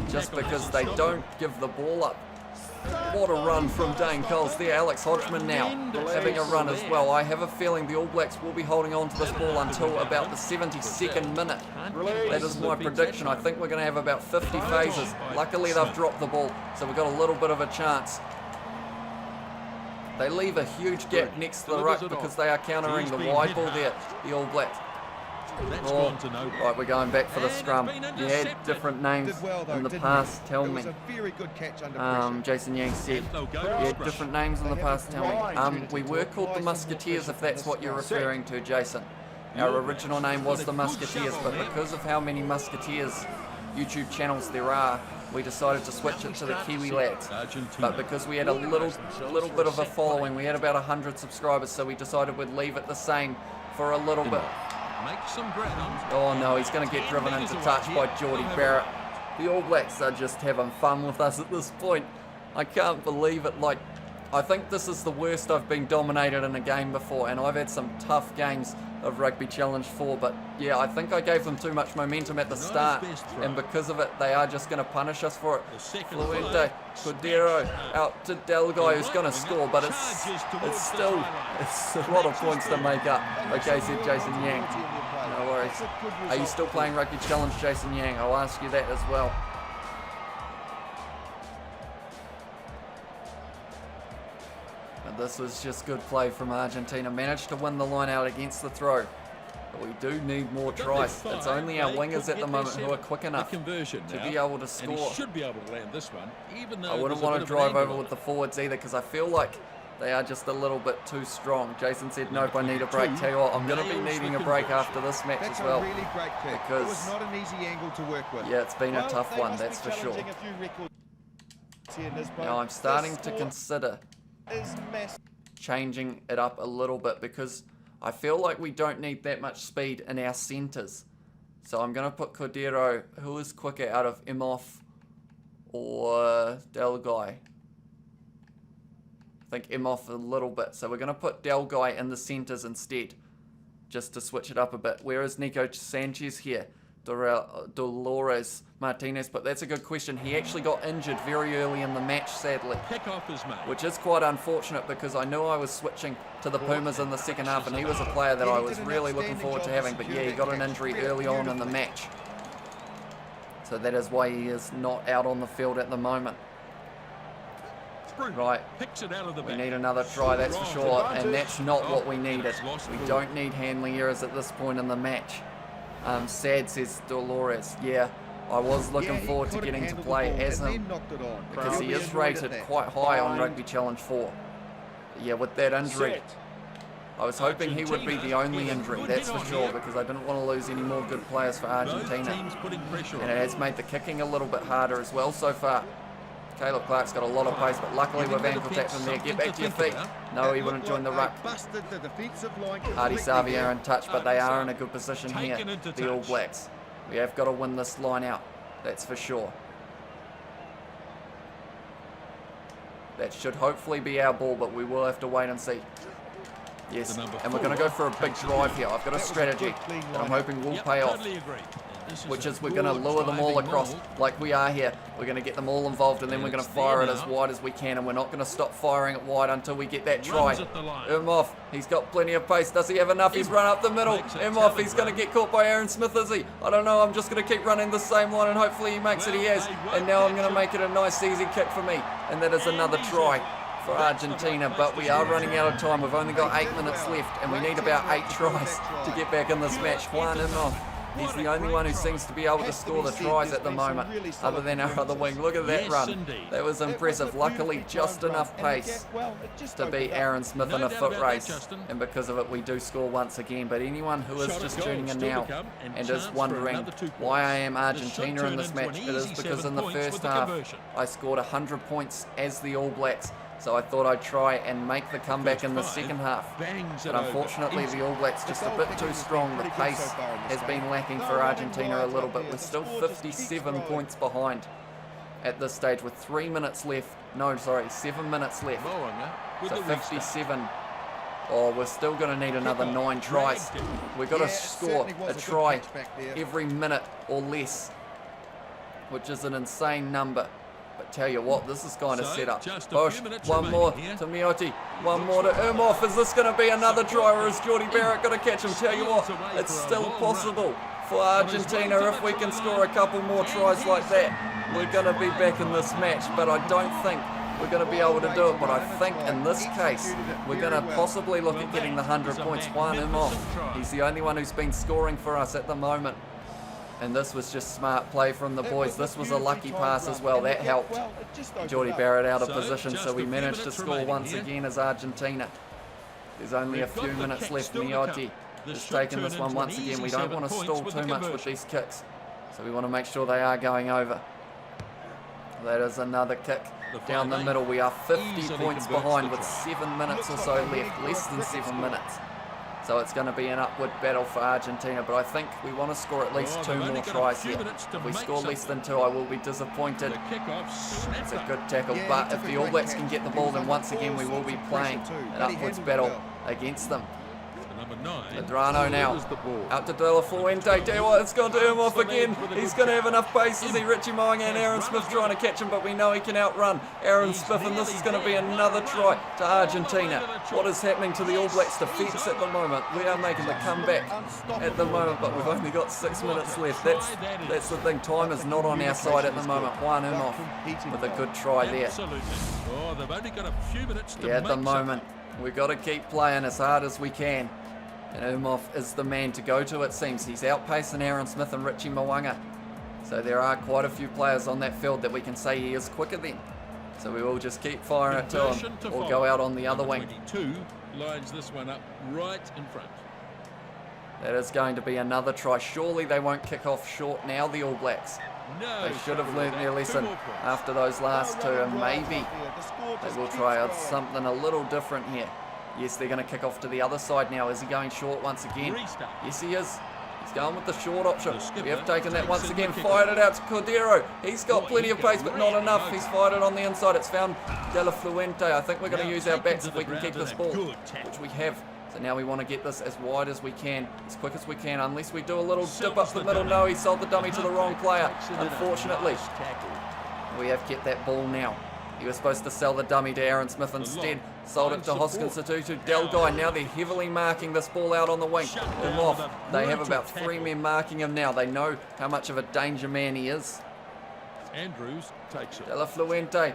just because they don't give the ball up. What a run from Dane Coles there. Alex Hodgman now having a run as well. I have a feeling the All Blacks will be holding on to this ball until about the 72nd minute. That is my prediction. I think we're going to have about 50 phases. Luckily they've dropped the ball, so we've got a little bit of a chance. They leave a huge gap next to the ruck because they are countering the wide ball there, the All Blacks. Right, we're going back for the scrum. You had different names in the past, tell me. Jason Yang said, you had different names in the past, tell me. We were called the Musketeers, if that's what you're referring to, Jason. Our original name was the Musketeers, but because of how many Musketeers YouTube channels there are, we decided to switch it to the Kiwi lads. But because we had a little bit of a following, we had about 100 subscribers, so we decided we'd leave it the same for a little bit. Oh no, he's going to get driven into touch by Geordie Barrett. The All Blacks are just having fun with us at this point. I can't believe it. Like, I think this is the worst I've been dominated in a game before, and I've had some tough games of Rugby Challenge 4, but yeah, I think I gave them too much momentum at the start, and because of it, they are just going to punish us for it. Fuente, Cordero, out to Delguy, who's going to score, but it's still a lot of points to make up. Okay, said Jason Yang. No worries. Are you still playing Rugby Challenge, Jason Yang? I'll ask you that as well. This was just good play from Argentina. Managed to win the line out against the throw. But we do need more tries. It's only our wingers at the moment who are quick enough to be able to score. I wouldn't want to drive over with the forwards either because I feel like they are just a little bit too strong. Jason said, nope, I need a break. Tell you what, I'm going to be needing a break after this match as well. Because, yeah, it's been a tough one, that's for sure. Now I'm starting to consider is massive. Changing it up a little bit because I feel like we don't need that much speed in our centres. So I'm going to put Cordero, who is quicker out of Imhoff or Delguy. I think Imhoff a little bit. So we're going to put Delguy in the centres instead, just to switch it up a bit. Where is Nico Sanchez here? Dolores Martinez, but that's a good question. He actually got injured very early in the match, sadly, Kickoff is made. which is quite unfortunate because I knew I was switching to the Pumas in the second half and he was a player that I was really looking forward to having, but yeah, he got an injury early on in the match. So that is why he is not out on the field at the moment. Right, Picks it out of the we back. need another try, that's for sure, and that's not what we needed. We don't need handling errors at this point in the match. Sad, says Dolores. Yeah, I was looking forward to getting to play as him because he is rated quite high on Rugby Challenge 4. Yeah, with that injury, I was hoping he would be the only injury, that's for sure, because I didn't want to lose any more good players for Argentina. And it has made the kicking a little bit harder as well so far. Caleb Clark's got a lot of pace, but luckily we've ankle tapped him there. Get back to your feet. No, he wouldn't join the ruck. Hardy Savia in touch, but they are in a good position here, the All Blacks. We have got to win this line out, that's for sure. That should hopefully be our ball, but we will have to wait and see. Yes, and we're going to go for a big drive here. I've got a strategy that I'm hoping will pay off, which is we're going to lure them all across like we are here. We're going to get them all involved and then we're going to fire it as wide as we can, and we're not going to stop firing it wide until we get that try. Imhoff, he's got plenty of pace. Does he have enough? He's run up the middle. Imhoff, he's going to get caught by Aaron Smith, is he? I don't know. I'm just going to keep running the same line and hopefully he makes it. He has. And now I'm going to make it a nice easy kick for me. And that is another try for Argentina, but we are running out of time. We've only got 8 minutes left and we need about 8 tries to get back in this match. Juan Imhoff, he's the only one who seems to be able to score the tries at the moment, other than our other wing. Look at that run. That was impressive. Luckily, just enough pace to beat Aaron Smith in a foot race, and because of it, we do score once again. But anyone who is just tuning in now and is wondering why I am Argentina in this match, it is because in the first half, I scored 100 points as the All Blacks. So I thought I'd try and make the comeback in the second half. But unfortunately, the All Blacks just a bit too strong. The pace has been lacking for Argentina a little bit. We're still 57 points behind at this stage with 3 minutes left. No, sorry, 7 minutes left. So 57. Oh, we're still going to need another 9 tries. We've got to score a try every minute or less, which is an insane number. But tell you what, this is kind of set up. Bosch, one more to Miotti, one more to Imhoff. Is this going to be another try, or is Geordie Barrett going to catch him? Tell you what, it's still possible for Argentina if we can score a couple more tries like that. We're going to be back in this match, but I don't think we're going to be able to do it. But I think in this case, we're going to possibly look at getting the 100 points. Juan Imhoff, he's the only one who's been scoring for us at the moment. And this was just smart play from the boys. This was a lucky pass as well. That helped Geordie Barrett out of position, so we managed to score once again as Argentina. There's only a few minutes left. Miotti is taking this one once again. We don't want to stall too much with these kicks, so we want to make sure they are going over. That is another kick down the middle. We are 50 points behind with 7 minutes or so left, less than 7 minutes. So it's going to be an upward battle for Argentina, but I think we want to score at least 2 more tries here. If we score less than 2, I will be disappointed. It's a good tackle, but if the All Blacks can get the ball, then once again we will be playing an upwards battle against them. Medrano now, out to De La Fuente. Tell you what, it's gone to Imhoff again. He's going to have enough pace, is he? Richie Mo'unga and Aaron Smith trying to catch him, but we know he can outrun Aaron Smith, and this is going to be another try to Argentina. What is happening to the All Blacks defence at the moment? We are making the comeback at the moment, but we've only got 6 minutes left. That's the thing. Time is not on our side at the moment. Juan Imhoff with a good try there. Yeah, at the moment, we've got to keep playing as hard as we can. And Imhoff is the man to go to, it seems. He's outpacing Aaron Smith and Richie Mo'unga. So there are quite a few players on that field that we can say he is quicker than. So we will just keep firing it to him or go out on the other wing. 22 lines this one up right in front. That is going to be another try. Surely they won't kick off short now, the All Blacks. They should have learned their lesson after those last two, and maybe they will try out something a little different here. Yes, they're going to kick off to the other side now. Is he going short once again? Yes, he is. He's going with the short option. We have taken that once again. Fired it out to Cordero. He's got plenty of pace, but not enough. He's fired it on the inside. It's found De La Fuente. I think we're going to use our backs if we can keep this ball, which we have. So now we want to get this as wide as we can, as quick as we can, unless we do a little dip up the middle. No, he sold the dummy to the wrong player, unfortunately. We have kept that ball now. He was supposed to sell the dummy to Aaron Smith instead. Sold it to Hoskins to Delguy. Now they're heavily marking this ball out on the wing. They have about 3 men marking him now. They know how much of a danger man he is. Andrews takes it. De La Fuente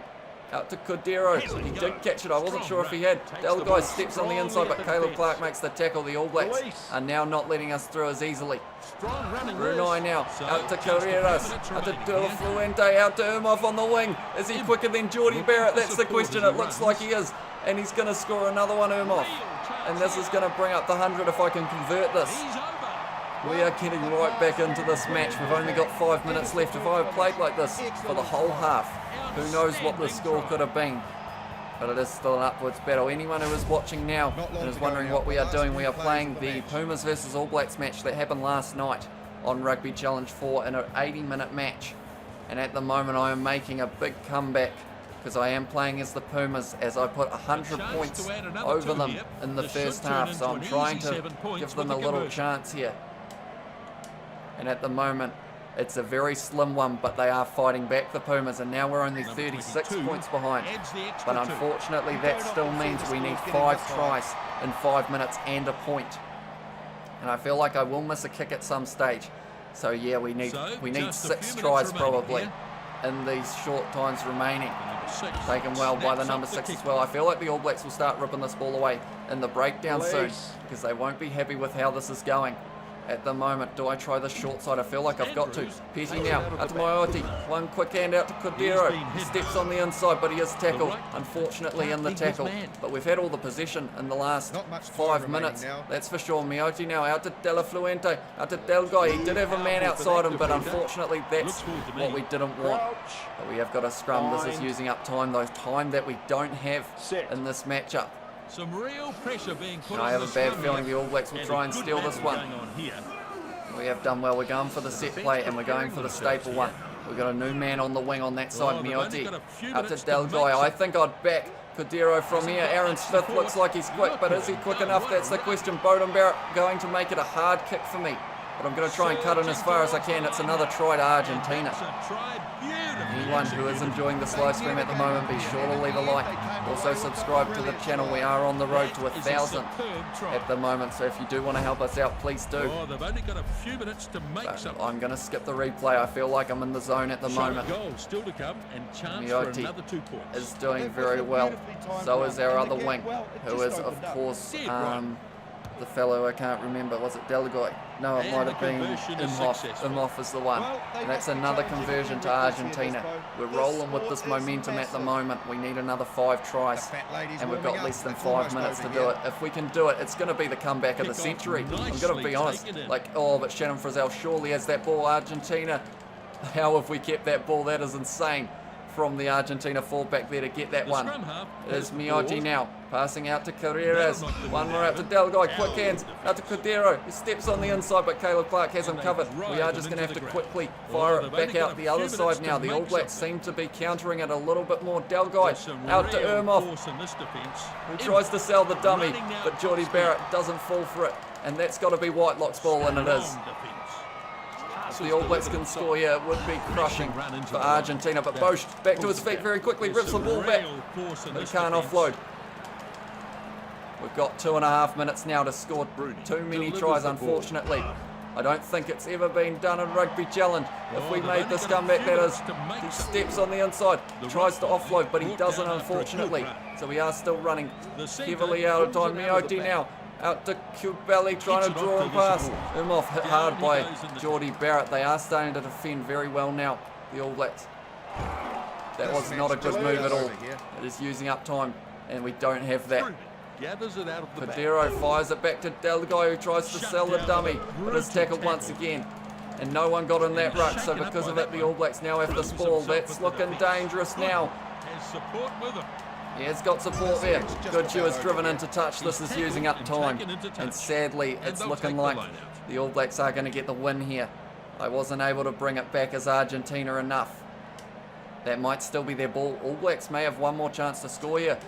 out to Cordero. He did catch it. I wasn't sure if he had. Delguy steps on the inside, but Caleb Clark makes the tackle. The All Blacks are now not letting us through as easily. Brunei now out to Carreras, out to De La Fuente, out to Umhoff on the wing. Is he quicker than Geordie Barrett? That's the question. It looks like he is. And he's going to score another one, Umhoff. And this is going to bring up the 100 if I can convert this. We are getting right back into this match. We've only got 5 minutes left. If I had played like this for the whole half, who knows what the score could have been. But it is still an upwards battle. Anyone who is watching now and is wondering what we are doing, we are playing the Pumas versus All Blacks match that happened last night on Rugby Challenge 4 in an 80-minute match. And at the moment I am making a big comeback because I am playing as the Pumas, as I put 100 points over them in the first half. So I'm trying to give them a little chance here. And at the moment, it's a very slim one, but they are fighting back, the Pumas, and now we're only 36 points behind. But unfortunately, that still means we need 5 tries in 5 minutes and a point. And I feel like I will miss a kick at some stage. So yeah, we need 6 tries probably in these short times remaining. Taken well by the number 6 as well. I feel like the All Blacks will start ripping this ball away in the breakdown soon, because they won't be happy with how this is going. At the moment, do I try the short side? I feel like I've got to. Petty now, out to Maioti. One quick hand out to Cordero. He steps on the inside, but he is tackled, unfortunately, in the tackle. But we've had all the possession in the last 5 minutes. That's for sure. Maioti now out to De La Fuente, out to Delguy. He did have a man outside him, but unfortunately, that's what we didn't want. But we have got a scrum. This is using up time, though. Time that we don't have in this matchup. Some real pressure being put and I have a bad feeling the All Blacks will try and steal this one. We have done well. We're going for the set play and we're going for the staple one. We've got a new man on the wing on that side. Maioti out to Delguy. I think I'd back Cordero from here. Aaron Smith looks like he's quick, but is he quick enough? That's the question. Beauden Barrett going to make it a hard kick for me. But I'm going to try and cut in as far as I can. It's another try to Argentina. Anyone who is enjoying this live stream at the moment, be sure to leave a like. Also subscribe to the channel. We are on the road to 1,000 at the moment, so if you do want to help us out, please do. They've only got a few minutes to make something. I'm going to skip the replay. I feel like I'm in the zone at the moment. Still to come and chance for another 2 points. Is doing very well. So is our other wing, who is of course the fellow I can't remember. Was it Delguy? No, it might have been Umhoff. Umhoff is the one. And that's another conversion to Argentina. We're rolling with this momentum at the moment. We need another 5 tries. And we've got less than 5 minutes to do it. If we can do it, it's going to be the comeback of the century. I'm going to be honest. Like, oh, but Shannon Frizzell surely has that ball. Argentina. How have we kept that ball? That is insane. From the Argentina fullback there to get that one. It is Maioti now, passing out to Carreras. One more out to Delguy, quick hands, out to Cordero. He steps on the inside, but Caleb Clark has him covered. We are just going to have to quickly fire it back out the other side now. The All Blacks seem to be countering it a little bit more. Delguy out to Umhoff, who tries to sell the dummy, but Geordie Barrett doesn't fall for it. And that's got to be Whitelock's ball, and it is. If the All Blacks can score here, it would be crushing for Argentina. But Bosch back to his feet very quickly, rips the ball back. He can't offload. We've got 2.5 minutes now to score too many tries, unfortunately. I don't think it's ever been done in Rugby Challenge. If we made this comeback, that is, he steps on the inside, tries to offload, but he doesn't, unfortunately. So we are still running heavily out of time. Maioti now. Out to Kubeli, trying to draw and pass. Umhoff hit hard by Geordie Barrett. They are starting to defend very well now, the All Blacks. That was not a good move at all. It is using up time, and we don't have that. Cordero fires it back to Delguy, who tries to sell the dummy, but is tackled once again. and no one got in that ruck, so because of it, the All Blacks now have this ball. That's looking dangerous now. Has support with him. He has got support there. Goodhue is driven into touch. This is using up time. And sadly, it's looking like the All Blacks are going to get the win here. I wasn't able to bring it back as Argentina enough. That might still be their ball. All Blacks may have one more chance to score here.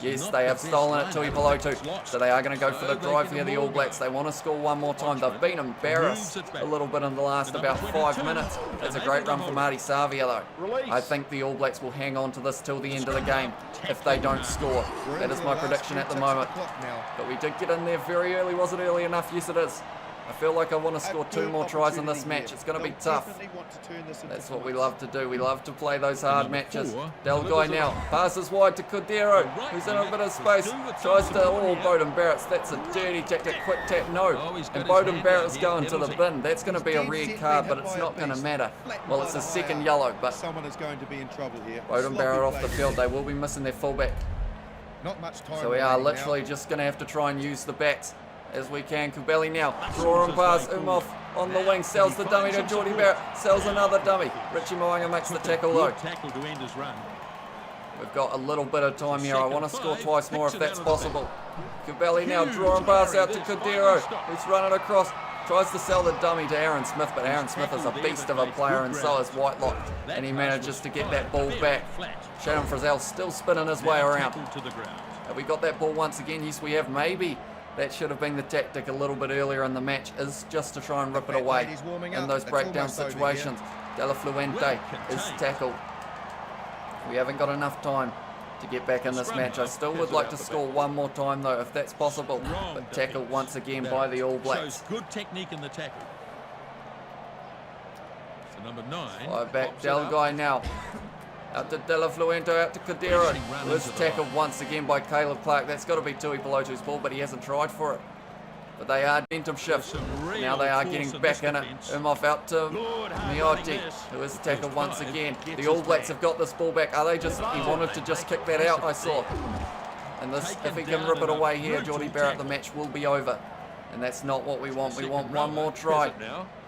Yes, they have stolen it to Tuipulotu. So they are going to go for the drive here, the All Blacks. They want to score one more time. They've been embarrassed a little bit in the last about 5 minutes. That's a great run from Marty Savia, though. I think the All Blacks will hang on to this till the end of the game if they don't score. That is my prediction at the moment. But we did get in there very early. Was it early enough? Yes, it is. I feel like I want to score 2 more tries in this match. It's going to be tough. That's what we love to do. We love to play those hard matches. Delgai now passes wide to Cordero, who's in a bit of space. Tries to, Bowden Barrett's. That's a dirty tactic. Quick tap, no. And Bowden Barrett's going to the bin. That's going to be a red card, but it's not going to matter. Well, it's a second yellow, but someone is going to be in trouble here. Bowden Barrett off the field. They will be missing their fullback. Not much time. So we are literally just going to have to try and use the backs as we can. Kubeli now, drawing pass, Umhoff on the wing, sells the dummy to Geordie Barrett, sells another dummy. Richie Moanga makes the tackle though. We've got a little bit of time here. I want to score twice more if that's possible. Kubeli now, drawing pass out to Cordero, who's running across, tries to sell the dummy to Aaron Smith, but Aaron Smith is a beast of a player and so is Whitelock, and he manages to get that ball back. Shannon Frizzell still spinning his way around. Have we got that ball once again? Yes, we have. Maybe that should have been the tactic a little bit earlier in the match, is just to try and rip it away in those breakdown situations. De La Fuente is tackled. We haven't got enough time to get back in this match. I still would like to score one more time though, if that's possible. But tackled once again by the All Blacks. Good technique in the tackle. So number 9. Fly back, Delgai now. Out to De La Fuente, out to Cordero, who is tackled once again by Caleb Clark. That's got to be Tuipulotu's ball, but he hasn't tried for it. But they are dentum shift. Now they are getting back in it. Umhoff out to Miotti, who is tackled once again. The All Blacks have got this ball back. Are they just, he wanted to just kick that out, I saw. And this, if he can rip it away here, Geordie Barrett, the match will be over. And that's not what we want. We want one more try.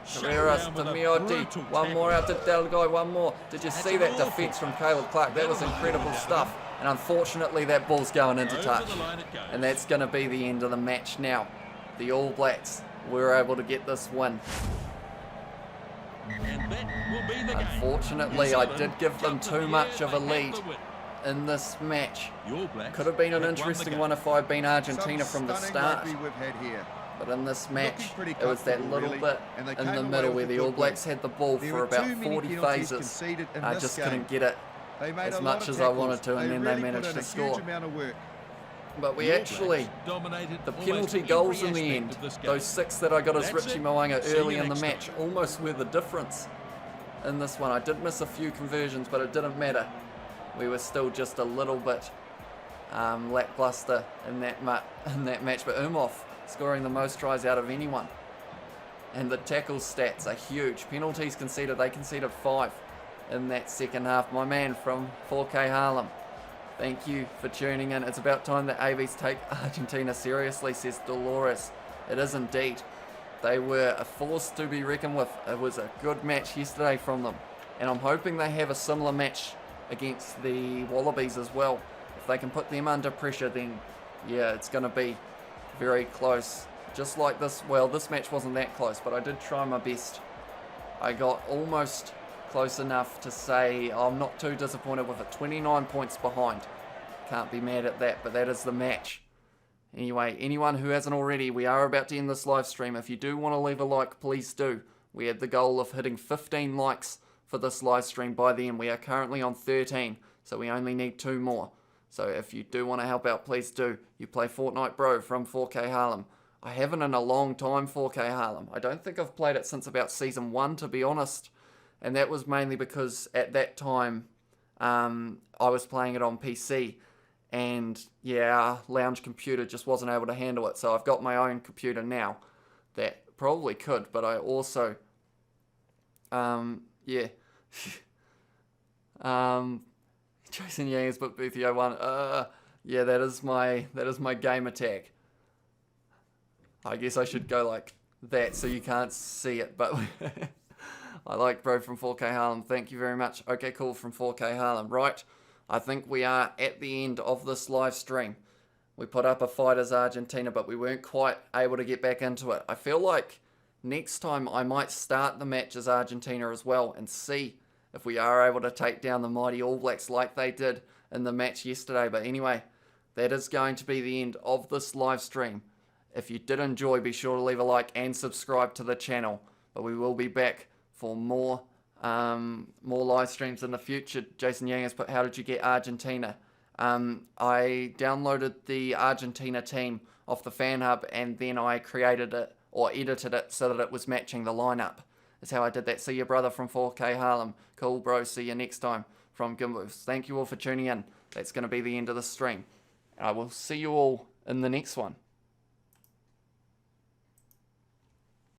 Carreras to Miotti, one more out to Delgai, one more. Did you see that defence from Caleb Clark? That was incredible stuff. And unfortunately that ball's going into touch. And that's going to be the end of the match now. The All Blacks were able to get this win. Unfortunately, I did give them too much of a lead in this match. Could have been an interesting one if I'd been Argentina from the start. But in this match, it was that little bit in the middle where the All Blacks had the ball for about 40 phases. I just couldn't get it as much as I wanted to, and then they managed to score. But we actually, the penalty goals in the end, those 6 that I got as Richie Moanga early in the match, almost were the difference in this one. I did miss a few conversions, but it didn't matter. We were still just a little bit lackluster in that match. But Umhoff scoring the most tries out of anyone. And the tackle stats are huge. Penalties conceded, they conceded 5 in that second half. My man from 4K Harlem, thank you for tuning in. It's about time that AVs take Argentina seriously, says Dolores. It is indeed. They were a force to be reckoned with. It was a good match yesterday from them. And I'm hoping they have a similar match against the Wallabies as well. If they can put them under pressure, then yeah, it's going to be very close. Just like this, well, this match wasn't that close, but I did try my best. I got almost close enough to say I'm not too disappointed with it. 29 points behind. Can't be mad at that, but that is the match. Anyway, anyone who hasn't already, we are about to end this live stream. If you do want to leave a like, please do. We had the goal of hitting 15 likes for this live stream by the end. We are currently on 13, so we only need 2 more. So if you do want to help out, please do. You play Fortnite Bro from 4K Harlem. I haven't in a long time, 4K Harlem. I don't think I've played it since about Season 1, to be honest. And that was mainly because at that time, I was playing it on PC. And yeah, our lounge computer just wasn't able to handle it. So I've got my own computer now that probably could. But I also, yeah. Jason Yang has put Boothio 1. Yeah, that is my game attack. I guess I should go like that so you can't see it, but I like bro from 4K Harlem. Thank you very much. Okay, cool from 4K Harlem. Right, I think we are at the end of this live stream. We put up a fight as Argentina, but we weren't quite able to get back into it. I feel like next time I might start the match as Argentina as well and see if we are able to take down the mighty All Blacks like they did in the match yesterday. But anyway, that is going to be the end of this live stream. If you did enjoy, be sure to leave a like and subscribe to the channel. But we will be back for more live streams in the future. Jason Yang has put, how did you get Argentina? I downloaded the Argentina team off the fan hub and then I created it or edited it so that it was matching the lineup. That's how I did that. See you, brother from 4K Harlem. Cool, bro. See you next time from Gimbals. Thank you all for tuning in. That's going to be the end of the stream. I will see you all in the next one.